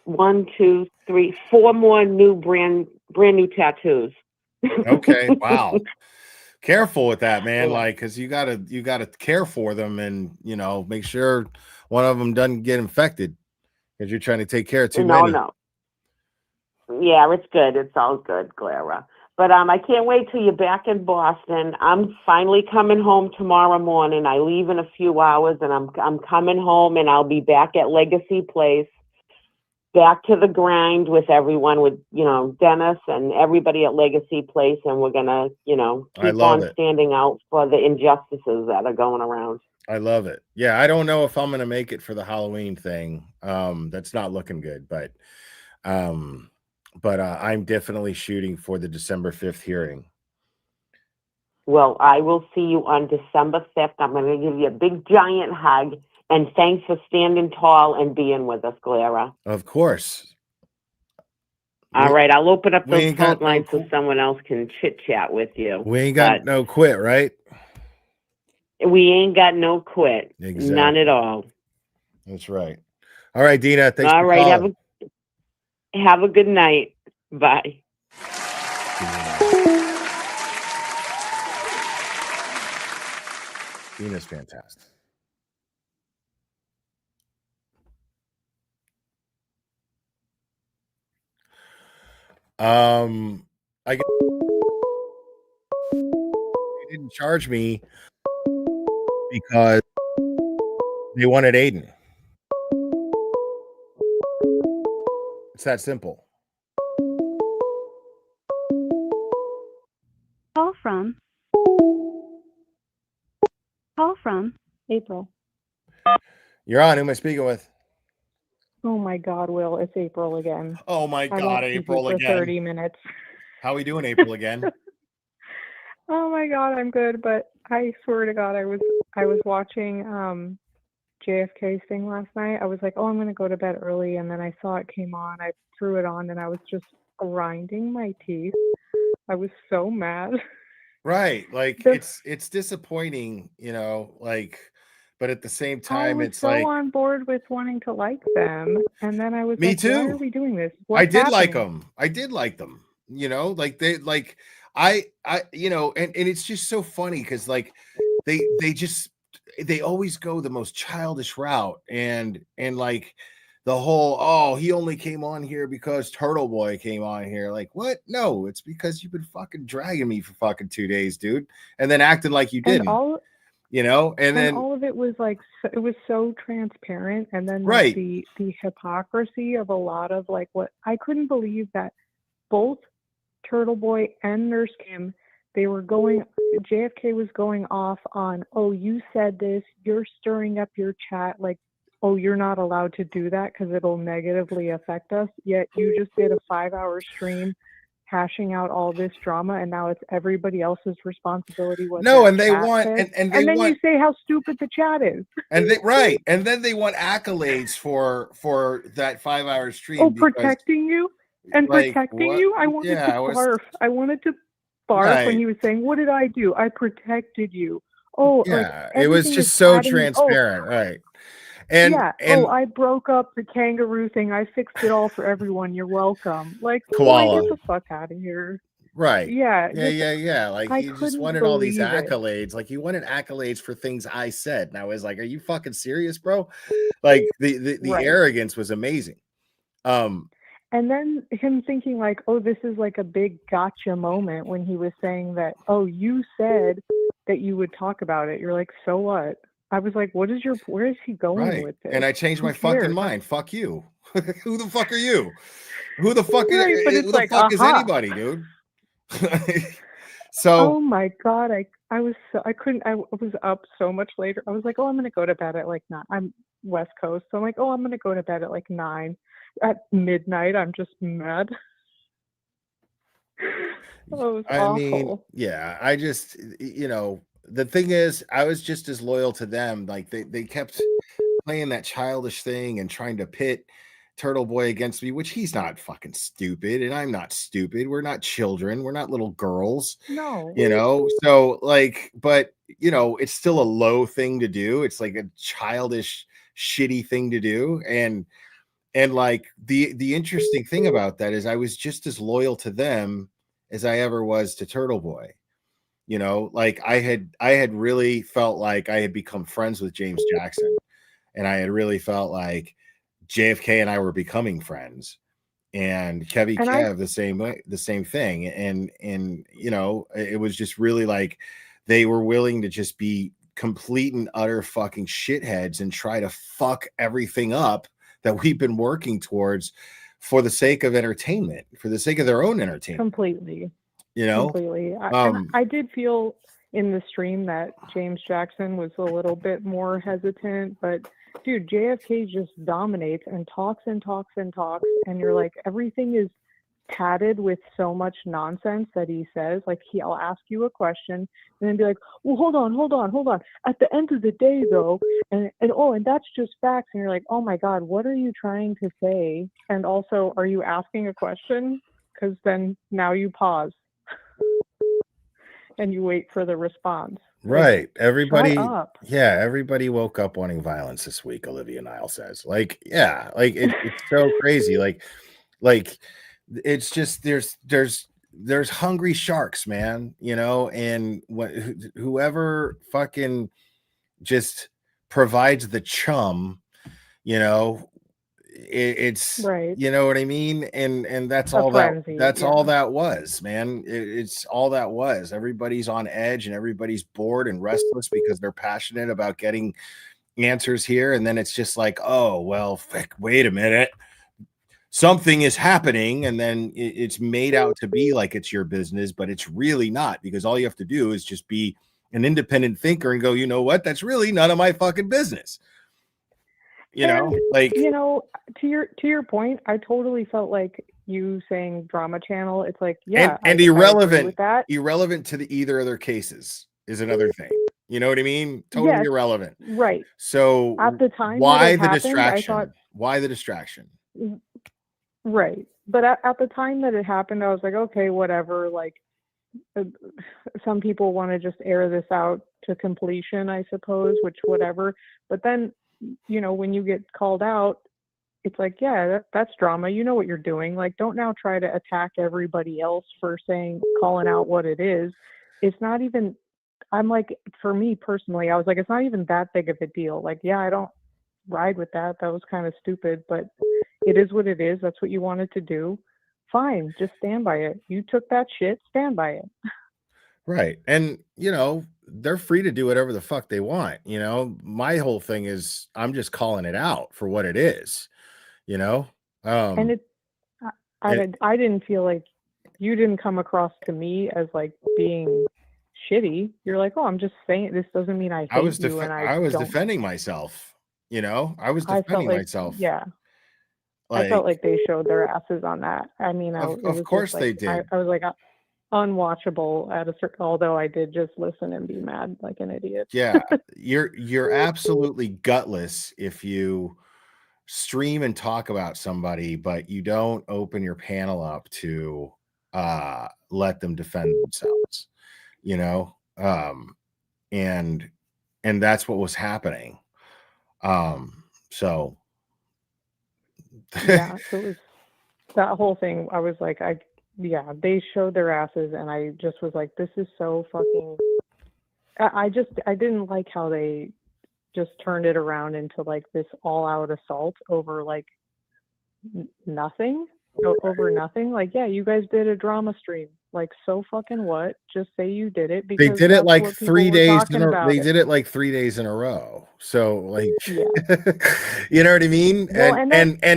1, 2, 3, 4 more new brand new tattoos. Okay. Wow. Careful with that, man. Like, because you gotta care for them, and make sure one of them doesn't get infected because you're trying to take care of too many. No. Yeah, it's good. It's all good, Clara. But I can't wait till you're back in Boston. I'm finally coming home tomorrow morning. I leave in a few hours, and I'm coming home, and I'll be back at Legacy Place, back to the grind with everyone, with Dennis and everybody at Legacy Place, and we're gonna keep on standing out for the injustices that are going around. I love it. Yeah, I don't know if I'm gonna make it for the Halloween thing. That's not looking good, but I'm definitely shooting for the December 5th hearing. Well, I will see you on December 5th. I'm going to give you a big, giant hug, and thanks for standing tall and being with us, Clara. Of course. All right, I'll open up those phone lines so someone else can chit-chat with you. We ain't got no quit, right? We ain't got no quit. Exactly. None at all. That's right. All right, Dina. Thanks all for right, calling. Have a good night. Bye. Dina's fantastic. I guess they didn't charge me because they wanted Aiden. It's that simple. Call from April. You're on. Who am I speaking with? Oh my God, Will, it's April again. Oh my I God, won't keep you April for again. 30 minutes. How we doing, April again? Oh my God, I'm good, but I swear to God, I was watching JFK's thing last night. I was like, oh, I'm gonna go to bed early, and then I saw it came on. I threw it on, and I was just grinding my teeth. I was so mad. Right. Like it's disappointing, like, but at the same I time, was it's so like on board with wanting to like them, and then I was me like, why too. are we doing this? I What's did like happening? them. I did like them. Like they like I and it's just so funny because like they always go the most childish route and like the whole, oh, he only came on here because Turtle Boy came on here. Like, what? No, it's because you've been fucking dragging me for fucking 2 days, dude, and then acting like you And didn't. all And then all of it was like it was so transparent, and then like right. the hypocrisy of a lot of like what I couldn't believe that both Turtle Boy and Nurse Kim, JFK was going off on, oh, you said this, you're stirring up your chat, like, oh, you're not allowed to do that because it'll negatively affect us, yet you just did a 5-hour stream hashing out all this drama, and now it's everybody else's responsibility what No, their and they chat want says. and then want, you say how stupid the chat is. and they right, and then they want accolades for that 5-hour stream. Oh, because, protecting you and like, protecting what? you. I wanted to barf. I wanted to barf when he was saying, "What did I do? I protected you." Oh, yeah, like, it was everything just is so adding- transparent, right? And I broke up the kangaroo thing. I fixed it all for everyone. You're welcome. Like, Koala. get the fuck out of here. Right. Yeah. Yeah. Like, I he just couldn't wanted all these believe it. accolades. Like, he wanted accolades for things I said. And I was like, are you fucking serious, bro? Like, the Right. arrogance was amazing. And then him thinking like, oh, this is like a big gotcha moment when he was saying that, oh, you said that you would talk about it. You're like, so what? I was like, where is he going with this? And I changed Who my fucking cares? mind. Fuck you. Who the fuck are you? Who the fuck is, Right, but it's who the like, fuck is aha. anybody, dude? So Oh my God. I was up so much later. I was like, oh, I'm gonna go to bed at like 9. I'm West Coast, so I'm like, oh, I'm gonna go to bed at like 9. At midnight, I'm just mad. Oh, it was awful. mean, yeah, I just, the thing is, I was just as loyal to them. Like they kept playing that childish thing and trying to pit Turtle Boy against me, which he's not fucking stupid, and I'm not stupid. We're not children. We're not little girls. No. So like, but it's still a low thing to do. It's like a childish, shitty thing to do. And like the interesting thing about that is I was just as loyal to them as I ever was to Turtle Boy. Like I had really felt like I had become friends with James Jackson, and I had really felt like JFK and I were becoming friends, and Kevy Kev the same way, the same thing. And it was just really like they were willing to just be complete and utter fucking shitheads and try to fuck everything up that we've been working towards for the sake of entertainment, for the sake of their own entertainment. Completely. Completely. And I did feel in the stream that James Jackson was a little bit more hesitant, but dude, JFK just dominates and talks and talks and talks, and you're like, everything is padded with so much nonsense that he says. Like, he'll ask you a question and then be like, well, hold on. At the end of the day, though, and that's just facts. And you're like, oh my God, what are you trying to say? And also, are you asking a question? Because then now you pause and you wait for the response. Right. Everybody, shut up. yeah, everybody woke up wanting violence this week, Olivia Nile says. Like, yeah, like it's so crazy. Like it's just there's hungry sharks, man, and whoever fucking just provides the chum, you know, it's Right. you know what I mean, and that's A all frenzy, that's yeah. all that was, man. It's all that was. Everybody's on edge and everybody's bored and restless because they're passionate about getting answers here, and then it's just like, oh well, wait a minute, something is happening, and then it's made out to be like it's your business, but it's really not, because all you have to do is just be an independent thinker and go, you know what, that's really none of my fucking business. You know, And, like, you know, to your point, I totally felt like you saying Drama Channel. It's like, yeah, and I agree irrelevant with that. irrelevant to the either of their cases is another thing. You know what I mean? Totally Yes, irrelevant. right. So At the time that why it the happened, I distraction? thought, Why the distraction? right. But at the time that it happened, I was like, okay, whatever. Like, some people want to just air this out to completion, I suppose, which whatever. But then, you know, when you get called out, it's like, yeah, that's drama. You know what you're doing. Like, don't now try to attack everybody else for calling out what it is. It's not even, I'm like, for me personally, I was like, it's not even that big of a deal. Like, yeah, I don't ride with that. That was kind of stupid, but it is what it is. That's what you wanted to do. Fine, just stand by it. You took that shit, stand by it. Right. And you know, they're free to do whatever the fuck they want. You know, my whole thing is I'm just calling it out for what it is, you know. And it, I didn't feel like you didn't come across to me as like being shitty. You're like, oh, I'm just saying, this doesn't mean I hate you, and I was don't. defending myself, you know. I was I felt defending like, myself. yeah, Like, I felt like they showed their asses on that. I mean, it of was course just they like, did. I was like unwatchable at a certain. Although I did just listen and be mad like an idiot. Yeah, you're absolutely gutless if you stream and talk about somebody, but you don't open your panel up to let them defend themselves, you know. And that's what was happening. So Yeah, it was that whole thing. I was like, they showed their asses, and I just was like, this is so fucking. I didn't like how they just turned it around into like this all-out assault over like nothing, over nothing. Like, yeah, you guys did a drama stream. Like, so fucking what? Just say you did it, they because did it that's like what 3 people were days talking about. they did it like 3 days in a row. So like, Yeah. you know what I mean? Well, and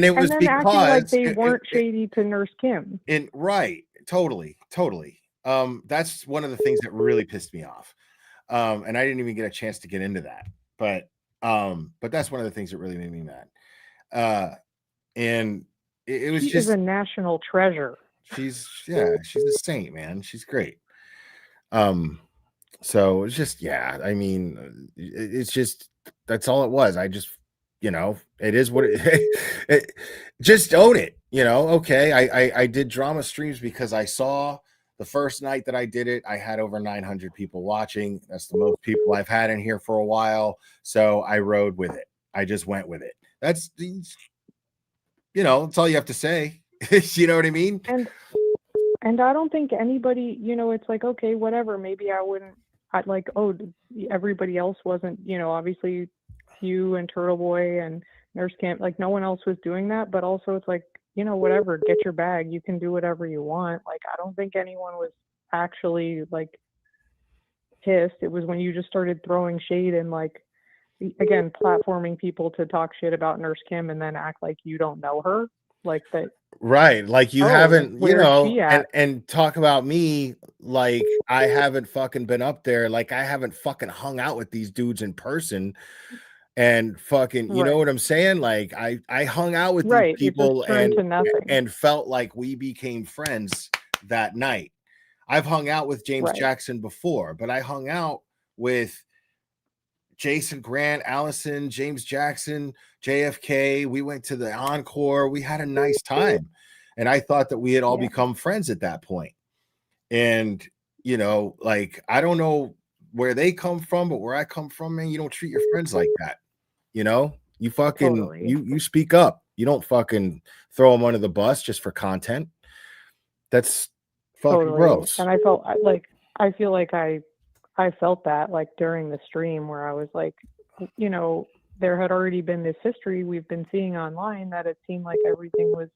it was and then because acting like they weren't shady to Nurse Kim. Right, totally. That's one of the things that really pissed me off. And I didn't even get a chance to get into that, but that's one of the things that really made me mad. And it was She just is a national treasure. she's a saint, man. She's great. So it's just, yeah, I mean, it's just, that's all it was. I just, you know, it is what it just own it, you know. Okay, I did drama streams because I saw the first night that I did it, I had over 900 people watching. That's the most people I've had in here for a while. So I rode with it. I just went with it. That's, you know, that's all you have to say. You know what I mean? And I don't think anybody, you know, it's like, okay, whatever. Maybe I'd like, oh, everybody else wasn't, you know, obviously you and Turtle Boy and Nurse Camp, like no one else was doing that. But also it's like, you know, whatever, get your bag. You can do whatever you want. Like, I don't think anyone was actually like pissed. It was when you just started throwing shade and like, again, platforming people to talk shit about Nurse Kim and then act like you don't know her. Like that. Right. Like you haven't, you where's know, she at? and talk about me like I haven't fucking been up there. Like I haven't fucking hung out with these dudes in person and fucking, you know what I'm saying? Like I hung out with these people and felt like we became friends that night. I've hung out with James Jackson before, but I hung out with Jason Grant, Allison, James Jackson, JFK. We went to the Encore. We had a nice time. And I thought that we had all become friends at that point. And, you know, like, I don't know where they come from, but where I come from, man, you don't treat your friends like that. You know, you fucking, you speak up. You don't fucking throw them under the bus just for content. That's fucking gross. And I felt like, I feel like I I felt that like during the stream where I was like, you know, there had already been this history we've been seeing online that it seemed like everything was,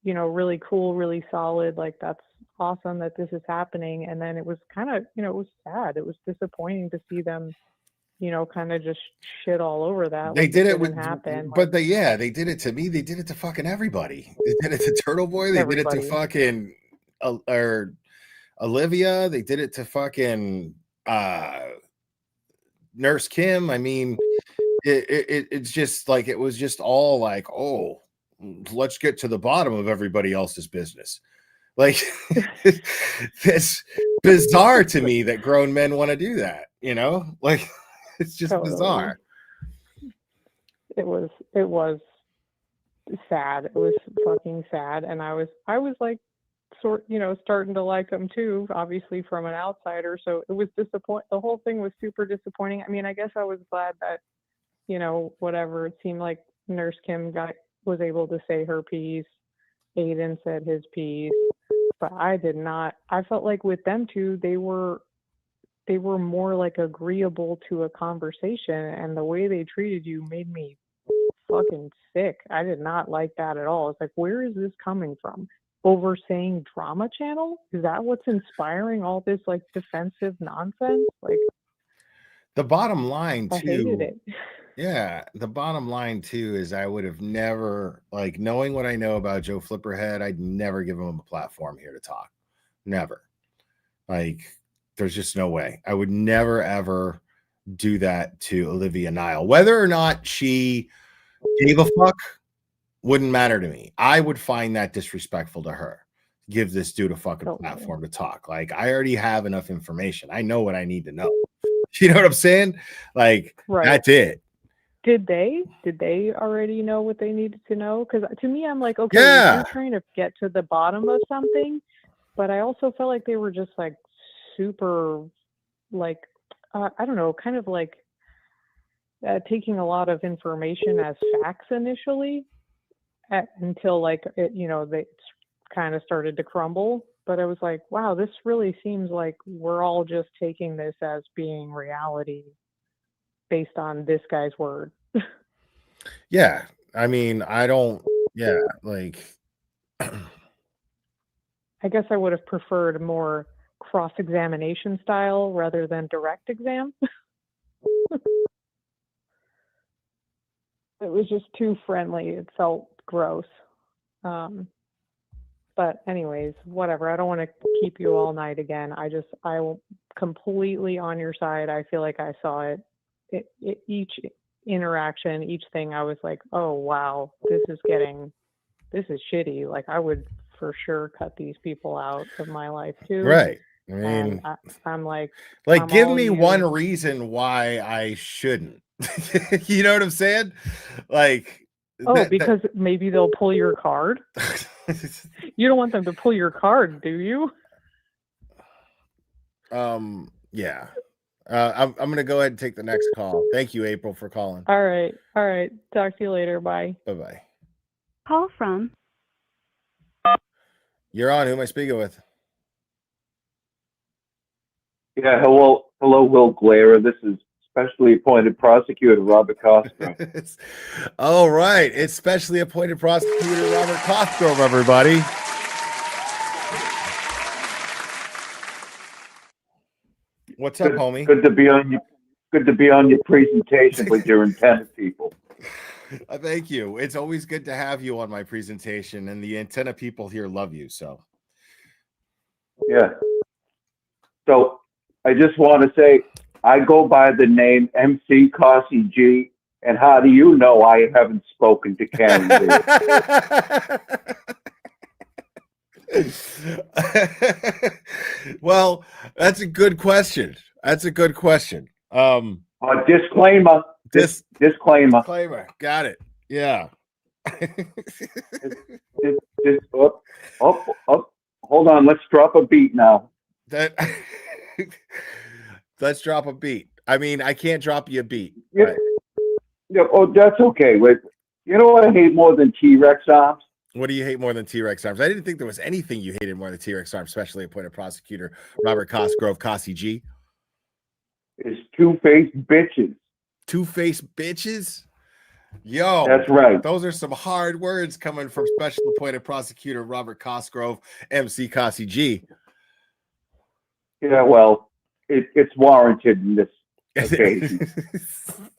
you know, really cool, really solid. Like, that's awesome that this is happening. And then it was kind of, you know, it was sad. It was disappointing to see them, you know, kind of just shit all over that. They like did it didn't with, happen. but they did it to me. They did it to fucking everybody. They did it to Turtle Boy. They did it to Everybody. fucking or Olivia. They did it to fucking Nurse Kim. I mean, it's just like, it was just all like, oh, let's get to the bottom of everybody else's business. Like, it's bizarre to me that grown men want to do that, you know? Like, it's just Totally. bizarre. It was sad. It was fucking sad. And I was like, you know, starting to like them too, obviously from an outsider. So it was the whole thing was super disappointing. I mean, I guess I was glad that, you know, whatever, it seemed like Nurse Kim was able to say her piece. Aiden said his piece, but I did not. I felt like with them two, they were more like agreeable to a conversation, and the way they treated you made me fucking sick. I did not like that at all. It's like, where is this coming from? Over saying Drama Channel? Is that what's inspiring all this like defensive nonsense? Like, the bottom line I hated too. it. Yeah, the bottom line too is I would have never, like, knowing what I know about Joe Flipperhead, I'd never give him a platform here to talk. Never. Like, there's just no way. I would never ever do that to Olivia Nile. Whether or not she gave a fuck wouldn't matter to me. I would find that disrespectful to her. Give this dude a fucking platform to talk. Like, I already have enough information. I know what I need to know. You know what I'm saying? Like, Right. That's it. Did they already know what they needed to know? Because to me, I'm like, okay, Yeah. you're trying to get to the bottom of something, but I also felt like they were just like super, like, I don't know, kind of like taking a lot of information as facts initially until like, you know, they kind of started to crumble. But I was like, wow, this really seems like we're all just taking this as being reality based on this guy's word. Yeah. I mean, I don't, yeah, like, I guess I would have preferred more cross-examination style rather than direct exam. It was just too friendly. It felt gross. But anyways, whatever. I don't want to keep you all night again. I'm completely on your side. I feel like I saw it. Each interaction, each thing, I was like, oh wow, this is shitty. Like, I would for sure cut these people out of my life too. right. I And mean, I'm like, give all me you. one reason why I shouldn't. You know what I'm saying? Like, Because maybe they'll pull your card. You don't want them to pull your card, do you? Yeah. I'm gonna go ahead and take the next call. Thank you, April, for calling. All right. Talk to you later. Bye. Bye-bye. Call from. You're on. Who am I speaking with? Yeah, hello, Will Glera. This is Specially Appointed Prosecutor Robert Cosgrove. All right. It's Specially Appointed Prosecutor Robert Cosgrove, everybody. What's up, homie? Good to be on your presentation with your antenna people. Thank you. It's always good to have you on my presentation, and the antenna people here love you. So, yeah. So I just want to say I go by the name MC Cossie G, and how do you know I haven't spoken to Karen Well, that's a good question. Disclaimer. Disclaimer. Got it. Yeah. Hold on. Let's drop a beat now. Let's drop a beat. I mean, I can't drop you a beat. Yeah. Oh, that's okay. Wait. You know what I hate more than T-Rex arms? What do you hate more than T-Rex arms? I didn't think there was anything you hated more than T-Rex arms, Specially Appointed Prosecutor Robert Cosgrove, Cossie G. is two-faced bitches. Two-faced bitches? Yo, That's right. Those are some hard words coming from Special Appointed Prosecutor Robert Cosgrove, MC Cossie G. Yeah, well, it's warranted in this occasion.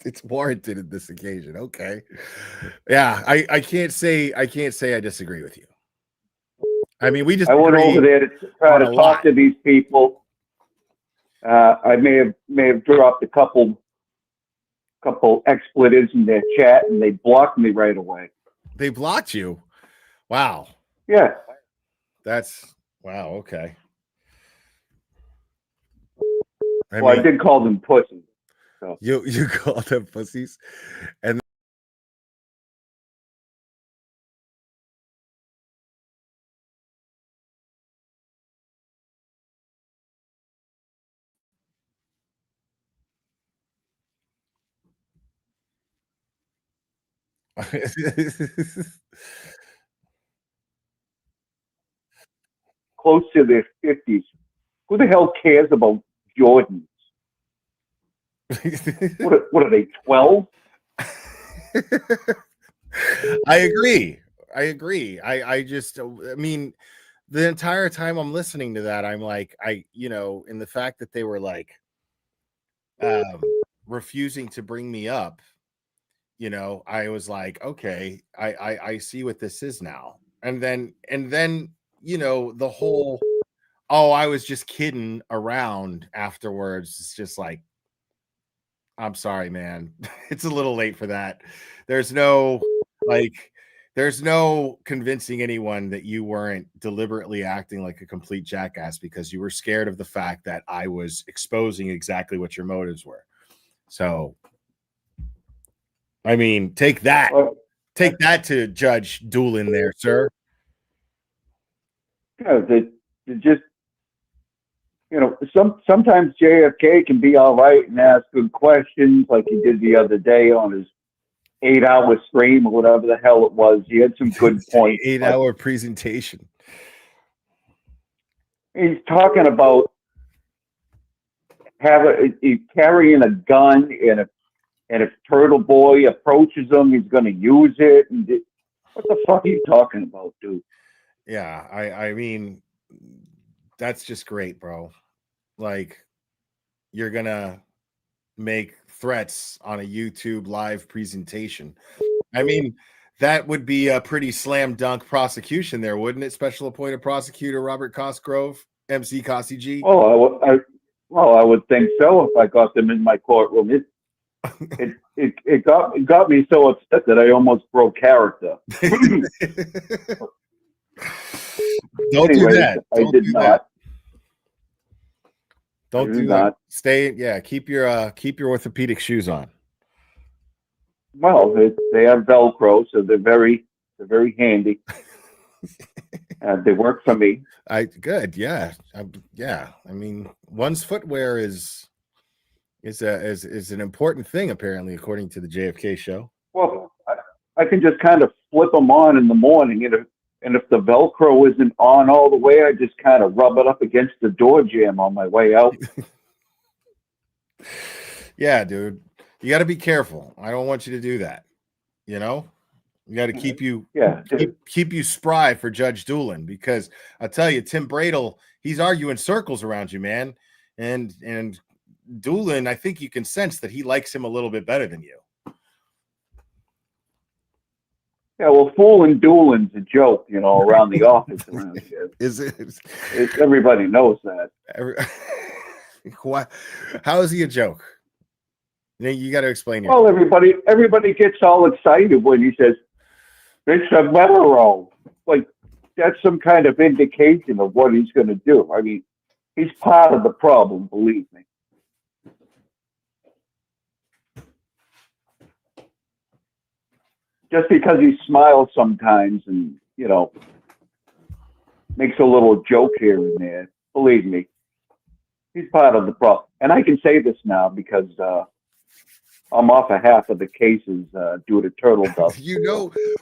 It's warranted in this occasion. Okay. Yeah, I can't say I disagree with you. I mean, we just I went over there to try to talk to these people. I may have dropped a couple expletives in their chat, and they blocked me right away. They blocked you? Wow. Yeah. That's wow. Okay. I did call them pussies. So. You call them pussies, and close to their 50s. Who the hell cares about Jordans? What are they, 12? I agree. I mean, the entire time I'm listening to that, I'm like, in the fact that they were like refusing to bring me up, I was like, okay, I see what this is now. And then, the whole, oh, I was just kidding around afterwards. It's just like, I'm sorry, man. It's a little late for that. There's no convincing anyone that you weren't deliberately acting like a complete jackass because you were scared of the fact that I was exposing exactly what your motives were. So, I mean, take that to Judge Doolin there, sir. Yeah, they just, sometimes JFK can be all right and ask good questions like he did the other day on his 8-hour stream or whatever the hell it was. He had some good points. 8-hour presentation. He's talking about carrying a gun, and if Turtle Boy approaches him, he's going to use it. And what the fuck are you talking about, dude? Yeah, I mean, that's just great, bro. Like, you're gonna make threats on a YouTube live presentation. I mean, that would be a pretty slam dunk prosecution there, wouldn't it? Special Appointed Prosecutor Robert Cosgrove, MC Cossie G. Oh, I would think so if I got them in my courtroom. It got me so upset that I almost broke character. Don't do that. I did not. Don't do that. Keep your orthopedic shoes on. Well, they have Velcro, so they're very handy. They work for me. Good, yeah. I mean, one's footwear is an important thing, apparently, according to the JFK show. Well, I can just kind of flip them on in the morning, and if the Velcro isn't on all the way, I just kind of rub it up against the door jamb on my way out. Yeah, dude. You got to be careful. I don't want you to do that. You got to keep you spry for Judge Doolin, because I tell you, Tim Bradle, he's arguing circles around you, man. And Doolin, I think you can sense that he likes him a little bit better than you. Yeah, well, fooling Doolin's a joke, around the office around here. Everybody knows that. How is he a joke? You got to explain. Well, everybody gets all excited when he says, "It's a Melrose." Like, that's some kind of indication of what he's going to do. I mean, he's part of the problem, believe me. Just because he smiles sometimes and, makes a little joke here and there, believe me, he's part of the problem. And I can say this now because I'm off of half of the cases due to turtle dove.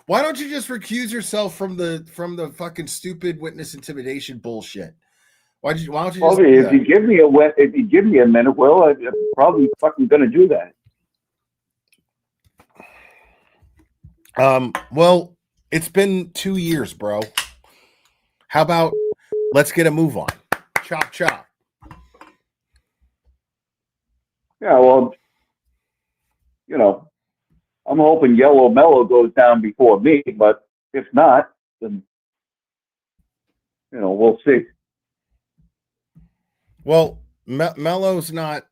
Why don't you just recuse yourself from the fucking stupid witness intimidation bullshit? Why don't you just Well, do if that? you give me a minute, Will, I'm probably fucking gonna do that. Well, it's been 2 years, bro. How about let's get a move on? Chop chop. Yeah, well, you know, I'm hoping Yellow Mellow goes down before me, but if not, then we'll see. Well, Mello's not.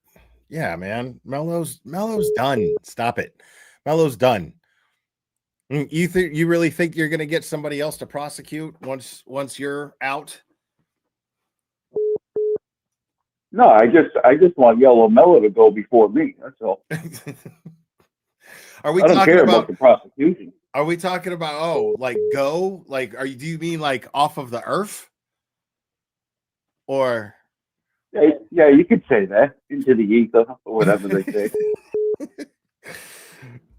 Yeah, man. Mello's done. Stop it. Mello's done. You really think you're going to get somebody else to prosecute once you're out? No, I just want Yellow Mellow to go before me. That's all. Are we I don't talking care about the prosecution. Are we talking about go? Like do you mean like off of the earth? Or Yeah, you could say that, into the ether or whatever they say.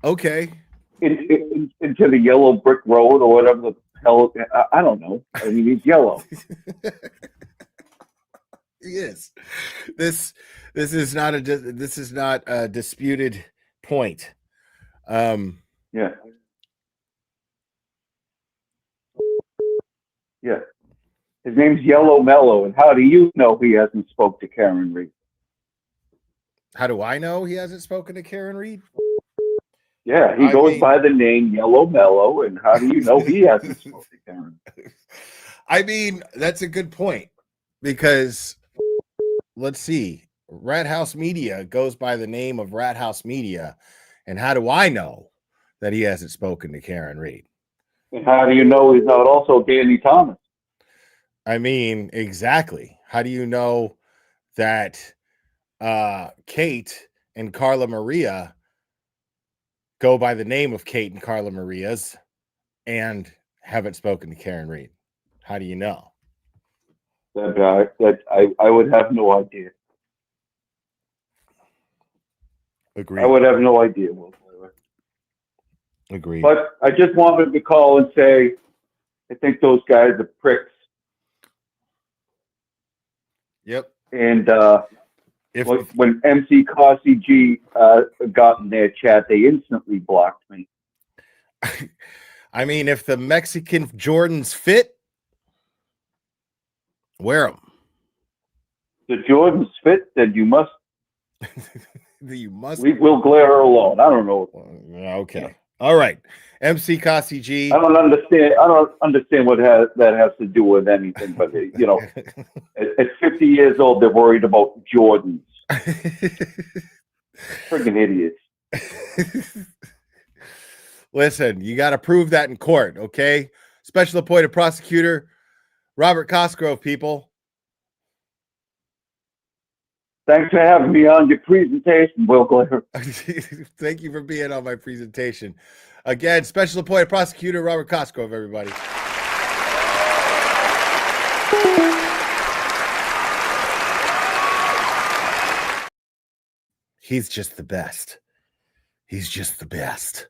Okay. Into the yellow brick road or whatever the hell. I don't know. I mean, he's yellow. He is. This is not a disputed point. Yeah. Yeah. His name's Yellow Mellow, and how do you know he hasn't spoke to Karen Reed? How do I know he hasn't spoken to Karen Reed? Yeah, he goes by the name Yellow Mellow, and how do you know he hasn't spoken to Karen? I mean, that's a good point, because let's see, Rat House Media goes by the name of Rat House Media, and how do I know that he hasn't spoken to Karen Reed? And how do you know he's not also Danny Thomas? I mean, exactly. How do you know that Kate and Carla Maria go by the name of Kate and Carla Maria's and haven't spoken to Karen Reed? How do you know? That I would have no idea. Agreed. I would have no idea. Agreed. But I just wanted to call and say, I think those guys are pricks. Yep. And when MC Causey G got in their chat, they instantly blocked me. I mean, if the Mexican Jordans fit, wear them. The Jordans fit, then you must. You must. We'll glare her alone. I don't know. Okay. All right. MC Causey G. I don't understand what that has to do with anything. But at 50 years old, they're worried about Jordans. Friggin' idiots. Listen, you got to prove that in court, okay? Special appointed prosecutor Robert Cosgrove, people. Thanks for having me on your presentation, Will Glare. Thank you for being on my presentation. Again, special appointed prosecutor Robert Cosgrove, everybody. He's just the best. He's just the best.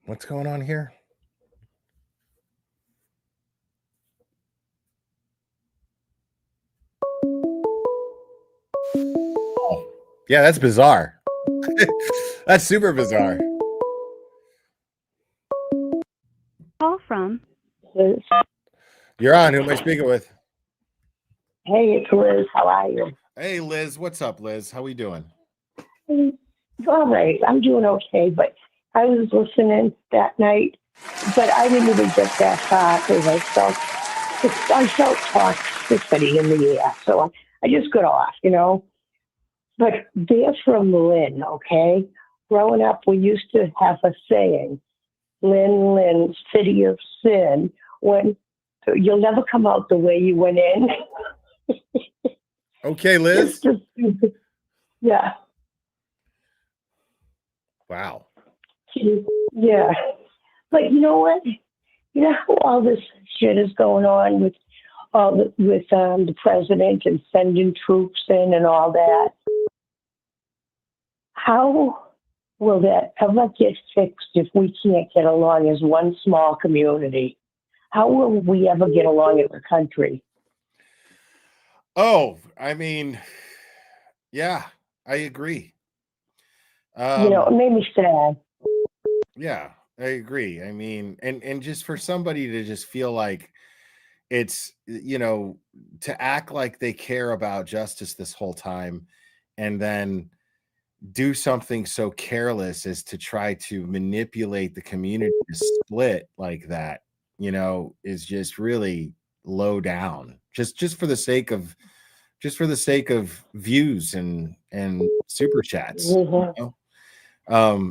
What's going on here? Oh, yeah, that's bizarre. That's super bizarre. Call from Liz. You're on. Who am I speaking with? Hey, it's Liz. How are you? Hey, Liz. What's up, Liz? How we doing? All right. I'm doing okay, but I was listening that night, but I didn't even get that far because I felt toxicity in the air. So I just got off, But they're from Lynn, okay? Growing up, we used to have a saying, Lynn, city of sin, when you'll never come out the way you went in. Okay, Liz. Yeah. Wow. Yeah. But you know what? You know how all this shit is going on with the president and sending troops in and all that. How will that ever get fixed if we can't get along as one small community? How will we ever get along as a country? Oh, I mean, yeah, I agree. It made me sad. Yeah, I agree. I mean, and just for somebody to just feel like it's, to act like they care about justice this whole time and then do something so careless as to try to manipulate the community to split like that, is just really low down. Just for the sake of views and super chats. Mm-hmm.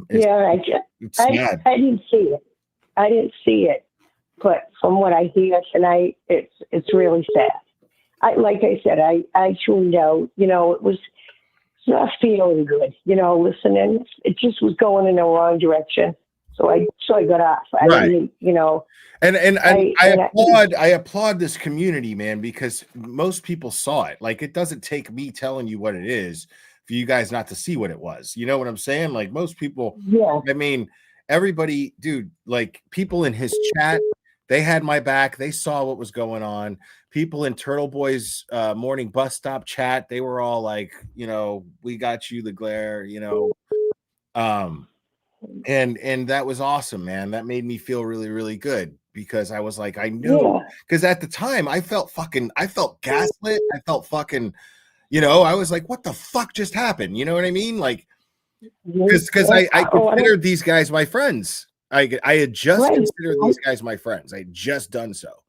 It's sad. I didn't see it. But from what I hear tonight, it's really sad. Like I said, I tuned out. It's not feeling good. Listening, it just was going in the wrong direction. So I got off. Right. I applaud this community, man, because most people saw it. Like, it doesn't take me telling you what it is for you guys not to see what it was. You know what I'm saying? Like, most people, I mean, everybody, dude, like, people in his chat, they had my back. They saw what was going on. People in Turtle Boy's morning bus stop chat, they were all like, we got you, the glare, and that was awesome, man. That made me feel really, really good, because I was like, I knew, because at the time I felt gaslit. I felt fucking, I was like, what the fuck just happened? You know what I mean? Like, because I considered these guys my friends. I had just considered these guys my friends. I had just done so.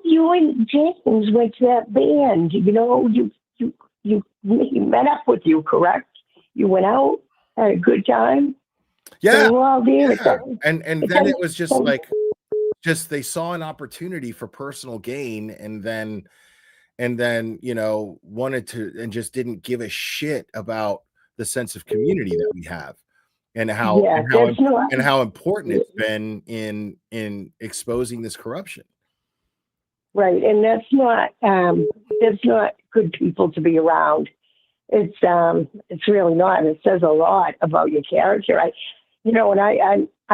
You and James went to that band. He met up with you, correct? You went out, had a good time. Yeah. They were all there. Yeah. And then it was just like, they saw an opportunity for personal gain, and then wanted to, and just didn't give a shit about the sense of community that we have, and how important it's been in exposing this corruption. Right, and that's not good people to be around. It's really not. It says a lot about your character. I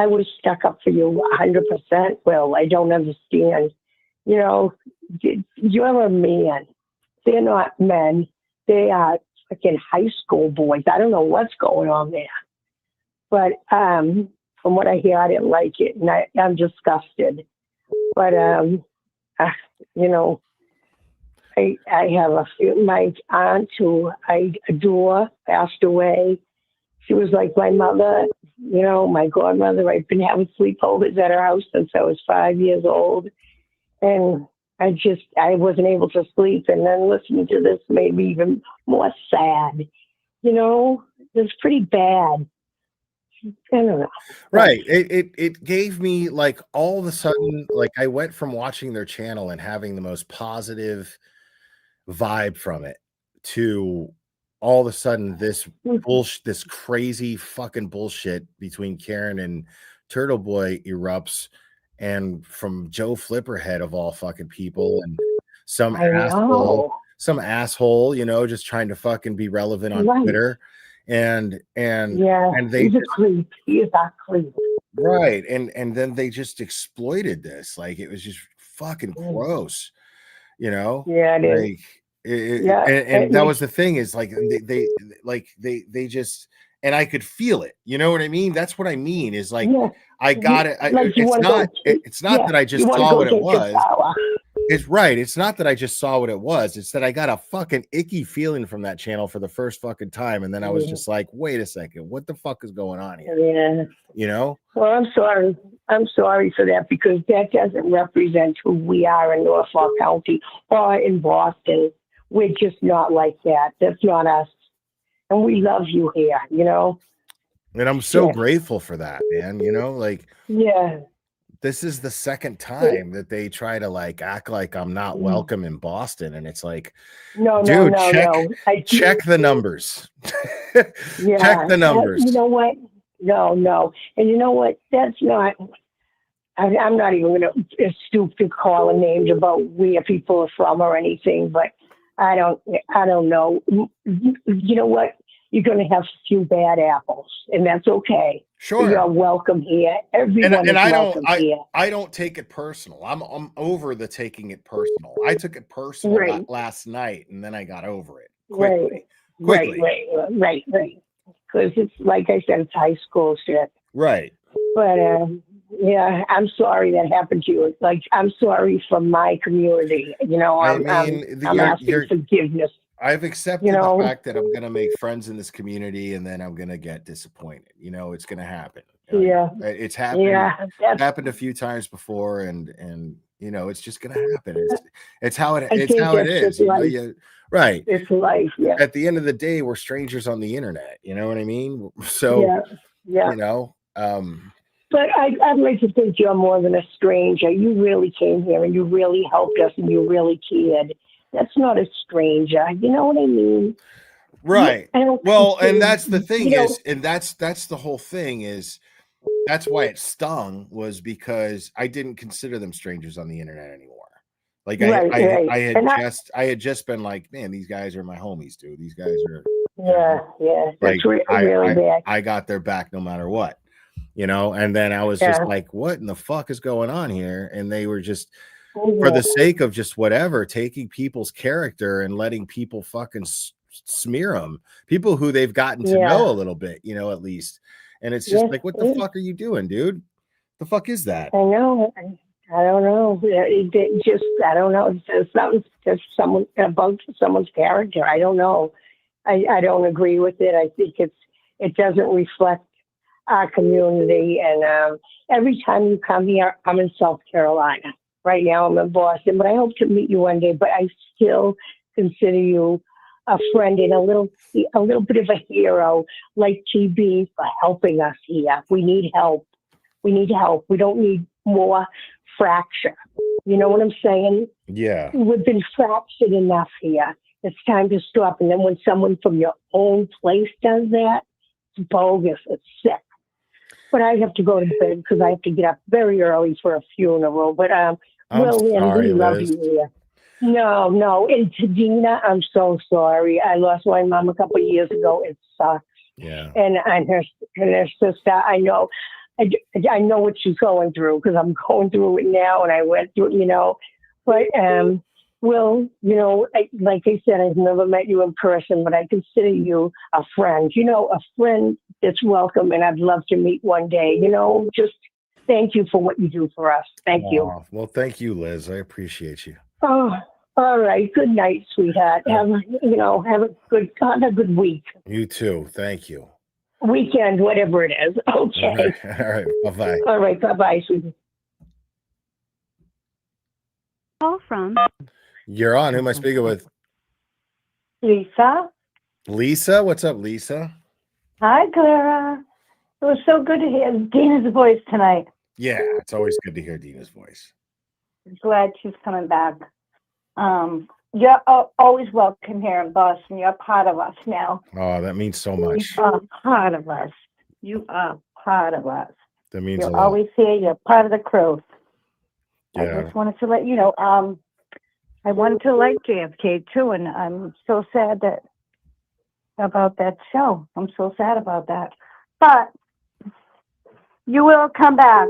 would have stuck up for you 100%. Well, I don't understand. You're a man. They're not men. They are fucking high school boys. I don't know what's going on there. But from what I hear, I didn't like it, and I'm disgusted. But I have my aunt who I adore passed away. She was like my mother, my godmother. I've been having sleepovers at her house since I was 5 years old, and I wasn't able to sleep. And then listening to this made me even more sad. It's pretty bad. I don't know. Right. It gave me, like, all of a sudden, like, I went from watching their channel and having the most positive vibe from it to all of a sudden this bullshit, this crazy fucking bullshit between Karen and Turtle Boy erupts, and from Joe Flipperhead of all fucking people, and some asshole, just trying to fucking be relevant on Twitter. And they he's a creep. He is a creep. Right. And then they just exploited this. Like, it was just fucking gross, Yeah, it is. And that was the thing, is like they just, and I could feel it. You know what I mean? That's what I mean, is like, I got it. It's not that I just saw what it was. It's right. It's not that I just saw what it was. It's that I got a fucking icky feeling from that channel for the first fucking time. And then I was just like, wait a second, what the fuck is going on here? Yeah. Well, I'm sorry. I'm sorry for that, because that doesn't represent who we are in Norfolk County or in Boston. We're just not like that. That's not us. And we love you here, And I'm so grateful for that, man. This is the second time that they try to, like, act like I'm not welcome in Boston, and it's like, dude, check the numbers. Check the numbers. You know what? No. And you know what? That's not. I'm not even going to stoop to calling names about where people are from or anything, but I don't know. You know what? You're going to have a few bad apples, and that's okay. Sure. You're welcome here. Everyone is welcome here. I don't take it personal. I'm over the taking it personal. I took it personal Right. last night, and then I got over it Right. quickly. Right. Because it's like I said, it's high school shit. Right. But yeah, I'm sorry that happened to you. Like, I'm sorry for my community. You know, I'm asking forgiveness. I've accepted the fact that I'm going to make friends in this community, and then I'm going to get disappointed. You know, it's going to happen. Yeah, it's happened. Yeah, it's happened a few times before, and you know, it's just going to happen. It's how it is. You know, right. It's life. Yeah. At the end of the day, we're strangers on the internet. You know what I mean? So yeah. You know. But I'd like to think you're more than a stranger. You really came here and you really helped us and you really cared. That's not a stranger. You know what I mean? Right. Well, and that's the thing you know, is, and that's the whole thing is, that's why it stung, was because I didn't consider them strangers on the internet anymore. Like I had just been like, man, these guys are my homies, dude. These guys are That's like, really bad. I got their back no matter what. You know, and then I was just like, what in the fuck is going on here? And they were just, for the sake of just whatever, taking people's character and letting people fucking smear them, people who they've gotten to know a little bit, you know, at least. And it's just like, what the fuck are you doing, dude? The fuck is that? I know. I don't know. It just, I don't know. There's someone about someone's character. I don't know. I don't agree with it. I think it doesn't reflect our community. And every time you come here, I'm in South Carolina. Right now I'm in Boston, but I hope to meet you one day. But I still consider you a friend and a little bit of a hero, like TB, for helping us here. We need help. We need help. We don't need more fracture. You know what I'm saying? Yeah. We've been fractured enough here. It's time to stop. And then when someone from your own place does that, it's bogus. It's sick. But I have to go to bed because I have to get up very early for a funeral. But we love you here. No. And Tadina, I'm so sorry. I lost my mom a couple of years ago. It sucks. Yeah. And her sister, I know what she's going through because I'm going through it now, and I went through it, you know. But well, you know, like I said, I've never met you in person, but I consider you a friend. You know, a friend that's welcome, and I'd love to meet one day. You know, just thank you for what you do for us. Thank you. Well, thank you, Liz. I appreciate you. Oh, all right. Good night, sweetheart. Have a good week. You too. Thank you. Weekend, whatever it is. Okay. All right. Bye-bye. All right. Bye-bye, sweetie. Call from. You're on. Who am I speaking with? Lisa. Lisa? What's up, Lisa? Hi, Clara. It was so good to hear Dina's voice tonight. Yeah, it's always good to hear Dina's voice. Glad she's coming back. You're always welcome here in Boston. You're part of us now. Oh, that means so much. You are part of us. You are part of us. That means You're a lot. always here. You're part of the crew. Yeah. I just wanted to let you know. I wanted to like JFK too, and I'm so sad about that show. I'm so sad about that. But you will come back.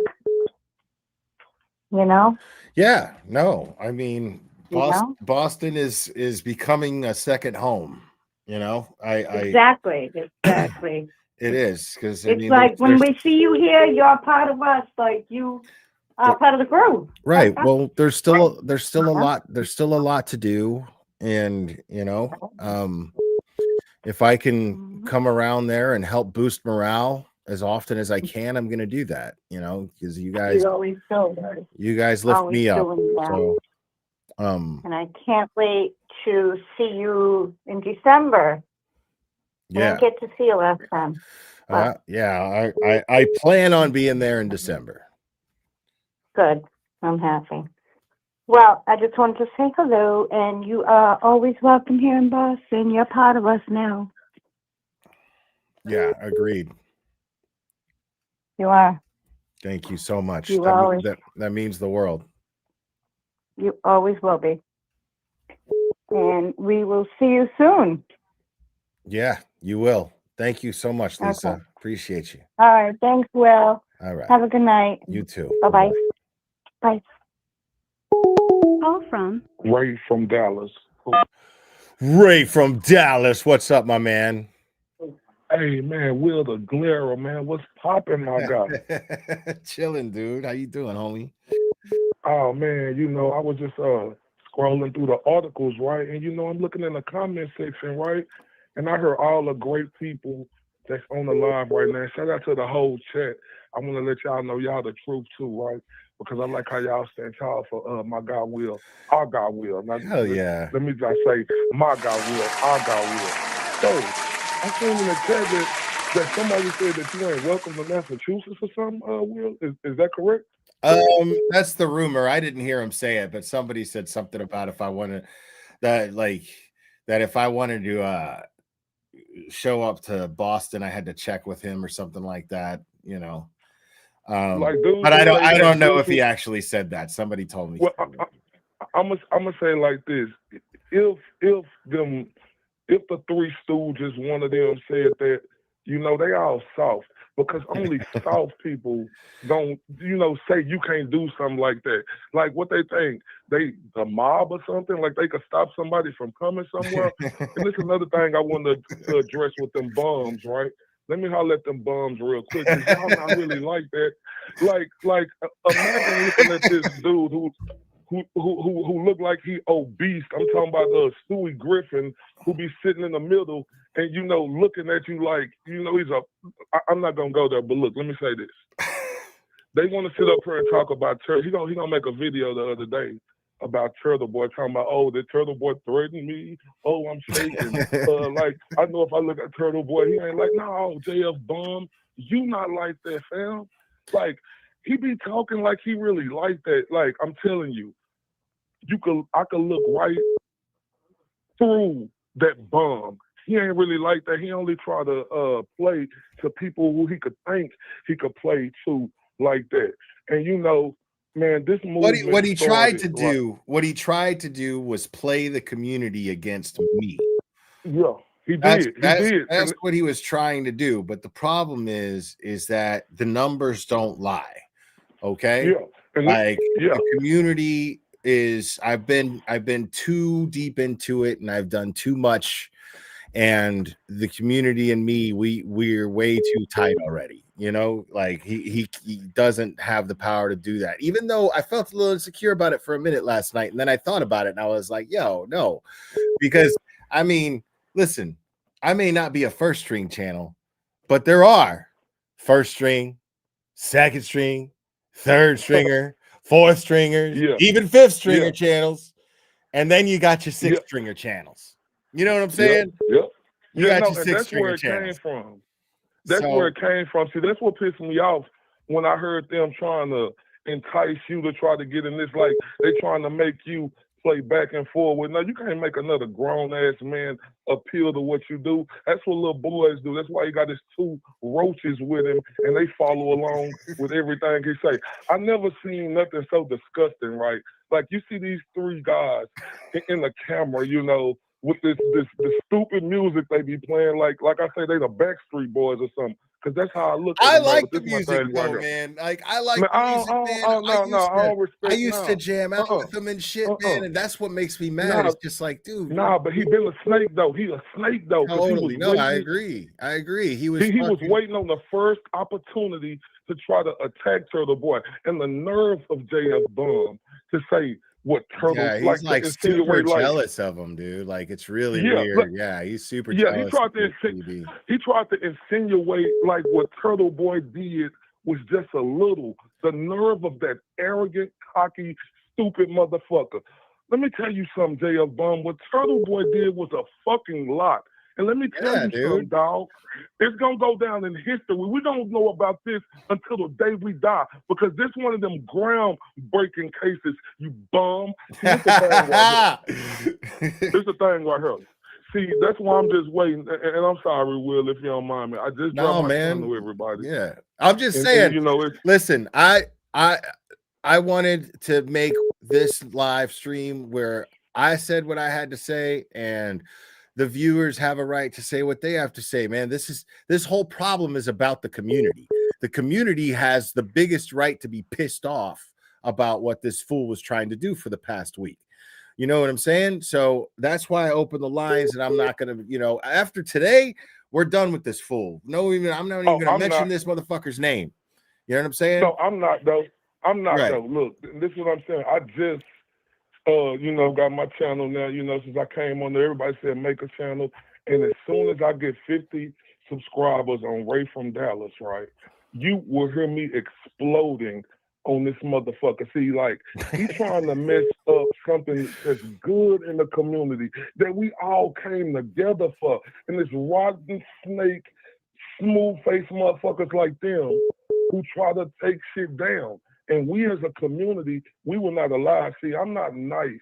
You know? Yeah, no. I mean, Boston is becoming a second home, you know? Exactly. It is, because it's like when we see you here, you're part of us, like you are part of the group. Right. Well, there's still a lot to do, and you know, if I can come around there and help boost morale as often as I can, I'm going to do that, you know, because you guys lift me up. So, and I can't wait to see you in December. I didn't get to see you last time. Yeah, I plan on being there in December. Good. I'm happy. Well, I just wanted to say hello, and you are always welcome here in Boston. You're part of us now. Yeah, agreed. You are. Thank you so much. You That, always- that means the world. You always will be. And we will see you soon. Yeah, you will. Thank you so much, Lisa. Okay. Appreciate you. All right. Thanks, Will. All right. Have a good night. You too. Bye-bye. Bye. Call from Ray from Dallas. Ray from Dallas. What's up, my man? Hey man, Will the Glera, man. What's popping, my guy? Chilling, dude. How you doing, homie? Oh man, you know, I was just scrolling through the articles, right? And you know, I'm looking in the comment section, right? And I heard all the great people that's on the live right now. Shout out to the whole chat. I want to let y'all know y'all the truth too, right? Because I like how y'all stand tall for my guy Will, our guy Will. Now, Hell yeah. Let me just say, my guy Will, our guy Will. So I seen in the chat that somebody said that you ain't welcome to Massachusetts or something, Will. Is that correct? That's the rumor. I didn't hear him say it, but somebody said something about if I wanted that if I wanted to show up to Boston, I had to check with him or something like that, you know. But I don't know if he actually said that. Somebody told me. Well, I'm gonna say like this: if the Three Stooges, one of them said that, you know, they all soft because only soft people don't, you know, say you can't do something like that. Like what they think, the mob or something, like they could stop somebody from coming somewhere. And this is another thing I want to address with them bums, right? Let me holler at them bums real quick, because y'all not really like that. Like imagine looking at this dude who look like he obese. I'm talking about Stewie Griffin, who be sitting in the middle and, you know, looking at you like, you know, I'm not gonna go there, but look, let me say this. They want to sit up here and talk about Turtle. He gonna make a video the other day about Turtle Boy, talking about, oh, the Turtle Boy threatened me. Oh, I'm shaking. Like, I know if I look at Turtle Boy, he ain't like, no, JF Bum, you not like that, fam. Like, he be talking like he really like that. Like, I'm telling you, I could look right through that bum. He ain't really like that. He only try to play to people who he could think he could play to like that. And you know, man, this movement. What he tried to do was play the community against me. Yeah, he did. That's what he was trying to do. But the problem is that the numbers don't lie. Okay. Yeah. The community is. I've been too deep into it, and I've done too much. And the community and me, we're way too tight already. You know, like he doesn't have the power to do that. Even though I felt a little insecure about it for a minute last night, and then I thought about it, and I was like, "Yo, no," because I mean, listen, I may not be a first string channel, but there are first string, second string, third stringer, fourth stringers, even fifth stringer channels, and then you got your sixth stringer channels. You know what I'm saying? Yep. You got your that's sixth stringer where it channels. came from. That's where it came from. See, that's what pissed me off when I heard them trying to entice you to try to get in this. Like, they trying to make you play back and forward. No, you can't make another grown-ass man appeal to what you do. That's what little boys do. That's why he got his two roaches with him, and they follow along with everything he say. I never seen nothing so disgusting, right? Like, you see these three guys in the camera, you know, with this stupid music they be playing, like I say, they the Backstreet Boys or something. Because that's how I look at I them, like the this my music thing though, right man. Like I like Man, the music, man. I used to jam out with them and shit, man, and that's what makes me mad. It's just like, dude. Nah, but he been a snake though. He a snake though. Totally. He was No, waiting, I agree. He was waiting on the first opportunity to try to attack Turtle Boy, and the nerve of JF Bum to say what Turtle. Yeah, he's like super jealous of him, dude. Like it's really weird. Yeah, he's super jealous. He tried to insinuate like what Turtle Boy did was just a little. The nerve of that arrogant, cocky, stupid motherfucker. Let me tell you something, JF Bum. What Turtle Boy did was a fucking lot. And let me tell you something, dog. It's going to go down in history. We don't know about this until the day we die, because this one of them groundbreaking cases, you bum. See, it's the thing right here. see, that's why I'm just waiting. And I'm sorry, Will, if you don't mind me. I just No, dropped my man. channel, everybody. Yeah, I'm just And, saying. you know, it's Listen, I wanted to make this live stream where I said what I had to say, and the viewers have a right to say what they have to say. Man, this whole problem is about the community. The community has the biggest right to be pissed off about what this fool was trying to do for the past week. You know what I'm saying? So that's why I opened the lines, and I'm not gonna, after today, we're done with this fool. I'm not even gonna mention this motherfucker's name. You know what I'm saying? No, I'm not though. I'm not Right. though. Look, this is what I'm saying. I just got my channel now, since I came on there, everybody said make a channel. And as soon as I get 50 subscribers on Ray from Dallas, right, you will hear me exploding on this motherfucker. See, like, he trying to mess up something that's good in the community that we all came together for. And this rotten snake, smooth-faced motherfuckers like them who try to take shit down. And we as a community, we will not allow. See, I'm not nice,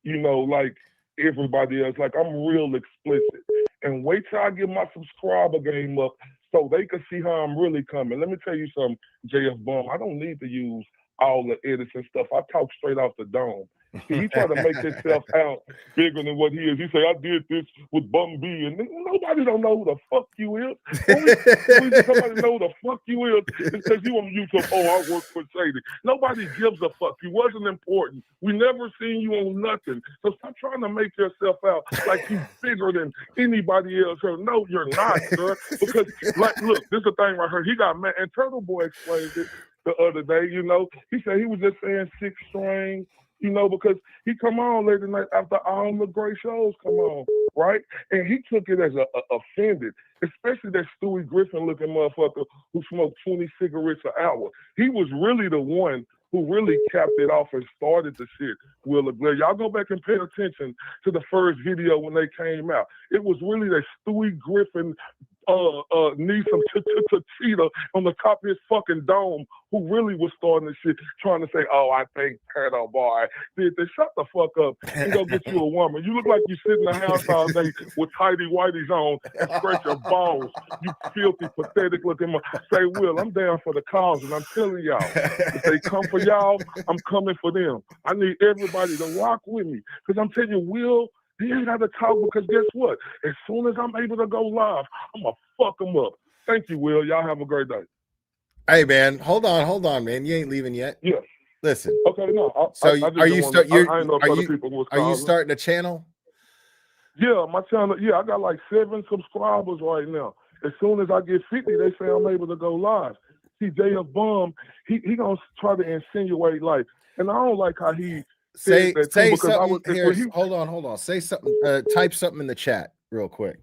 like everybody else. Like, I'm real explicit. And wait till I get my subscriber game up so they can see how I'm really coming. Let me tell you something, JF Bum. I don't need to use all the edits and stuff. I talk straight off the dome. See, he try to make himself out bigger than what he is. He say, I did this with Bum B, and nobody don't know who the fuck you is. Only somebody know who the fuck you is because you on YouTube, I work for Sadie. Nobody gives a fuck. You wasn't important. We never seen you on nothing. So stop trying to make yourself out like you bigger than anybody else. No, you're not, sir. Because, like, look, this is the thing right here. He got mad, and Turtle Boy explained it the other day, He said he was just saying 6 string, because he come on late at night after all the great shows come on, right? And he took it as a offended, especially that Stewie Griffin looking motherfucker who smoked 20 cigarettes an hour. He was really the one who really capped it off and started the shit, Will Blair. Y'all go back and pay attention to the first video when they came out. It was really that Stewie Griffin need some cheetah on the top of his fucking dome who really was starting the shit, trying to say, I think Turtle Boy did this. Shut the fuck up and go get you a woman. You look like you sit in the house all day with tighty whities on and scratch your balls. You filthy, pathetic looking Say, Will, I'm down for the cause, and I'm telling y'all, if they come for y'all, I'm coming for them. I need everybody to rock with me. Because I'm telling you, Will, he ain't got to talk because guess what? As soon as I'm able to go live, I'm going to fuck him up. Thank you, Will. Y'all have a great day. Hey, man, hold on, man. You ain't leaving yet. Yeah. Listen. Okay, no. Are you calling. starting a channel? Yeah, my channel. Yeah, I got like 7 subscribers right now. As soon as I get 50, they say I'm able to go live. See, JF Bum, he gonna try to insinuate like, and I don't like how he say something here. Hold on. Say something. Type something in the chat real quick.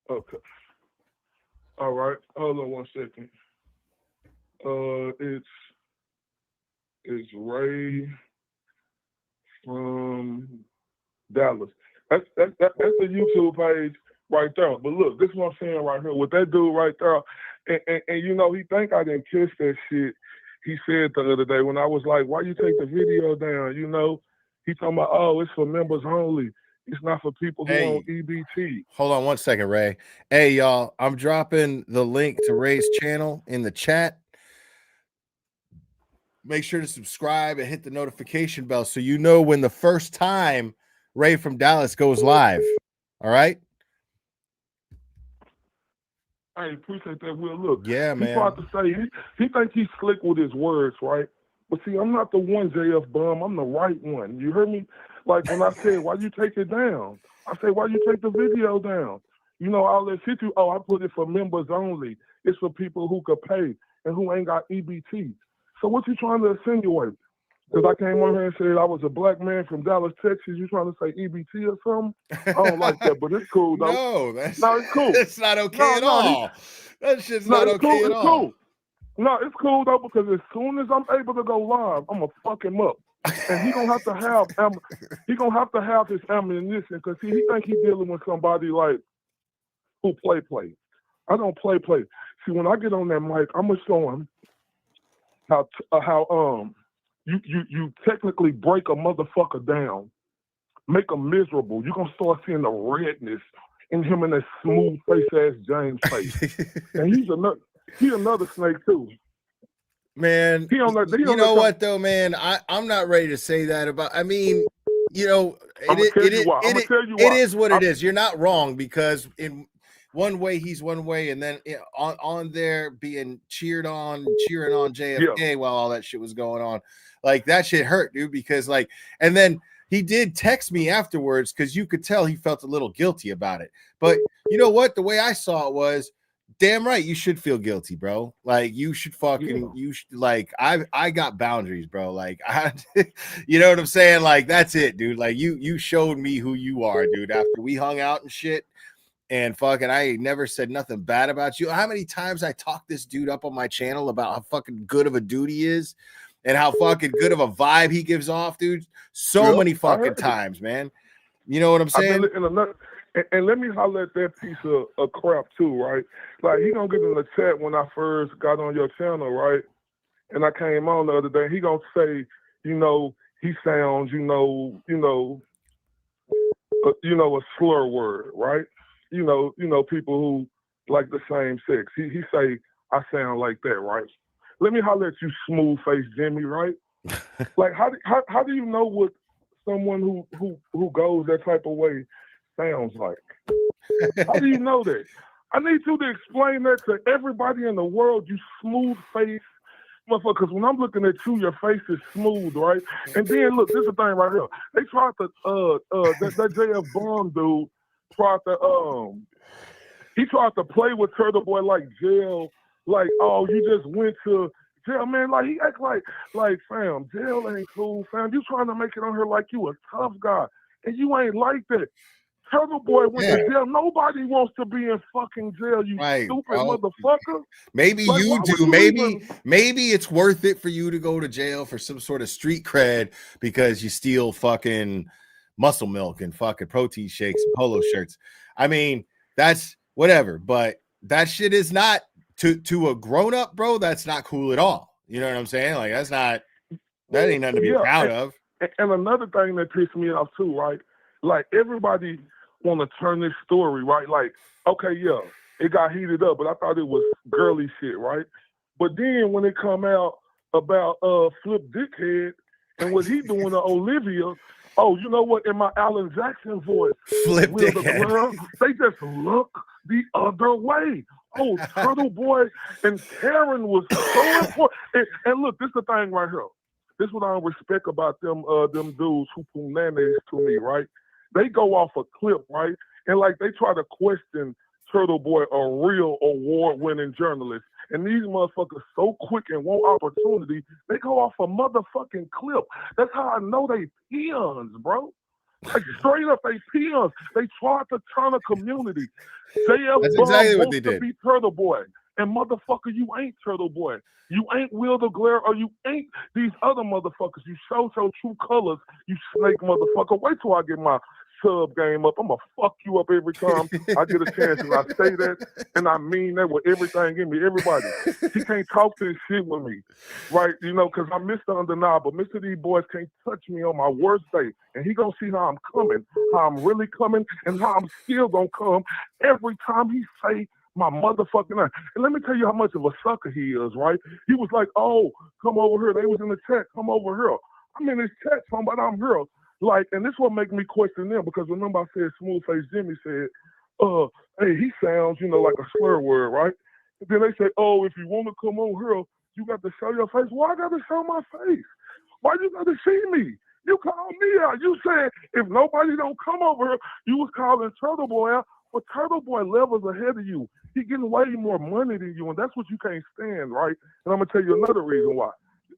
Okay. All right. Hold on 1 second. It's Ray from Dallas. That's the YouTube page right there. But look, this is what I'm saying right here. With that dude right there, and he think I didn't kiss that shit. He said the other day when I was like, why you take the video down? He talking about, it's for members only. It's not for people who own EBT. Hold on 1 second, Ray. Hey, y'all, I'm dropping the link to Ray's channel in the chat. Make sure to subscribe and hit the notification bell so you know when the first time Ray from Dallas goes live. All right? I appreciate that, Will. Look, yeah, man. He tried to say he thinks he's slick with his words, right? But see, I'm not the one, JF Bum. I'm the right one. You heard me? Like when I said, why you take it down? I say, why you take the video down? I'll let you. I put it for members only. It's for people who could pay and who ain't got EBT. So what you trying to insinuate? Because I came on here and said I was a black man from Dallas, Texas. You trying to say EBT or something? I don't like that, but it's cool though. It's cool. It's not okay at all. That shit's not okay at all. Cool. No, it's cool though because as soon as I'm able to go live, I'm gonna fuck him up, and he gonna have to have his ammunition because he think he dealing with somebody like who play. I don't play. See, when I get on that mic, I'm gonna show him how you technically break a motherfucker down make him miserable. You're gonna start seeing the redness in him and that smooth face ass James face. And he's another snake too. Man, you know what though, man? I'm not ready to say that about. I mean, you know, it is what it is. You're not wrong, because in one way he's one way, and then on there being cheering on JFK while all that shit was going on, like that shit hurt, dude. Because like, and then he did text me afterwards because you could tell he felt a little guilty about it. But you know what? The way I saw it was, damn right, you should feel guilty, bro. Like you should fucking like I got boundaries, bro. Like you know what I'm saying? Like that's it, dude. Like you showed me who you are, dude. After we hung out and shit, and fucking I ain't never said nothing bad about you. How many times I talked this dude up on my channel about how fucking good of a dude he is and how fucking good of a vibe he gives off, dude. So many fucking times, man. You know what I'm saying? And let me holler at that piece of crap too, right? Like he gonna get in the chat when I first got on your channel, right? And I came on the other day. He gonna say, you know, he sounds, a slur word, right? You know, people who like the same sex. He say I sound like that, right? Let me holler at you, smooth face Jimmy, right? Like how do you know what someone who goes that type of way sounds like? How do you know that? I need you to explain that to everybody in the world, you smooth face motherfucker. Because when I'm looking at you, your face is smooth, right? And then look, this is the thing right here. They tried to that JF Bond dude tried to play with Turtle Boy like jail, like, oh, you just went to jail, man. Like he act like fam, jail ain't cool, fam. You trying to make it on here like you a tough guy, and you ain't like that. Turtle Boy went to jail. Nobody wants to be in fucking jail, you stupid motherfucker. Maybe like, you do. Maybe it's worth it for you to go to jail for some sort of street cred because you steal fucking muscle milk and fucking protein shakes and polo shirts. I mean, that's whatever, but that shit is not to a grown up, bro. That's not cool at all. You know what I'm saying? Like that ain't nothing to be proud of. And another thing that pissed me off too, right? Like everybody want to turn this story, right? Like, okay, yeah, it got heated up, but I thought it was girly shit, right? But then when it come out about Flip Dickhead and what he doing to Olivia, oh, you know what? In my Alan Jackson voice, Flip Dickhead. They just look the other way. Oh, Turtle Boy and Karen was so important. And look, this is the thing right here. This is what I don't respect about them dudes who pull mayonnaise to me, right? They go off a clip, right? And like they try to question Turtle Boy, a real award-winning journalist. And these motherfuckers so quick and want opportunity, they go off a motherfucking clip. That's how I know they peons, bro. Like straight up, they peons. They tried to turn a community. JF That's Bob exactly what wants they to did. be Turtle Boy. And motherfucker, you ain't Turtle Boy. You ain't Will the Glare, or you ain't these other motherfuckers. You show your true colors, you snake motherfucker. Wait till I get my sub game up. I'm gonna fuck you up every time I get a chance, and I say that, and I mean that with everything in me. Everybody, he can't talk this shit with me, right? You know, because I'm Mr. Undeniable. Mr. D Boys can't touch me on my worst day, and he gonna see how I'm coming, how I'm really coming, and how I'm still gonna come every time he say my motherfucking name. And let me tell you how much of a sucker he is, right? He was like, oh, come over here. They was in the chat, come over here. I'm in this chat, but I'm here. Like, and this what make me question them, because remember I said Smooth Face Jimmy said, hey, he sounds, like a slur word, right? And then they say, oh, if you want to come over here, you got to show your face. Why I got to show my face? Why you got to see me? You called me out. You said if nobody don't come over here, you was calling Turtle Boy out. But Turtle Boy levels ahead of you. He getting way more money than you, and that's what you can't stand, right? And I'm gonna tell you another reason why.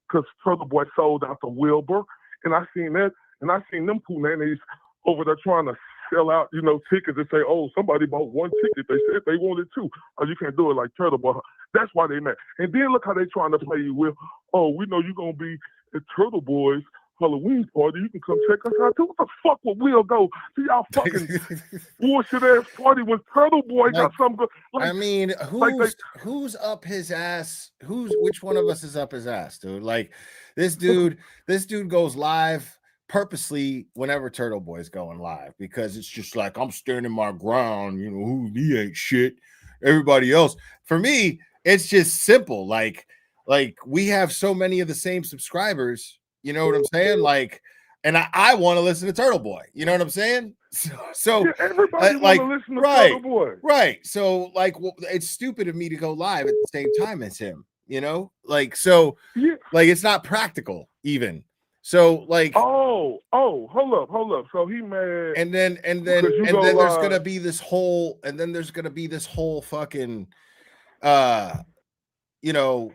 Because Turtle Boy sold out to Wilbur, and I seen that, and I seen them poonanis over there trying to sell out, tickets and say, oh, somebody bought one ticket. They said they wanted two. Oh, you can't do it like Turtle Boy. That's why they mad. And then look how they trying to play you with, oh, we know you're gonna be at Turtle Boy's Halloween party. You can come check us out too. What the fuck would Will go to y'all fucking bullshit ass party when Turtle Boy got something good? I mean, who's up his ass? Which one of us is up his ass, dude? Like this dude goes live purposely whenever Turtle Boy's going live, because it's just like I'm standing my ground, you know, who he ain't shit. Everybody else. For me, it's just simple. Like we have so many of the same subscribers, you know what I'm saying? Like, and I want to listen to Turtle Boy, you know what I'm saying? So Yeah, everybody like, want to listen to right, Turtle Boy. right. So like, well, it's stupid of me to go live at the same time as him, you know? Like, so Yeah. like it's not practical even. So like, hold up. So he mad, and then because you go there's live. gonna be this whole, fucking you know,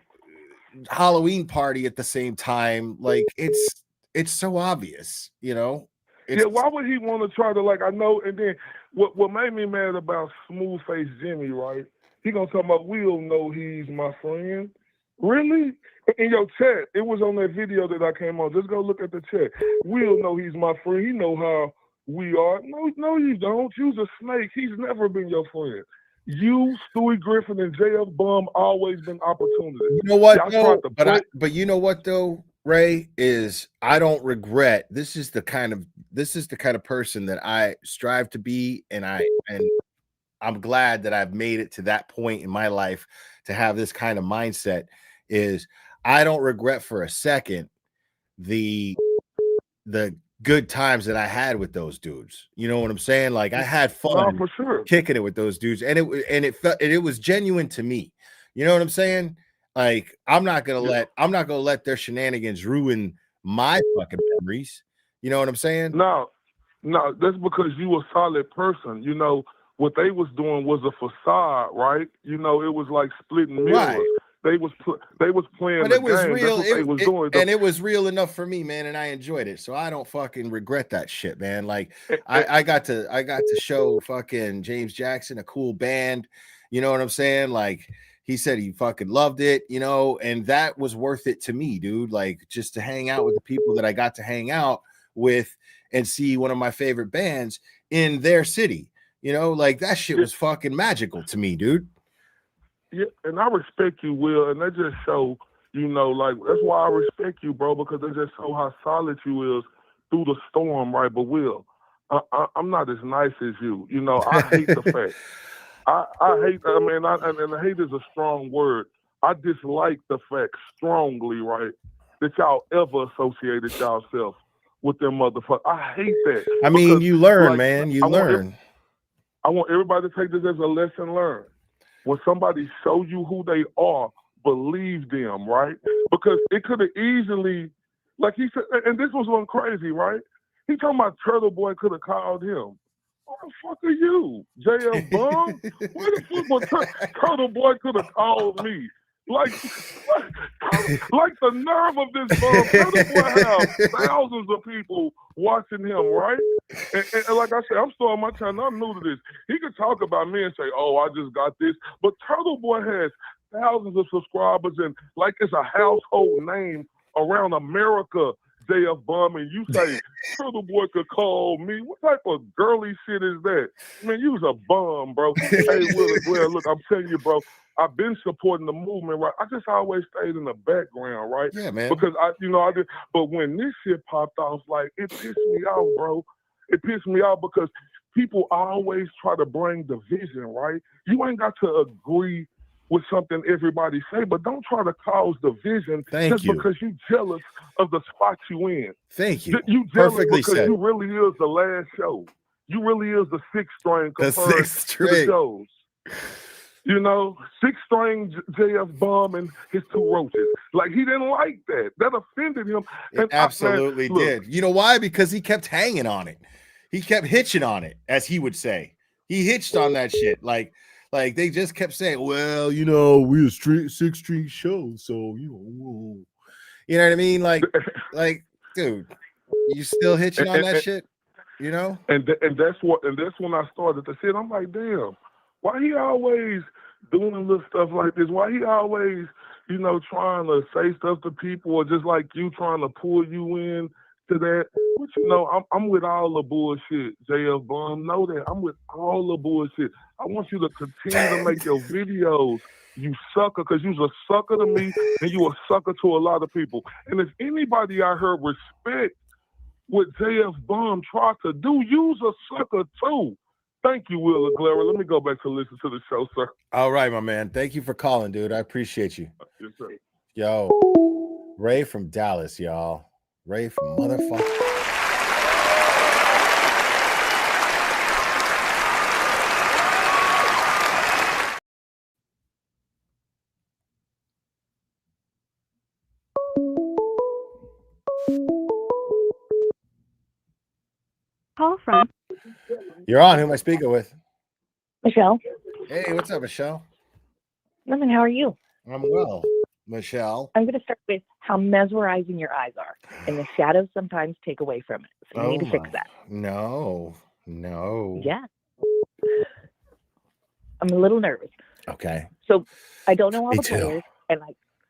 Halloween party at the same time. Like it's so obvious, you know. Yeah, why would he want to try to, like, I know, and then what made me mad about Smooth Face Jimmy, right? He gonna talk about, we'll know he's my friend. Really? In your chat, it was on that video that I came on. Just go look at the chat. We'll know he's my friend. He know how we are. No, you don't. You's a snake. He's never been your friend. You, Stewie Griffin, and JF Bum always been opportunities. You know what? Y'all Though? tried to play. But you know what though, Ray, is I don't regret. This is the kind of person that I strive to be, and I'm glad that I've made it to that point in my life to have this kind of mindset. Is I don't regret for a second the good times that I had with those dudes. You know what I'm saying? Like I had fun for sure. kicking it with those dudes, and it was genuine to me. You know what I'm saying? Like I'm not gonna let their shenanigans ruin my fucking memories. You know what I'm saying? No, that's because you a solid person. You know, what they was doing was a facade, right? You know, it was like splitting mirrors. Right. They was playing But the it was game. real. That's what they was doing. And it was real enough for me, man, and I enjoyed it. So I don't fucking regret that shit, man. Like I got to show fucking James Jackson a cool band. You know what I'm saying? Like he said he fucking loved it, you know, and that was worth it to me, dude. Like just to hang out with the people that I got to hang out with and see one of my favorite bands in their city. You know, like that shit was fucking magical to me, dude. Yeah, and I respect you, Will, and that just show, you know, like that's why I respect you, bro, because they just show how solid you is through the storm, right? But Will, I'm not as nice as you. You know, I hate the fact. I hate. I mean, and hate is a strong word. I dislike the fact strongly, right, that y'all ever associated yourself with them motherfuckers. I hate that. I mean, because, you learn, like, man. You learn. I want everybody to take this as a lesson learned. When somebody show you who they are, believe them, right? Because it could have easily, like he said, and this was one crazy, right? He talking about Turtle Boy could have called him. What the fuck are you, JF Bum? Where the fuck was Turtle Boy could have called me? Like the nerve of this bum. Turtle Boy have thousands of people watching him, right? And like I said, I'm still on my channel. I'm new to this. He could talk about me and say, "Oh, I just got this," but Turtle Boy has thousands of subscribers and like it's a household name around America. JF Bum, and you say Turtle Boy could call me. What type of girly shit is that? Man, you was a bum, bro. Hey, Will, look, I'm telling you, bro. I've been supporting the movement, right? I just always stayed in the background, right? Yeah, man. Because I did. But when this shit popped off, like it pissed me off, bro. It pissed me off because people always try to bring division, right? You ain't got to agree with something everybody say, but don't try to cause division just because you jealous of the spot you in. Thank you. You jealous Perfectly because said. you really is the last show. You really is the sixth string compared to the shows. You know, sixth string JF Bum and his two roaches. Like he didn't like that. That offended him. It absolutely did. You know why? Because he kept hanging on it. He kept hitching on it, as he would say. He hitched on that shit. Like they just kept saying, well, you know, we're a six string show, so you know what I mean? Like, dude, you still hitching on that shit, you know? And that's when I started to see it. I'm like, damn, why he always doing little stuff like this? Why he always, you know, trying to say stuff to people or just like you trying to pull you in to that? But you know, I'm with all the bullshit, JF Bum. Know that I'm with all the bullshit. I want you to continue to make your videos, you sucker, because you's a sucker to me and you a sucker to a lot of people. And if anybody I heard respect what JF Bomb tried to do. Use a sucker too. Thank you, Will Aguilera. Let me go back to listen to the show, sir. All right, my man. Thank you for calling, dude. I appreciate you. Yes, sir. Yo, Ray from Dallas, y'all. Ray from motherfucker. Call from You're on. Who am I speaking with? Michelle. Hey, what's up, Michelle? Nothing. How are you? I'm well, Michelle. I'm going to start with how mesmerizing your eyes are, and the shadows sometimes take away from it. So you need to fix that. No. Yeah. I'm a little nervous. Okay. So I don't know all Me the too. players, and I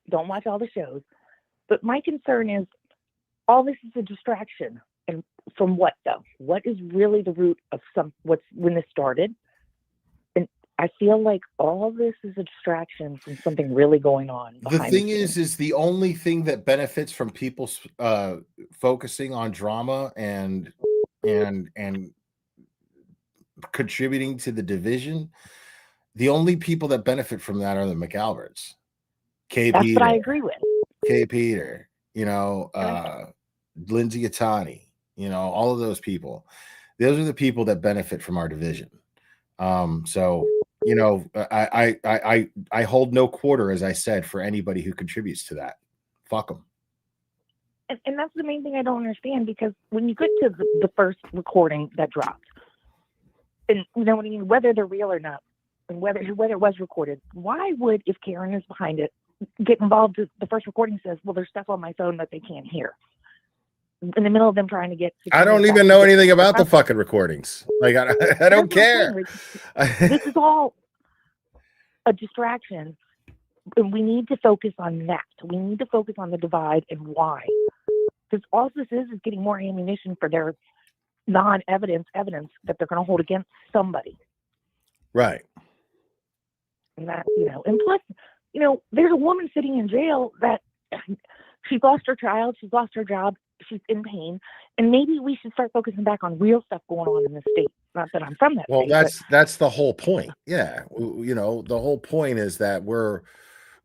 don't watch all the shows. But my concern is all this is a distraction. And from what though? What is really the root of when this started? And I feel like all this is a distraction from something really going on. The thing is the only thing that benefits from people focusing on drama and contributing to the division. The only people that benefit from that are the McAlberts. That's what I agree with. K. Peter, Lindsay Gattani, all of those people. Those are the people that benefit from our division. So I hold no quarter, as I said, for anybody who contributes to that. Fuck them. And that's the main thing I don't understand, because when you get to the first recording that dropped, and you know what I mean, whether they're real or not, and whether it was recorded, why would, if Karen is behind it, get involved? The first recording says, well, there's stuff on my phone that they can't hear. In the middle of them trying to get. I don't even know anything about the fucking recordings. Like I don't care. This is all a distraction, and we need to focus on that. We need to focus on the divide and why. Because all this is getting more ammunition for their non-evidence that they're going to hold against somebody. Right. And that, and plus, there's a woman sitting in jail that she's lost her child, she's lost her job, she's in pain, and maybe we should start focusing back on real stuff going on in the state. Not that I'm from that well, state. That's the whole point. Yeah. The whole point is that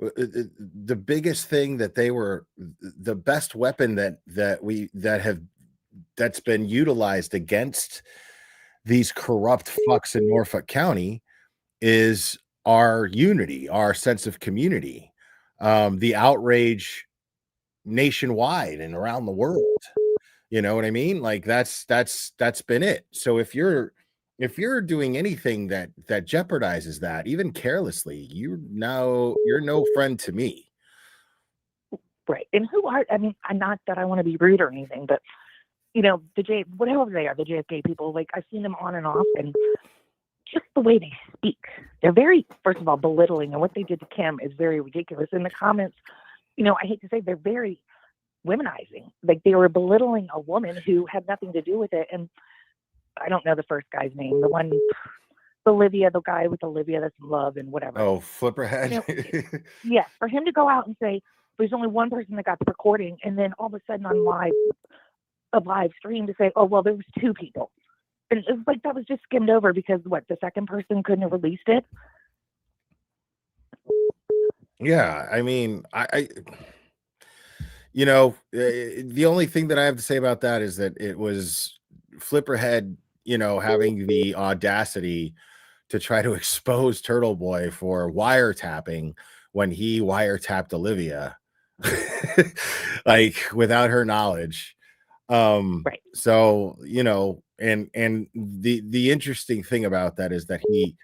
the biggest thing that they were, the best weapon that's been utilized against these corrupt fucks in Norfolk County is our unity, our sense of community, the outrage nationwide and around the world. You know what I mean? Like that's been it. So if you're doing anything that jeopardizes that, even carelessly, you're no friend to me. Right. And I'm not that I want to be rude or anything, but whatever they are, the JFK people, like I've seen them on and off, and just the way they speak, they're very, first of all, belittling, and what they did to Kim is very ridiculous. In the comments, I hate to say, they're very womanizing. Like they were belittling a woman who had nothing to do with it. And I don't know the first guy's name, the one, Olivia, the guy with Olivia that's in love and whatever. Oh, Flipperhead. Yes, for him to go out and say there's only one person that got the recording, and then all of a sudden on a live stream to say, oh well, there was two people, and it's like that was just skimmed over because the second person couldn't have released it. Yeah, I mean, the only thing that I have to say about that is that it was Flipperhead, having the audacity to try to expose Turtle Boy for wiretapping when he wiretapped Olivia, like without her knowledge. Right. So, and the interesting thing about that is that he,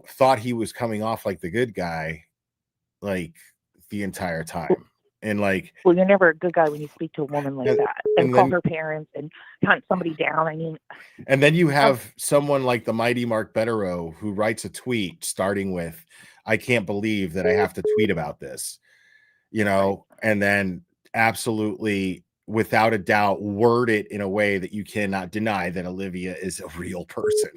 thought he was coming off like the good guy, like the entire time. And like, well, you're never a good guy when you speak to a woman like that and call her parents and hunt somebody down. I mean, and then you have someone like the mighty Mark Betterow who writes a tweet starting with, I can't believe that I have to tweet about this, and then absolutely without a doubt word it in a way that you cannot deny that Olivia is a real person.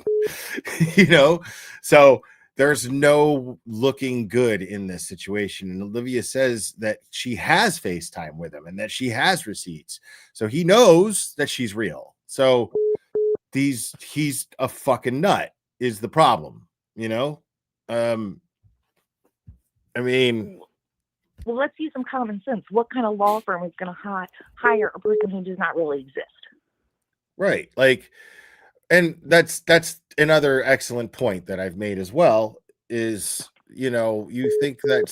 So there's no looking good in this situation. And Olivia says that she has FaceTime with him and that she has receipts. So he knows that she's real. So he's a fucking nut is the problem, you know? I mean, well, let's use some common sense. What kind of law firm is going to hire a person who does not really exist? right. Like, and that's another excellent point that I've made as well is, you know, you think that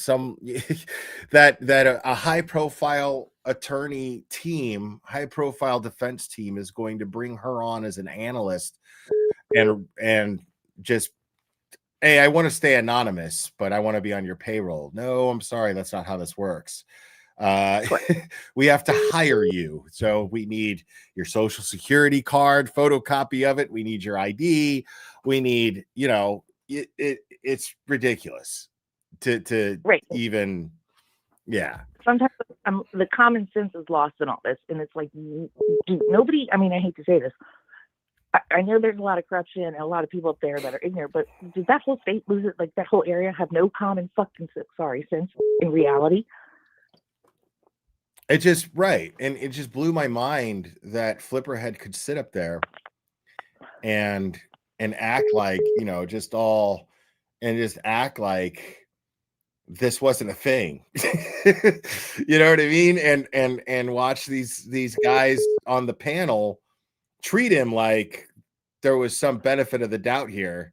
that a high profile attorney team, high profile defense team is going to bring her on as an analyst and just, hey, I want to stay anonymous, but I want to be on your payroll. No, I'm sorry, that's not how this works. We have to hire you. So we need your social security card, photocopy of it. We need your ID. We need, you know, it's ridiculous to right. even, yeah. Sometimes the common sense is lost in all this. And it's like, nobody, I mean, I hate to say this. I know there's a lot of corruption and a lot of people up there that are ignorant, but did that whole state lose it? Like that whole area have no common sense in reality? It just, right. And it just blew my mind that Flipperhead could sit up there and act like, you know, just act like this wasn't a thing. You know what I mean? And watch these guys on the panel treat him like there was some benefit of the doubt here.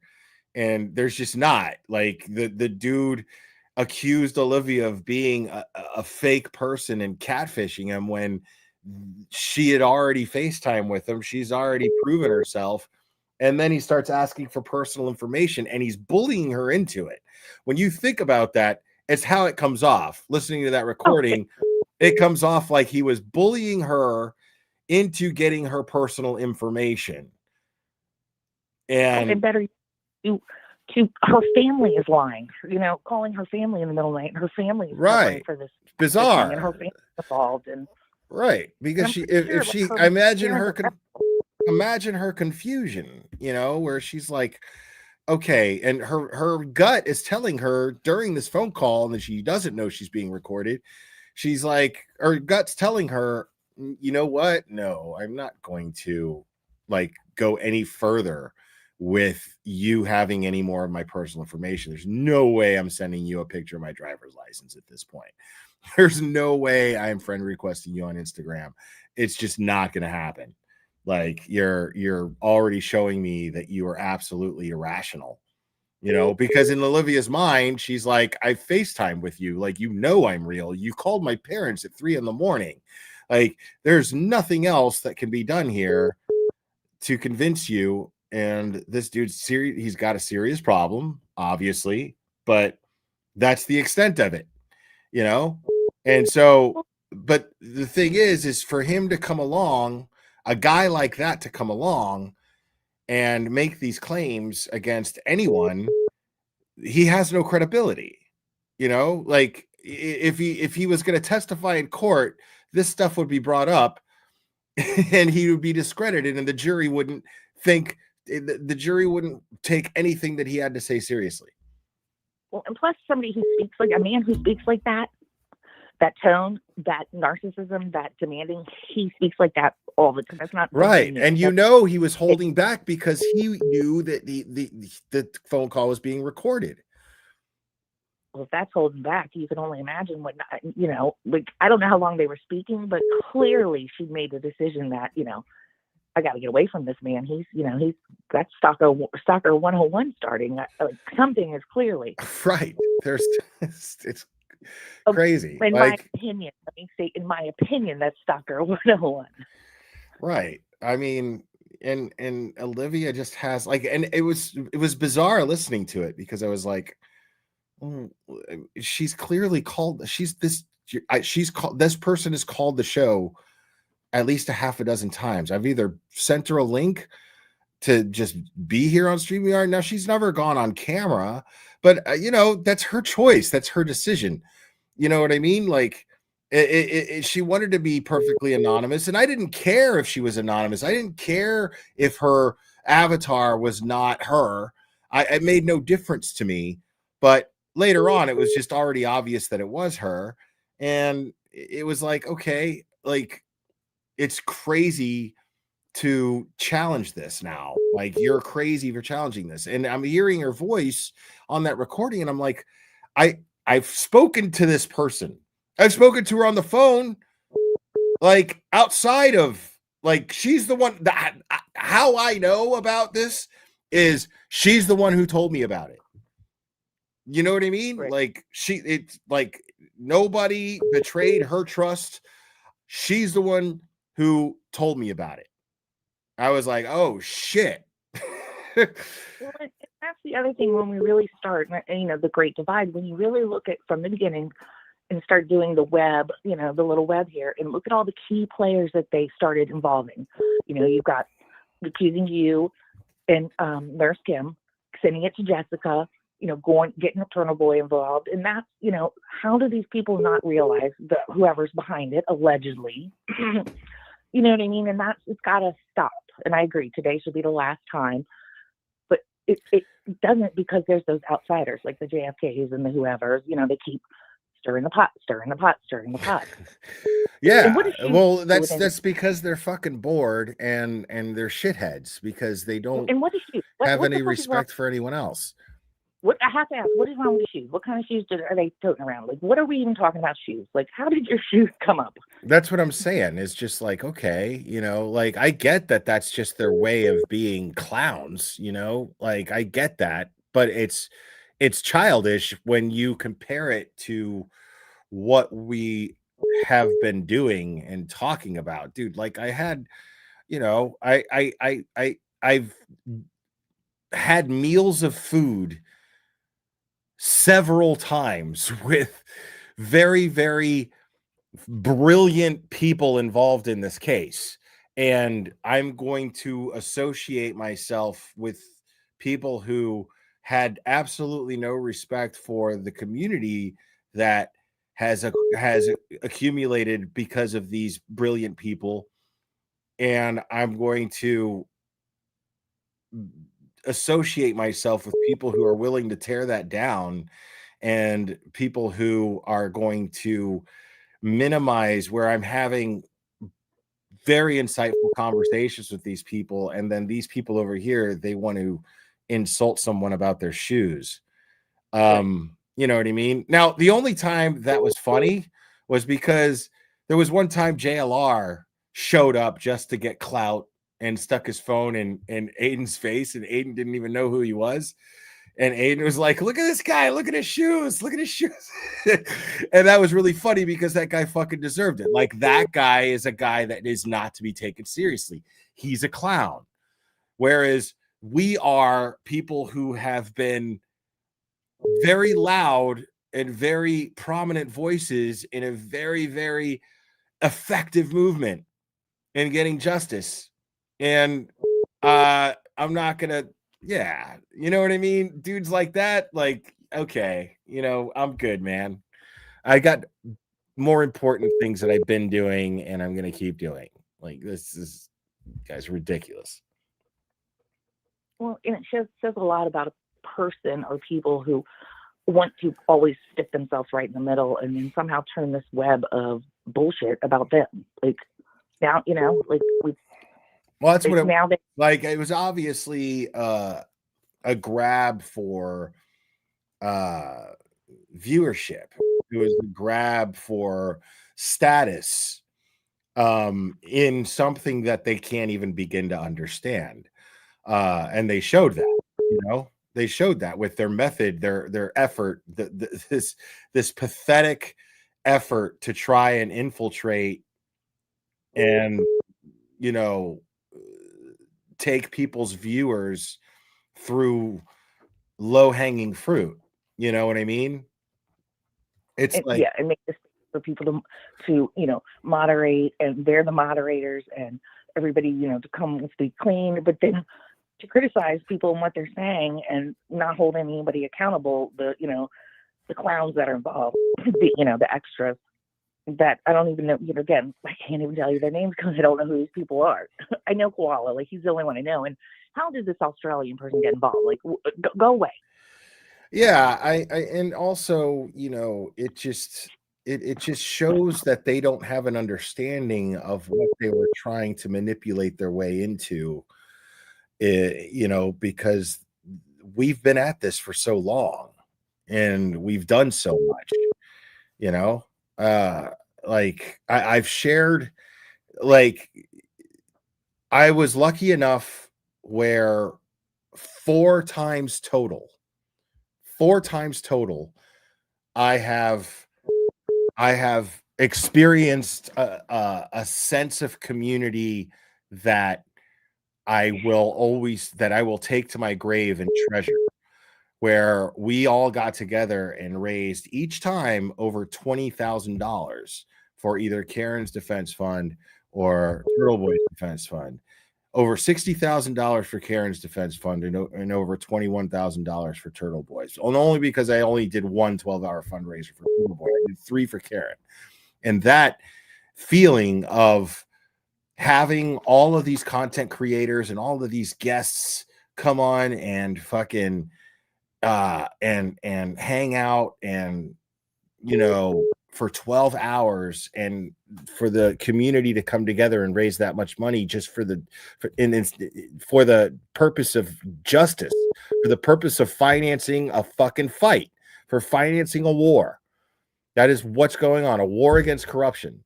And there's just not. Like the dude accused Olivia of being a fake person and catfishing him when she had already FaceTime with him. She's already proven herself. And then he starts asking for personal information and he's bullying her into it. When you think about that, it's how it comes off. Listening to that recording, it comes off like he was bullying her into getting her personal information. And better to her family is lying, you know, calling her family in the middle of the night, and her family is right for this bizarre, and her family involved, and right because if she, I imagine her confusion, you know, where she's like, okay, and her gut is telling her during this phone call, and that she doesn't know she's being recorded. She's like, her gut's telling her, you know what? No, I'm not going to like go any further with you having any more of my personal information. There's no way I'm sending you a picture of my driver's license at this point. There's no way I'm friend requesting you on Instagram. It's just not going to happen. Like you're already showing me that you are absolutely irrational, you know, because in Olivia's mind, she's like, I FaceTime with you. Like, you know, I'm real. You called my parents at 3 a.m. Like there's nothing else that can be done here to convince you. And this dude's serious. He's got a serious problem, obviously, but that's the extent of it, you know? And so, but the thing is for him to come along, a guy like that to come along and make these claims against anyone, he has no credibility, you know? Like if he was going to testify in court, this stuff would be brought up and he would be discredited and the jury wouldn't take anything that he had to say seriously. Well, and plus somebody who speaks like a man who speaks like that tone, that narcissism, that demanding, he speaks like that all the time. That's not right. And you know, he was holding back because he knew that the phone call was being recorded. Well, if that's holding back, you can only imagine what, you know, like, I don't know how long they were speaking, but clearly she made the decision that, you know, I got to get away from this man. He's got Stalker 101 starting. Like, something is clearly right. It's crazy. In my opinion, let me say, in my opinion, that's Stalker 101. Right. I mean, and Olivia just has like, and it was bizarre listening to it because I was like, she's clearly called. This person has called the show at least a half a dozen times. I've either sent her a link to just be here on StreamYard. Now she's never gone on camera, but you know, that's her choice. That's her decision. You know what I mean? Like she wanted to be perfectly anonymous, and I didn't care if she was anonymous. I didn't care if her avatar was not her. it made no difference to me. But later on, it was just already obvious that it was her. And it was like, okay, like, it's crazy to challenge this now. Like, you're crazy for challenging this. And I'm hearing her voice on that recording, and I'm like, I've spoken to this person. I've spoken to her on the phone, like, outside of, like, she's the one that, how I know about this is she's the one who told me about it. You know what I mean? Right. Like, it's like nobody betrayed her trust. She's the one who told me about it. I was like, oh shit. Well, and that's the other thing when we really start, the great divide, when you really look at from the beginning and start doing the web, the little web here, and look at all the key players that they started involving. You've got accusing you and Nurse Kim, sending it to Jessica, getting Eternal Boy involved. And that's, how do these people not realize that whoever's behind it, allegedly, you know what I mean? And it's got to stop. And I agree, today should be the last time. But it doesn't, because there's those outsiders like the JFKs and the whoever's, they keep stirring the pot. Yeah. Well, that's because they're fucking bored and they're shitheads because they don't have any respect for anyone else. What I have to ask, what is wrong with the shoes? What kind of shoes are they toting around? Like, what are we even talking about shoes? Like, how did your shoes come up? That's what I'm saying. It's just like, okay, like, I get that that's just their way of being clowns, like, I get that, but it's childish when you compare it to what we have been doing and talking about, dude. Like, I had, I've had meals of food several times with very, very brilliant people involved in this case. And I'm going to associate myself with people who had absolutely no respect for the community that has accumulated because of these brilliant people. And I'm going to associate myself with people who are willing to tear that down and people who are going to minimize where I'm having very insightful conversations with these people, and then these people over here, they want to insult someone about their shoes. You know what I mean? Now, the only time that was funny was because there was one time JLR showed up just to get clout and stuck his phone in Aiden's face, and Aiden didn't even know who he was. And Aiden was like, look at this guy, look at his shoes, and that was really funny because that guy fucking deserved it. Like, that guy is a guy that is not to be taken seriously. He's a clown. Whereas we are people who have been very loud and very prominent voices in a very, very effective movement in getting justice. And I'm not gonna, you know what I mean? Dudes like that, like, okay, I'm good, man. I got more important things that I've been doing and I'm gonna keep doing. Like, this is, guys, ridiculous. Well, and it says a lot about a person or people who want to always stick themselves right in the middle and then somehow turn this web of bullshit about them. Like, now, like, well, that's what it, like, it was obviously a grab for viewership. It was a grab for status in something that they can't even begin to understand. And they showed that, they showed that with their method, their effort, this pathetic effort to try and infiltrate and, take people's viewers through low-hanging fruit. You know what I mean? It's like, and make this for people to moderate, and they're the moderators, and everybody to come and speak clean, but then to criticize people and what they're saying and not hold anybody accountable. The clowns that are involved, the extras, that I don't even know. Again, I can't even tell you their names because I don't know who these people are. I know Koala, like he's the only one I know. And how did this Australian person get involved? Like, go away. Yeah, I and also, it just shows that they don't have an understanding of what they were trying to manipulate their way into. Because we've been at this for so long and we've done so much, like I've shared, like I was lucky enough where four times total, I have experienced a sense of community that I will take to my grave and treasure, where we all got together and raised each time over $20,000 for either Karen's Defense Fund or Turtle Boy's Defense Fund. Over $60,000 for Karen's Defense Fund and over $21,000 for Turtle Boys. Only because I only did one 12-hour fundraiser for Turtle Boy. I did 3 for Karen. And that feeling of having all of these content creators and all of these guests come on and fucking and hang out and for 12 hours and for the community to come together and raise that much money just for the purpose of justice, for the purpose of financing a fucking fight, for financing a war. That is what's going on, a war against corruption.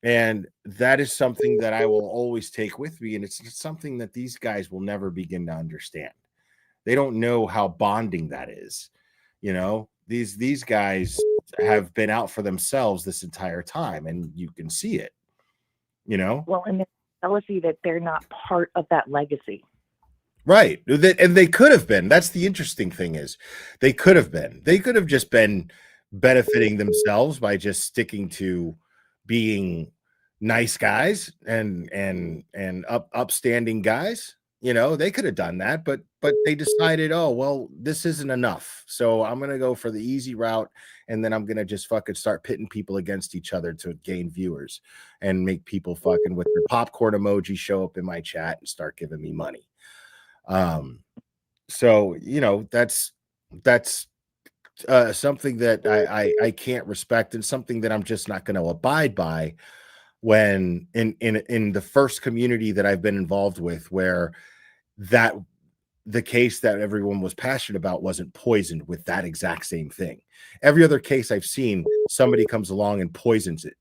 And that is something that I will always take with me. And it's something that these guys will never begin to understand. They don't know how bonding that is. These guys have been out for themselves this entire time, and you can see it, Well, and the jealousy that they're not part of that legacy. Right. And they could have been. That's the interesting thing is they could have been. They could have just been benefiting themselves by just sticking to being nice guys and upstanding guys. They could have done that, but they decided, oh, well, this isn't enough. So I'm going to go for the easy route. And then I'm going to just fucking start pitting people against each other to gain viewers and make people fucking with their popcorn emoji show up in my chat and start giving me money. So, that's something that I can't respect and something that I'm just not going to abide by when in the first community that I've been involved with, where that the case that everyone was passionate about wasn't poisoned with that exact same thing. Every other case I've seen, somebody comes along and poisons it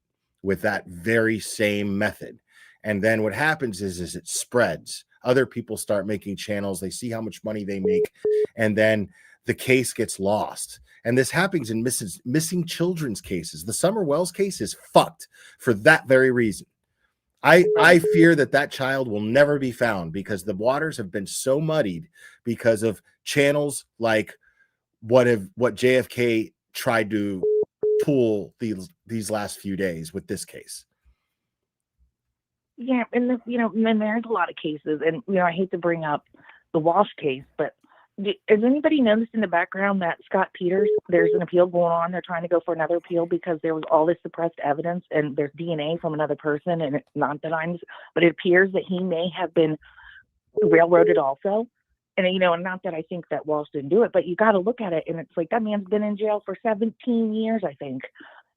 with that very same method. And then what happens is it spreads. Other people start making channels. They see how much money they make. And then the case gets lost. And this happens in missing children's cases. The Summer Wells case is fucked for that very reason. I fear that child will never be found because the waters have been so muddied because of channels like what JFK tried to pull these last few days with this case. Yeah, and and there's a lot of cases, and I hate to bring up the Walsh case, but has anybody noticed in the background that Scott Peters, there's an appeal going on? They're trying to go for another appeal because there was all this suppressed evidence and there's DNA from another person, and it's not that but it appears that he may have been railroaded also. And, and not that I think that Walsh didn't do it, but you got to look at it, and it's like that man's been in jail for 17 years, I think.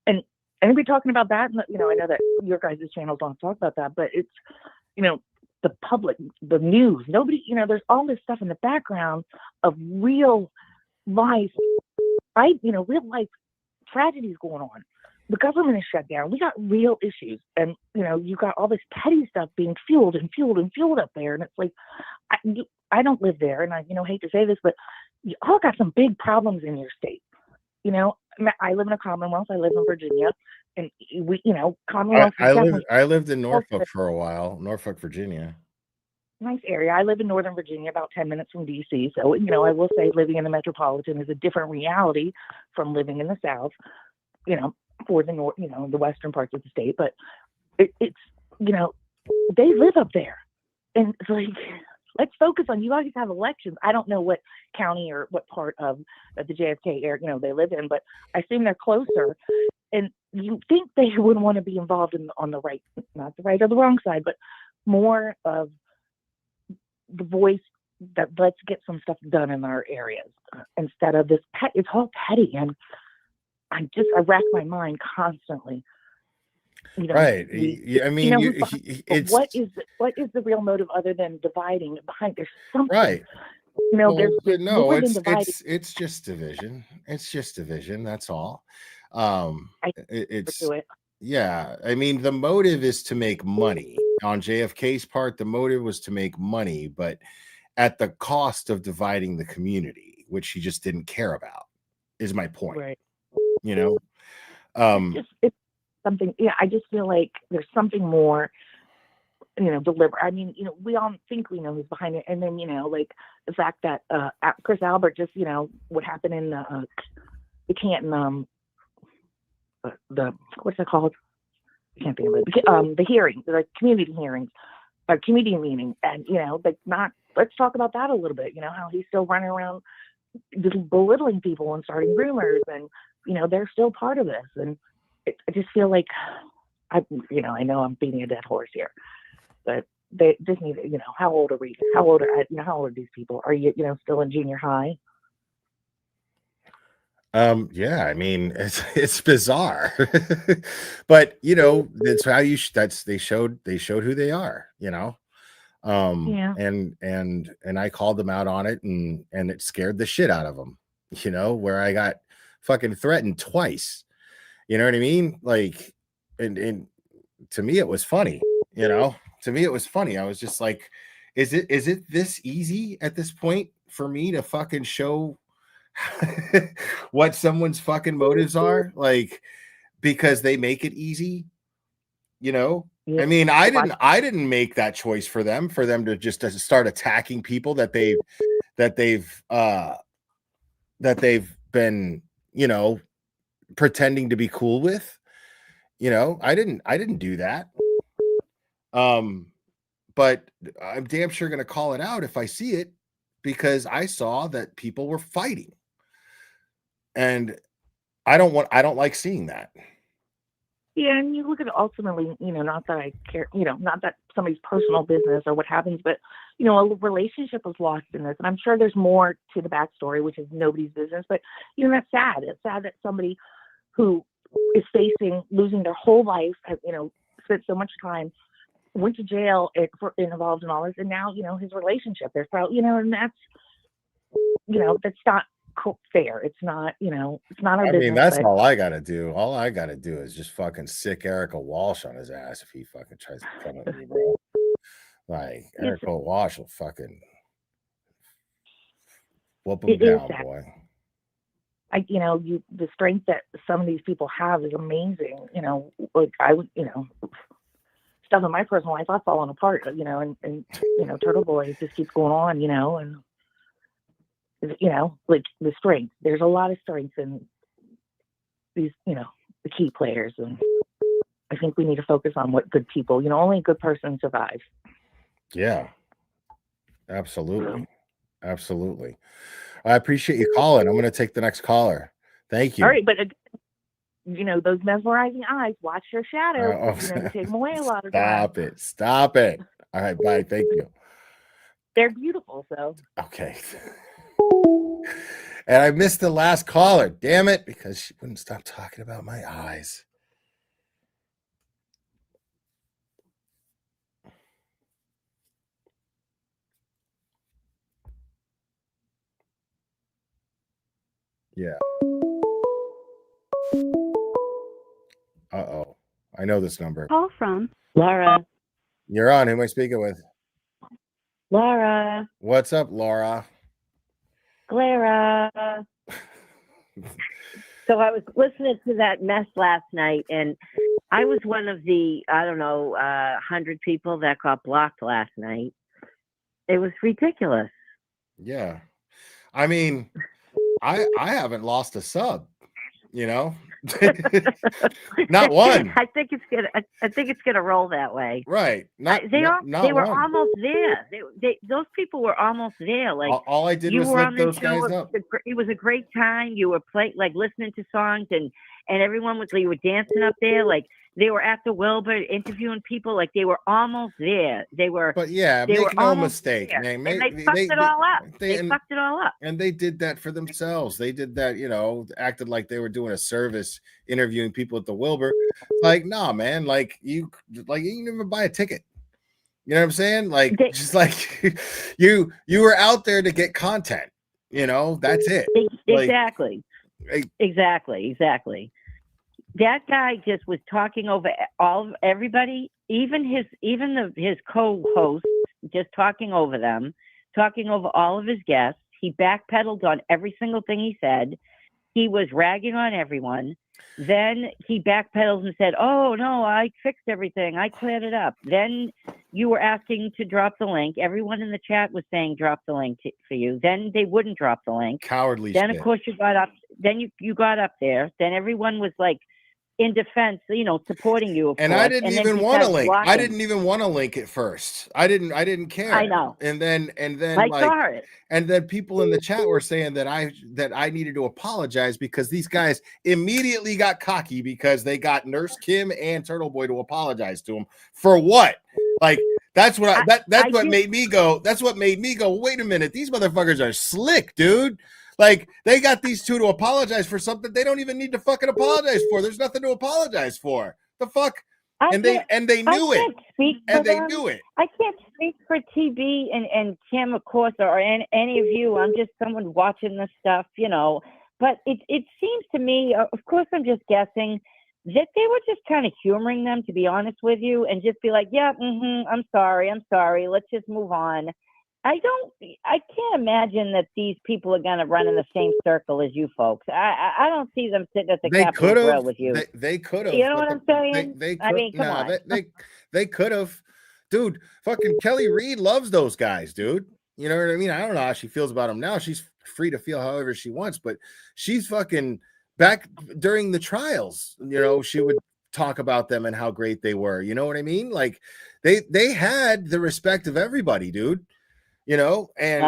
And anybody talking about that? I know that your guys' channels don't talk about that, but it's, the public, the news, nobody, there's all this stuff in the background of real life, real life tragedies going on. The government is shut down. We got real issues. And, you got all this petty stuff being fueled up there. And it's like, I don't live there. And I, hate to say this, but you all got some big problems in your state. I live in a Commonwealth. I live in Virginia. And we, Commonwealth. I lived in Norfolk for a while, Norfolk, Virginia. Nice area. I live in Northern Virginia, about 10 minutes from DC. So, I will say living in the metropolitan is a different reality from living in the South, for the North, the western parts of the state. But it's, they live up there. And it's like, let's focus on, you guys have elections. I don't know what county or what part of the JFK area, they live in, but I assume they're closer. and you think they wouldn't want to be involved on the right, not the right or the wrong side, but more of the voice that let's get some stuff done in our areas instead of this it's all petty. And I rack my mind constantly. You know, Right. I mean, it's what is the real motive other than dividing behind? There's something. right. You know, Well, there's no, more than it's dividing. it's just division. It's just division. That's all. It's yeah. I mean, the motive is to make money. On JFK's part, the motive was to make money, but at the cost of dividing the community, which he just didn't care about. Is my point. Right. You know. It's something. Yeah, I just feel like there's something more. You know, deliberate. I mean, you know, we all think we know who's behind it, and then you know, like the fact that Chris Albert just, you know, what happened in the Canton, the what's it called? I can't think of it. The hearings, the community hearings, community meeting, and you know, like not. Let's talk about that a little bit. You know, how he's still running around just belittling people and starting rumors, and you know, they're still part of this. And I just feel like I know I'm beating a dead horse here. But they just need, you know, how old are we? How old are these people? Are you know, still in junior high? Yeah, I mean, it's bizarre. But you know, that's how they showed who they are, you know. Yeah. And I called them out on it, and it scared the shit out of them, you know, where I got fucking threatened twice. You know what I mean? Like, and to me it was funny, you know. To me, it was funny. I was just like, is it this easy at this point for me to fucking show what someone's fucking motives are? Like, because they make it easy, you know? Yeah. I mean, I didn't make that choice for them to just to start attacking people that they've been, you know, pretending to be cool with. You know, I didn't do that. But I'm damn sure going to call it out if I see it, because I saw that people were fighting, and I don't like seeing that. Yeah, and you look at it ultimately, you know, not that I care, you know, not that somebody's personal business or what happens, but you know, a relationship was lost in this, and I'm sure there's more to the backstory, which is nobody's business. But you know, that's sad. It's sad that somebody who is facing losing their whole life, you know, spent so much time, went to jail involved in all this, and now, you know, his relationship, there's probably, you know, and that's, you know, that's not fair. It's not, you know, it's not our business. I mean, that's all I gotta do. All I gotta do is just fucking sick Erica Walsh on his ass if he fucking tries to come at me, bro. Like, Erica Walsh will fucking whoop him down, boy. You know, the strength that some of these people have is amazing. You know, like you know, stuff in my personal life, I've fallen apart, you know, and you know, Turtle Boy just keeps going on, you know, and you know, like the strength. There's a lot of strength in these, you know, the key players, and I think we need to focus on what good people, you know, only a good person survives. Yeah, absolutely, absolutely. I appreciate you calling. I'm going to take the next caller. Thank you. All right, but you know, those mesmerizing eyes, watch your shadow. You know, they take them away a lot of times. Stop it. All right, bye. Thank you. They're beautiful, so. Okay. And I missed the last caller. Damn it, because she wouldn't stop talking about my eyes. Yeah. Uh-oh. I know this number. Call from Laura. You're on. Who am I speaking with? Laura. What's up, Laura? Clara. So I was listening to that mess last night, and I was one of the, 100 people that got blocked last night. It was ridiculous. Yeah. I mean, I haven't lost a sub, you know? Not one. I think it's gonna roll that way. Right. They were almost there. Those people were almost there. Like all I did was lift those guys up. It was a great time. You were listening to songs, and and everyone was, they were dancing up there, like they were at the Wilbur interviewing people, like they were almost there. They were, But yeah, they make were no almost mistake, there. man. And they fucked it all up. They and- fucked it all up. And they did that for themselves. They did that, you know, acted like they were doing a service, interviewing people at the Wilbur. Like, nah, man, like you didn't even buy a ticket. You know what I'm saying? Like, just like you were out there to get content. You know, that's it. Exactly. Exactly. That guy just was talking over everybody, even his co-hosts, just talking over them, talking over all of his guests. He backpedaled on every single thing he said. He was ragging on everyone. Then he backpedaled and said, "Oh no, I fixed everything. I cleared it up." Then you were asking to drop the link. Everyone in the chat was saying drop the link for you. Then they wouldn't drop the link. Cowardly Then shit. of course you got up. Then you got up there. Then everyone was like in defense, you know, supporting you. Of And course. I didn't then even he want to started link. I blocking. didn't even want to link at first. I didn't care. I know. And then I saw it. And then people in the chat were saying that I needed to apologize because these guys immediately got cocky because they got Nurse Kim and Turtle Boy to apologize to him for what? Like that's what that's what made me go. That's what made me go. Wait a minute, these motherfuckers are slick, dude. Like they got these two to apologize for something they don't even need to fucking apologize for. There's nothing to apologize for. The fuck? And they knew it. And they knew it. I can't speak for TB and Kim, of course, or any of you. I'm just someone watching this stuff, you know. But it seems to me, of course, I'm just guessing, that they were just kind of humoring them, to be honest with you, and just be like, yeah, I'm sorry. Let's just move on. I can't imagine that these people are going to run in the same circle as you folks. I don't see them sitting at the Capitol Grill with you. They could have. You know what I'm saying? I mean, come on. They could have. Dude, fucking Kelly Reed loves those guys, dude. You know what I mean? I don't know how she feels about them now. She's free to feel however she wants, but she's fucking back during the trials. You know, she would talk about them and how great they were. You know what I mean? Like they had the respect of everybody, dude. You know, and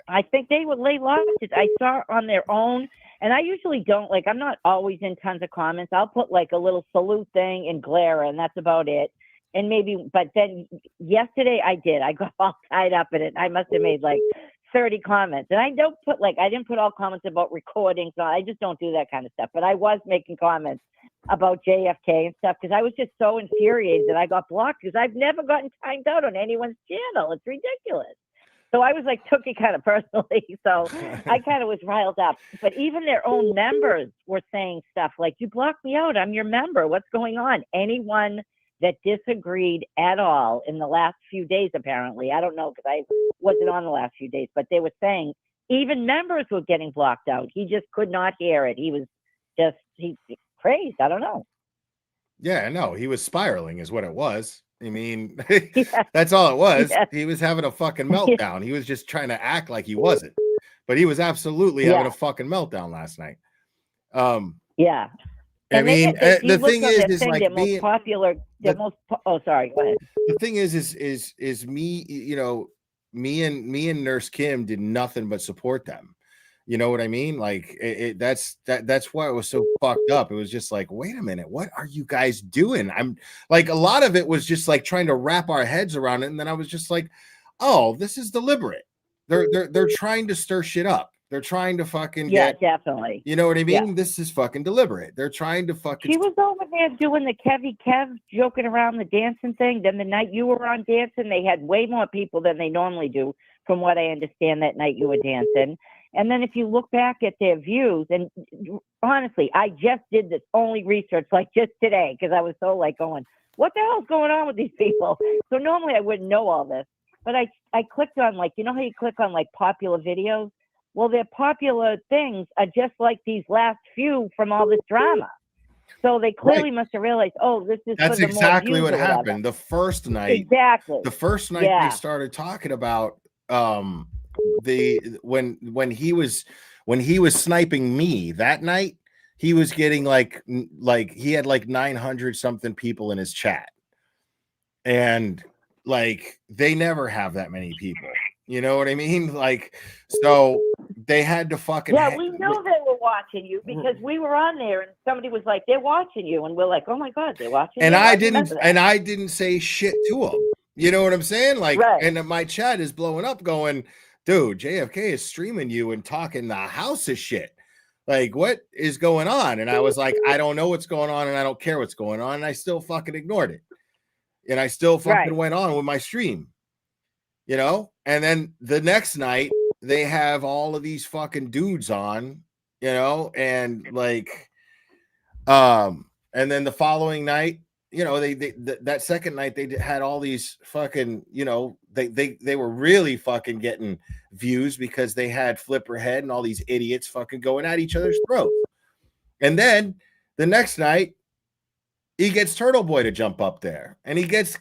I think they lost it. I saw on their own, and I usually don't I'm not always in tons of comments. I'll put like a little salute thing and glare, and that's about it. And but then yesterday I did. I got all tied up in it. I must have made like 30 comments, and I don't put I didn't put all comments about recordings. I just don't do that kind of stuff. But I was making comments about JFK and stuff because I was just so infuriated that I got blocked because I've never gotten timed out on anyone's channel. It's ridiculous. So I was took it kind of personally. So I kind of was riled up. But even their own members were saying stuff like, you blocked me out. I'm your member. What's going on? Anyone that disagreed at all in the last few days, apparently. I don't know because I wasn't on the last few days. But they were saying even members were getting blocked out. He just could not hear it. He was he crazed. I don't know. Yeah, no, he was spiraling is what it was. I mean, that's all it was. Yes. He was having a fucking meltdown. He was just trying to act like he wasn't, but he was absolutely having a fucking meltdown last night. Yeah. I mean, the thing is like the most popular. Oh, sorry. Go ahead. The thing is me. You know, me and Nurse Kim did nothing but support them. You know what I mean? Like that's why it was so fucked up. It was just like, wait a minute, what are you guys doing? I'm like, a lot of it was just like trying to wrap our heads around it, and then I was just like, oh, this is deliberate. They're trying to stir shit up. They're trying to fucking definitely. You know what I mean? Yeah. This is fucking deliberate. They're trying to fucking. She was over there doing the Kev joking around the dancing thing. Then the night you were on dancing, they had way more people than they normally do, from what I understand. That night you were dancing. And then if you look back at their views, and honestly, I just did this only research just today because I was so going, what the hell's going on with these people? So normally I wouldn't know all this, but I clicked on you know how you click on popular videos? Well, their popular things are just like these last few from all this drama. So they clearly must have realized, oh, this is that's for the exactly more what views or whatever. happened. The first night, The first night they started talking about when he was sniping me that night, he was getting he had 900 something people in his chat, and they never have that many people. You know what I mean? Like, so they had to fucking. Yeah, we know they were watching you because we were on there and somebody was like, "They're watching you," and we're like, "Oh my god, they're watching." And you. I didn't say shit to them. You know what I'm saying? Like, Right. and my chat is blowing up, going, "Dude, JFK is streaming you and talking the house of shit. Like, what is going on?" And I was like, "I don't know what's going on, and I don't care what's going on." And I still fucking ignored it, and I still fucking went on with my stream. You know, and then the next night they have all of these fucking dudes on, you know, and like, and then the following night, you know, that second night they had all these fucking, you know, they were really fucking getting views because they had Flipperhead and all these idiots fucking going at each other's throats. And then the next night he gets Turtle Boy to jump up there, and he gets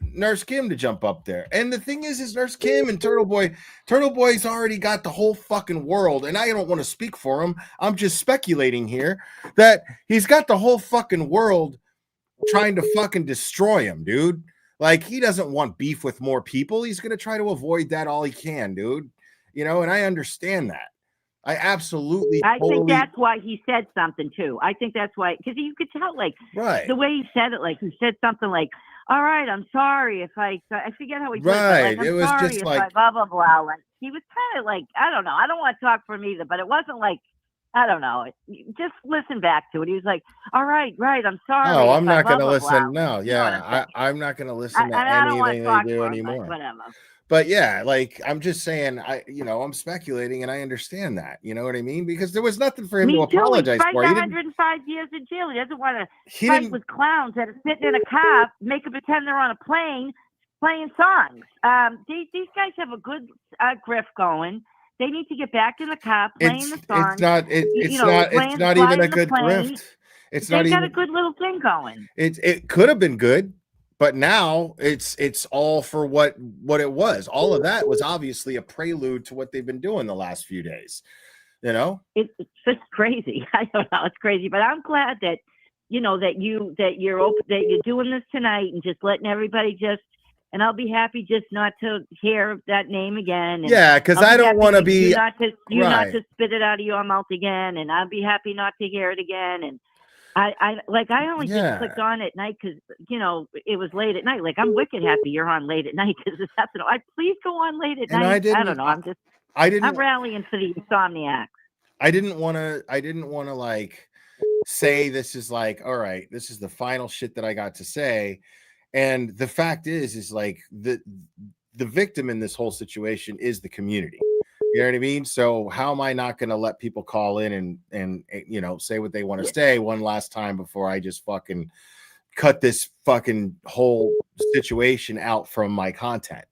Nurse Kim to jump up there. And the thing is Nurse Kim and Turtle Boy's already got the whole fucking world, and I don't want to speak for him. I'm just speculating here that he's got the whole fucking world trying to fucking destroy him, dude. Like, he doesn't want beef with more people. He's going to try to avoid that all he can, dude. You know, and I understand that. I absolutely I think that's why he said something too. I think that's why, because you could tell, like, the way he said it, like he said something like, "All right, I'm sorry if I forget how he said it. Like, it was sorry just if like I blah blah blah." Like, he was kind of like, I don't know. I don't want to talk for him either, but it wasn't like, I don't know. Just listen back to it. He was like, "All right, I'm sorry." Oh, I'm if I not going to blah, blah, listen. blah." No, You know what I'm yeah, saying? I'm not going to listen to I don't want anything to talk they do for him, anymore. but whatever. But yeah, like, I'm just saying, I'm speculating, and I understand that. You know what I mean? Because there was nothing for him to Me too. apologize He's for. fighting He didn't. 105 years in jail. He doesn't want to He fight didn't- with clowns that are sitting in a car, make them pretend they're on a plane, playing songs. These guys have a good grift going. They need to get back in the car, playing the song. It's not. It's not even a good grift. It's not They even. got a good little thing going. It could have been good, but now it's all for what it was. All of that was obviously a prelude to what they've been doing the last few days. You know, It's just crazy. I don't know. It's crazy, but I'm glad that that you're open, that you're doing this tonight and just letting everybody just. And I'll be happy just not to hear that name again. And Yeah, 'cause I'll I don't happy wanna for be- you not to Right. spit it out of your mouth again. And I'll be happy not to hear it again. And I only Yeah. just clicked on at night because it was late at night. Like, I'm wicked happy you're on late at night because it's happening. Please go on late at And night. I didn't- don't know. I didn't- I'm rallying for the insomniacs. I didn't want to like say this is like, all right, this is the final shit that I got to say. And the fact is like the victim in this whole situation is the community. You know what I mean? So how am I not going to let people call in and say what they want to say one last time before I just fucking cut this fucking whole situation out from my content?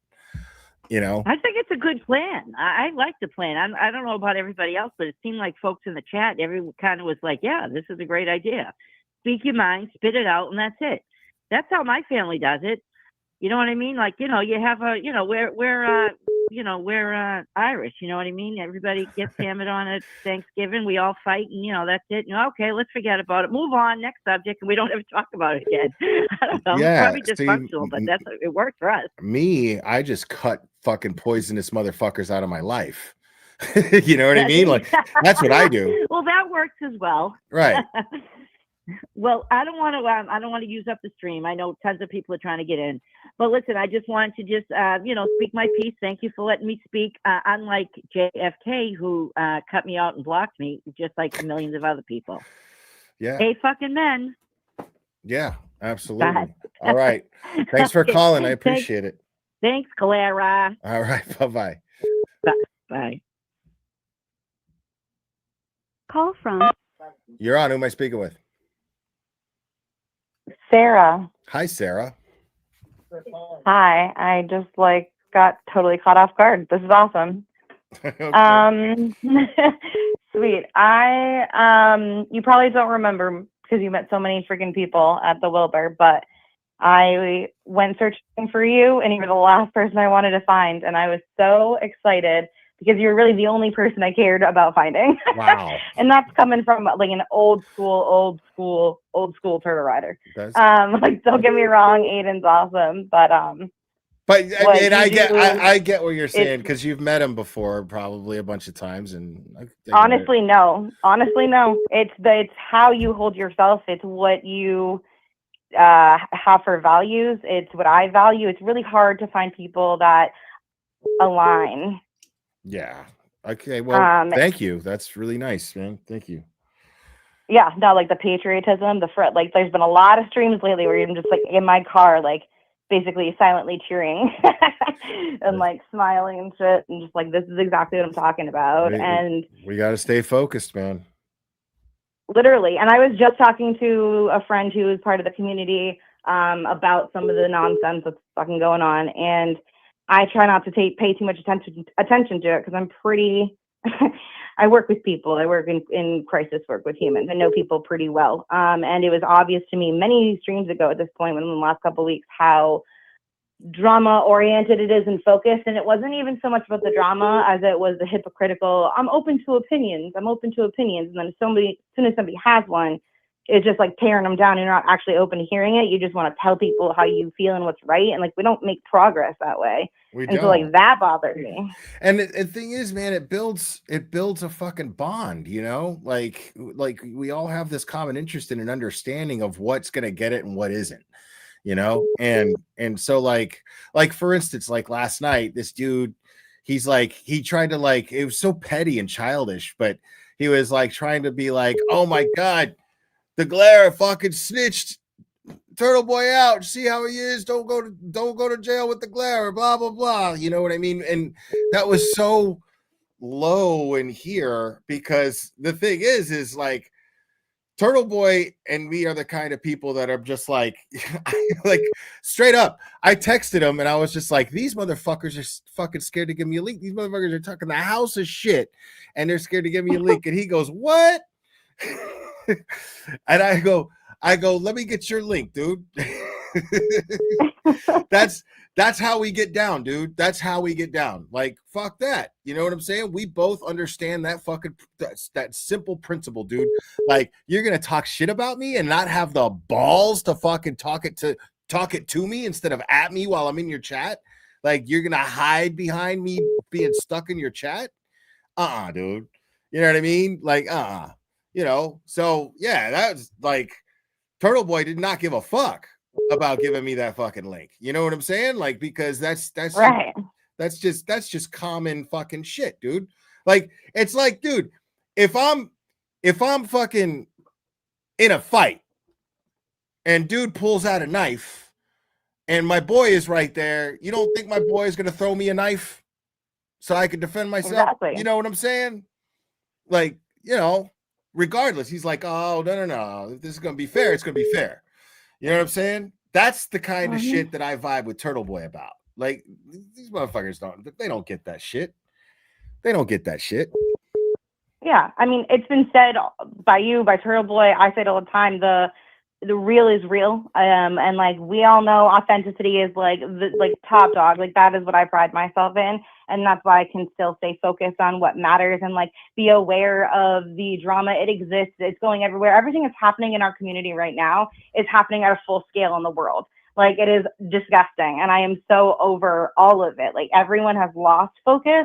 You know? I think it's a good plan. I like the plan. I don't know about everybody else, but it seemed like folks in the chat, everyone kind of was like, yeah, this is a great idea. Speak your mind, spit it out, and that's it. That's how my family does it. You know what I mean? Like, you have we're Irish, you know what I mean? Everybody gets hammered on at Thanksgiving. We all fight and that's it. Okay, let's forget about it. Move on, next subject, and we don't ever talk about it again. I don't know. Yeah, It's probably dysfunctional, but it worked for us. Me, I just cut fucking poisonous motherfuckers out of my life. You know what I mean? Like, that's what I do. Well, that works as well. Right. Well, I don't want to use up the stream. I know tons of people are trying to get in, but listen, I just wanted to just speak my piece. Thank you for letting me speak. Unlike JFK, who cut me out and blocked me, just like millions of other people. Yeah. Hey, fucking men. Yeah, absolutely. Bye. All right. Thanks for Okay. calling. I appreciate it. Thanks, Clara. All right. Bye-bye. Bye. Call from You're on. Who am I speaking with? Sarah. Hi, Sarah. Hi. I just got totally caught off guard. This is awesome. Sweet. You probably don't remember because you met so many freaking people at the Wilbur, but I went searching for you and you were the last person I wanted to find. And I was so excited because you were really the only person I cared about finding. Wow. And that's coming from like an old school turtle rider. That's- Don't get me wrong, Aiden's awesome, but But I What mean, you I get what you're it's- saying because you've met him before, probably a bunch of times, and I get it. Honestly, no. Honestly, no. It's how you hold yourself. It's what you have for values. It's what I value. It's really hard to find people that align. Yeah. Okay. Well, Um, thank you. That's really nice, man. Thank you. Yeah, no, like the patriotism, like there's been a lot of streams lately where I'm just like in my car, like basically silently cheering and like smiling and shit, and just like, this is exactly what I'm talking about. And We got to stay focused, man. literally, and I was just talking to a friend who is part of the community about some of the nonsense that's fucking going on, and I try not to pay too much attention to it because I'm pretty. I work with people. I work in crisis work with humans. I know people pretty well. And it was obvious to me many streams ago at this point, within the last couple of weeks, how drama oriented it is and focused. And it wasn't even so much about the drama as it was the hypocritical, I'm open to opinions. And then as soon as somebody has one, it's just like tearing them down. You're not actually open to hearing it. You just want to tell people how you feel and what's right. And like, we don't make progress that way. So like that bothered me. And the thing is, man, it builds a fucking bond, you know, like we all have this common interest in an understanding of what's going to get it and what isn't, you know? And so like for instance, like last night, this dude, he tried to like, it was so petty and childish, but he was like trying to be like, oh my God, the Glare fucking snitched Turtle Boy out. See how he is. Don't go to jail with the Glare. Blah blah blah. You know what I mean? And that was so low in here because the thing is like Turtle Boy and me are the kind of people that are just like straight up. I texted him and I was just like, these motherfuckers are fucking scared to give me a leak. These motherfuckers are talking the house of shit and they're scared to give me a leak. And he goes, what? And I go, let me get your link, dude. That's how we get down, dude. That's how we get down. Like, fuck that. You know what I'm saying? We both understand that that simple principle, dude. Like, you're gonna talk shit about me and not have the balls to fucking talk it to me instead of at me while I'm in your chat. Like, you're gonna hide behind me being stuck in your chat. Dude. You know what I mean? Like, you know, so yeah, that was like Turtle Boy did not give a fuck about giving me that fucking link. You know what I'm saying? Like, because that's right. That's just common fucking shit, dude. Like, it's like, dude, if I'm fucking in a fight and dude pulls out a knife and my boy is right there, you don't think my boy is gonna throw me a knife so I can defend myself? Exactly. You know what I'm saying? Like, you know, regardless, he's like, oh, no. If this is gonna be fair, it's gonna be fair. You know what I'm saying? That's the kind of shit that I vibe with Turtle Boy about. Like, these motherfuckers don't get that shit. They don't get that shit. Yeah, I mean, it's been said by you, by Turtle Boy. I say it all the time. The real is real, and like we all know, authenticity is like top dog. Like that is what I pride myself in, and that's why I can still stay focused on what matters and like be aware of the drama. It exists. It's going everywhere. Everything that's happening in our community right now is happening at a full scale in the world. Like it is disgusting, and I am so over all of it. Like everyone has lost focus.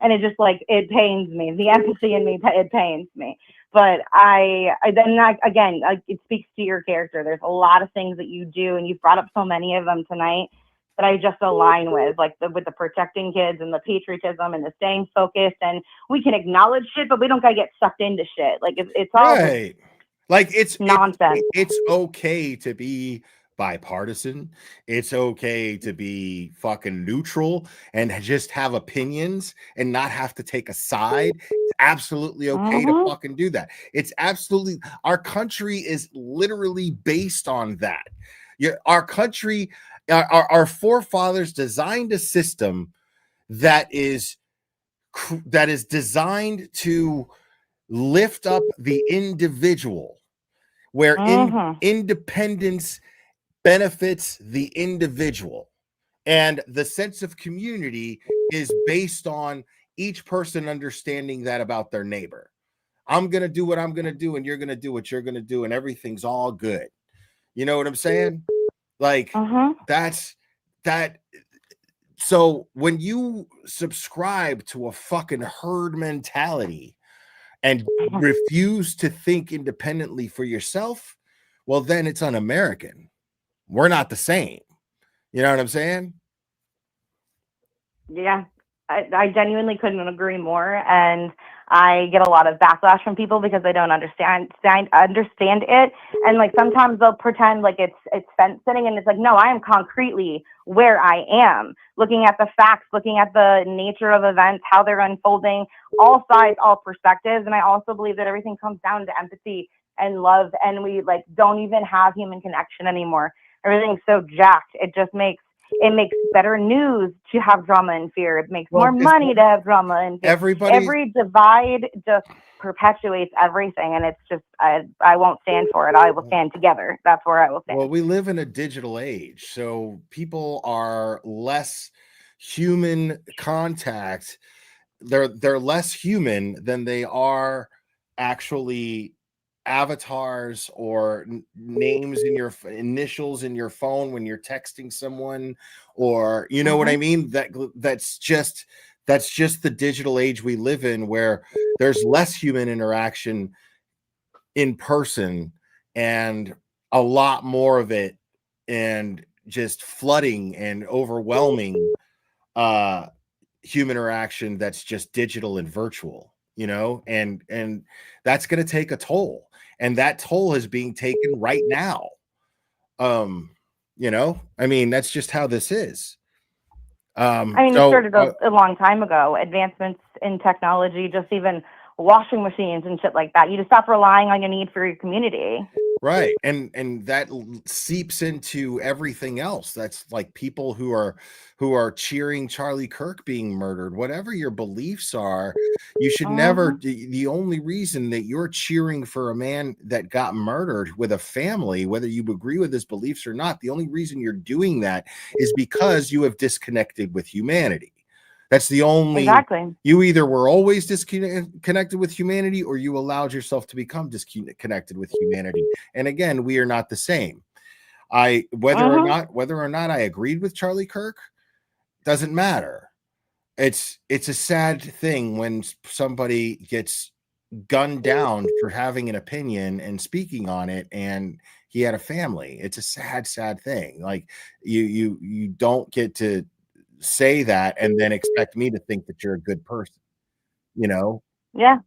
And it just like, it pains me. The empathy in me, it pains me. But again, it speaks to your character. There's a lot of things that you do, and you've brought up so many of them tonight that I just align with, like with the protecting kids and the patriotism and the staying focused. And we can acknowledge shit, but we don't gotta get sucked into shit. Like it's all right. Like it's nonsense. It's okay to be bipartisan. It's okay to be fucking neutral and just have opinions and not have to take a side. It's absolutely okay to fucking do that. It's absolutely, our country is literally based on that. Our country, our forefathers designed a system that is designed to lift up the individual, where independence benefits the individual, and the sense of community is based on each person understanding that about their neighbor. I'm gonna do what I'm gonna do, and you're gonna do what you're gonna do, and everything's all good. You know what I'm saying? Like that's So when you subscribe to a fucking herd mentality and refuse to think independently for yourself, well, then it's un-American. We're not the same. You know what I'm saying? Yeah, I genuinely couldn't agree more. And I get a lot of backlash from people because they don't understand it. And like sometimes they'll pretend like it's fence sitting, and it's like, no, I am concretely where I am, looking at the facts, looking at the nature of events, how they're unfolding, all sides, all perspectives. And I also believe that everything comes down to empathy and love, and we like don't even have human connection anymore. Everything's so jacked. It makes better news to have drama and fear. It makes more money to have drama and fear. Every divide just perpetuates everything, and it's just I won't stand for it. I will stand together. That's where I will stand. Well, we live in a digital age, so people are less human contact. They're less human than they are actually avatars or names in your initials in your phone when you're texting someone, or you know what I mean. That's just the digital age we live in, where there's less human interaction in person and a lot more of it, and just flooding and overwhelming human interaction that's just digital and virtual, you know, and that's going to take a toll, and that toll is being taken right now. You know, I mean, that's just how this is. I mean, it started a long time ago. Advancements in technology, just even washing machines and shit like that. You just stop relying on your need for your community. Right. And that seeps into everything else. That's like people who are cheering Charlie Kirk being murdered. Whatever your beliefs are, you should never, the only reason that you're cheering for a man that got murdered with a family, whether you agree with his beliefs or not, the only reason you're doing that is because you have disconnected with humanity. That's the only. Exactly. You either were always disconnected with humanity, or you allowed yourself to become disconnected with humanity. And again, we are not the same. Whether or not I agreed with Charlie Kirk doesn't matter. It's a sad thing when somebody gets gunned down for having an opinion and speaking on it, and he had a family. It's a sad thing. Like you don't get to say that and then expect me to think that you're a good person, you know? Yeah.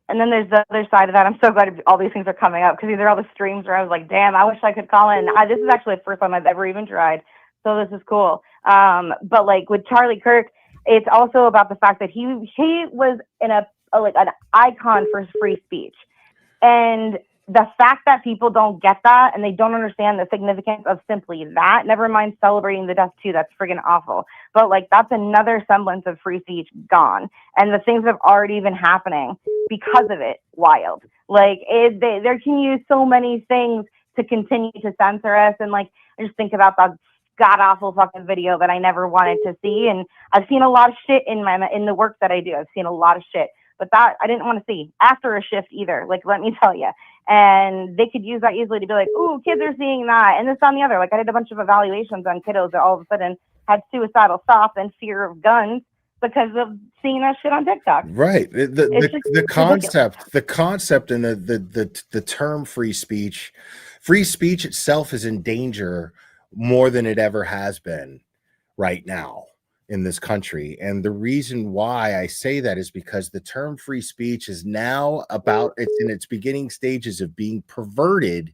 And then there's the other side of that. I'm so glad all these things are coming up, because these are all the streams where I was like, damn, I wish I could call in. This is actually the first time I've ever even tried, so this is cool. But like with Charlie Kirk, it's also about the fact that he was in an icon for free speech. And the fact that people don't get that, and they don't understand the significance of simply that, never mind celebrating the death too, that's friggin' awful. But like, that's another semblance of free speech gone. And the things that have already been happening because of it, wild. Like they can use so many things to continue to censor us. And like, I just think about the god awful fucking video that I never wanted to see. And I've seen a lot of shit in the work that I do. I've seen a lot of shit. But that I didn't want to see after a shift either. Like, let me tell you. And they could use that easily to be like, ooh, kids are seeing that. And this on the other. Like, I did a bunch of evaluations on kiddos that all of a sudden had suicidal thoughts and fear of guns because of seeing that shit on TikTok. Right. The concept and the term free speech itself is in danger more than it ever has been right now in this country. And the reason why I say that is because the term free speech is now it's in its beginning stages of being perverted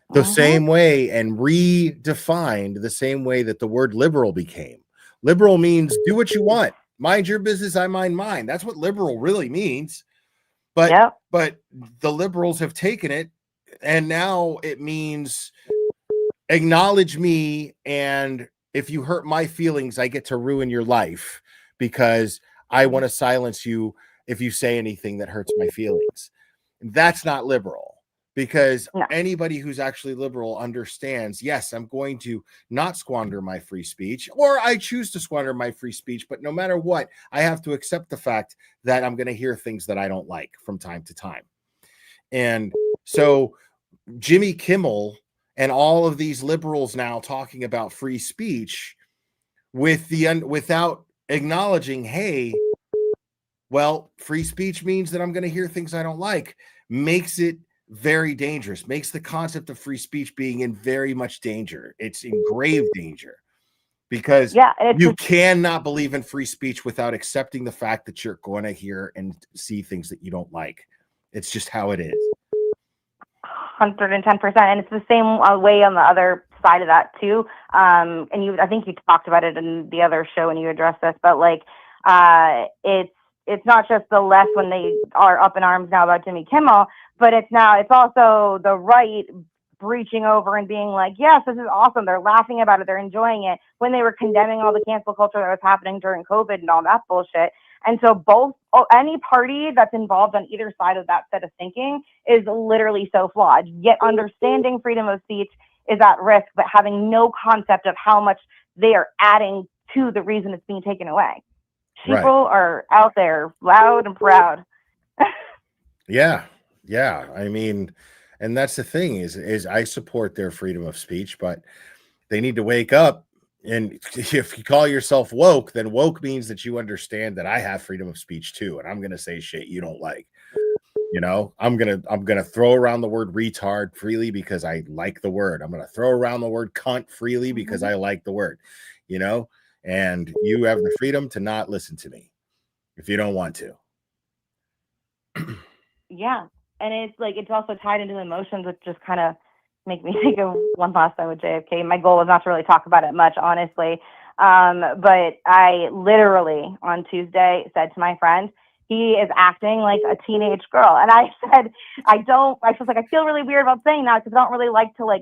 the same way and redefined the same way that the word liberal became. Liberal means do what you want. Mind your business, I mind mine. That's what liberal really means. But the liberals have taken it, and now it means acknowledge me, and if you hurt my feelings, I get to ruin your life because I want to silence you if you say anything that hurts my feelings. That's not liberal, because anybody who's actually liberal understands, yes, I'm going to not squander my free speech, or I choose to squander my free speech, but no matter what, I have to accept the fact that I'm going to hear things that I don't like from time to time. And so Jimmy Kimmel and all of these liberals now talking about free speech, without acknowledging, hey, well, free speech means that I'm going to hear things I don't like, makes it very dangerous, makes the concept of free speech being in very much danger. It's in grave danger, because you cannot believe in free speech without accepting the fact that you're going to hear and see things that you don't like. It's just how it is. 110%. And it's the same way on the other side of that too. And I think you talked about it in the other show when you addressed this, but like, it's not just the left when they are up in arms now about Jimmy Kimmel, but it's also the right breaching over and being like, yes, this is awesome. They're laughing about it. They're enjoying it, when they were condemning all the cancel culture that was happening during COVID and all that bullshit. And so any party that's involved on either side of that set of thinking is literally so flawed. Yet understanding freedom of speech is at risk, but having no concept of how much they are adding to the reason it's being taken away. People are out there loud and proud. Yeah. I mean, and that's the thing is I support their freedom of speech, but they need to wake up. And if you call yourself woke, then woke means that you understand that I have freedom of speech too. And I'm going to say shit you don't like. You know, I'm going to throw around the word retard freely because I like the word. I'm going to throw around the word cunt freely because I like the word, you know, and you have the freedom to not listen to me if you don't want to. Yeah. And it's also tied into emotions, which just kind of make me think of one last time with JFK. My goal was not to really talk about it much, honestly. But I literally on Tuesday said to my friend, he is acting like a teenage girl. And I said, I was like, I feel really weird about saying that because I don't really like to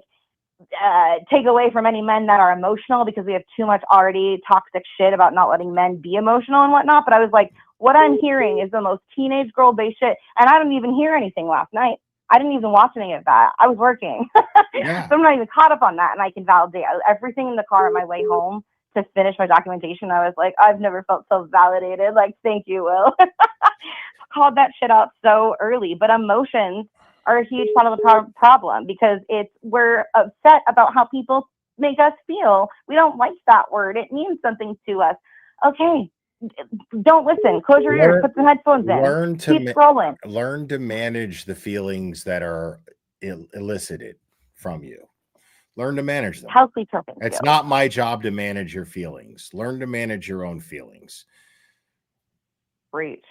take away from any men that are emotional, because we have too much already toxic shit about not letting men be emotional and whatnot. But I was like, what I'm hearing is the most teenage girl based shit. And I didn't even hear anything last night. I didn't even watch any of that. I was working. So I'm not even caught up on that. And I can validate everything in the car on my way home to finish my documentation. I was like, I've never felt so validated. Like, thank you, Will. Called that shit out so early. But emotions are a huge part of the problem, because we're upset about how people make us feel. We don't like that word. It means something to us. Okay. Don't listen. Close your ears. Put some headphones in. Keep scrolling. Learn to manage the feelings that are elicited from you. Learn to manage them. Healthy coping. It's not my job to manage your feelings. Learn to manage your own feelings. Preach.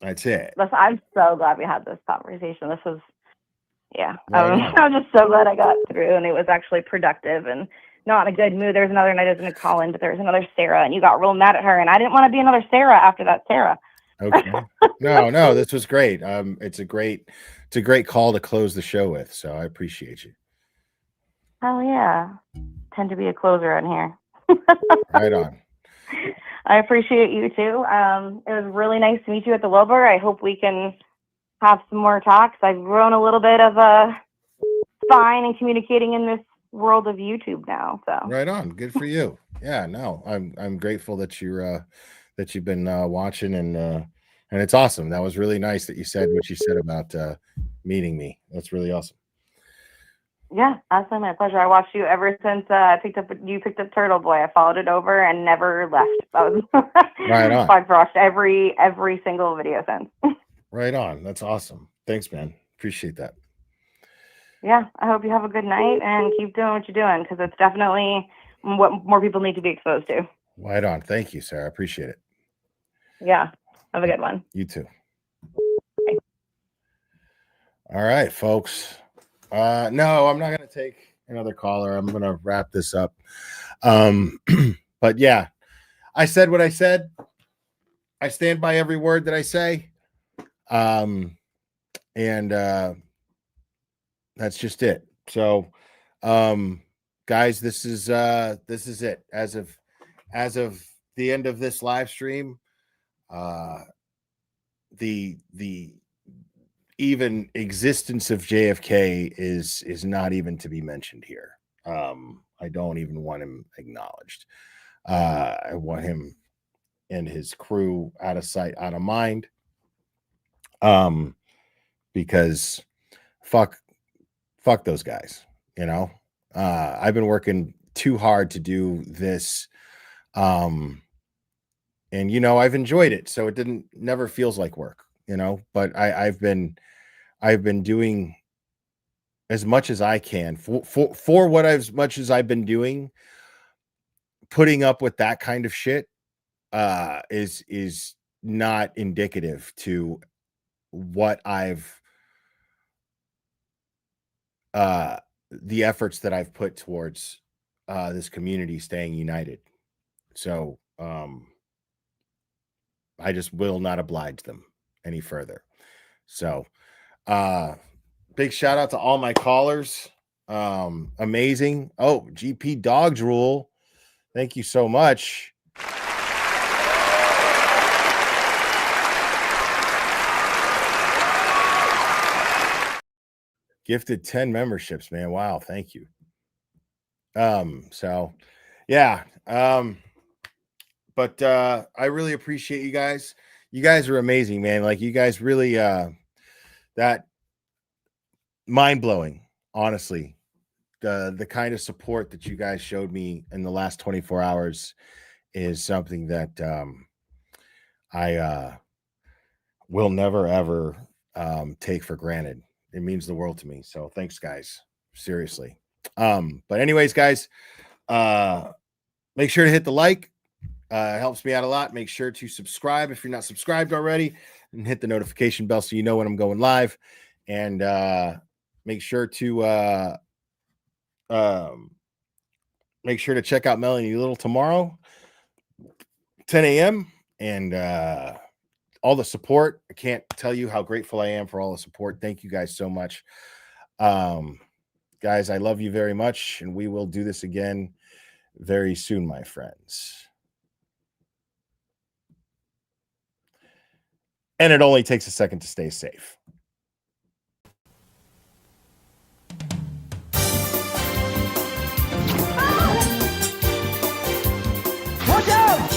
That's it. Listen, I'm so glad we had this conversation. This was, I'm just so glad I got through, and it was actually productive and not in a good mood. There's another night I was going to call in, but there's another Sarah, and you got real mad at her, and I didn't want to be another Sarah after that Sarah. Okay. No, this was great. It's a great call to close the show with. So I appreciate you. Hell yeah. Tend to be a closer in here. Right on. I appreciate you too. It was really nice to meet you at the Wilbur. I hope we can have some more talks. I've grown a little bit of a spine in communicating in this world of YouTube now. So right on. Good for you. Yeah, no, I'm grateful that you've been watching, and it's awesome. That was really nice that you said what you said about meeting me. That's really awesome. Yeah, absolutely, my pleasure. I watched you ever since you picked up Turtle Boy. I followed it over and never left. That was right on. I've watched every single video since. Right on. That's awesome. Thanks, man. Appreciate that. Yeah, I hope you have a good night and keep doing what you're doing, because it's definitely what more people need to be exposed to. Right on. Thank you, Sarah. I appreciate it. Yeah, have a good one. You too. Bye. All right, folks. No, I'm not going to take another caller. I'm going to wrap this up. But yeah, I said what I said. I stand by every word that I say. And that's just it. So, guys, this is it. As of the end of this live stream, the even existence of JFK is not even to be mentioned here. I don't even want him acknowledged. I want him and his crew out of sight, out of mind. Because fuck those guys, you know. I've been working too hard to do this And I've enjoyed it, so it never feels like work, but I've been doing as much as I can for what as much as I've been doing. Putting up with that kind of shit is not indicative to what I've the efforts that I've put towards this community staying united. So I just will not oblige them any further. So big shout out to all my callers. Amazing. Oh, GP Dogs Rule. Thank you so much. Gifted 10 memberships, man. Wow, thank you. So yeah. But I really appreciate you guys. You guys are amazing, man. Like, you guys really that mind-blowing, honestly. The kind of support that you guys showed me in the last 24 hours is something that I will never ever take for granted. It means the world to me. So thanks, guys. Seriously. But anyways, guys, make sure to hit the like. It helps me out a lot. Make sure to subscribe if you're not subscribed already, and hit the notification bell so you know when I'm going live. And make sure to check out Melanie Little tomorrow, 10 a.m. and all the support. I can't tell you how grateful I am for all the support. Thank you guys so much. Guys, I love you very much, and we will do this again very soon, my friends. And it only takes a second to stay safe. Watch out!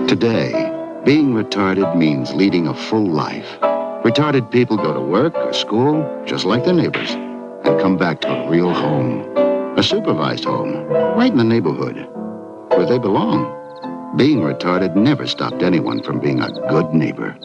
Today, being retarded means leading a full life. Retarded people go to work or school, just like their neighbors, and come back to a real home. A supervised home, right in the neighborhood, where they belong. Being retarded never stopped anyone from being a good neighbor.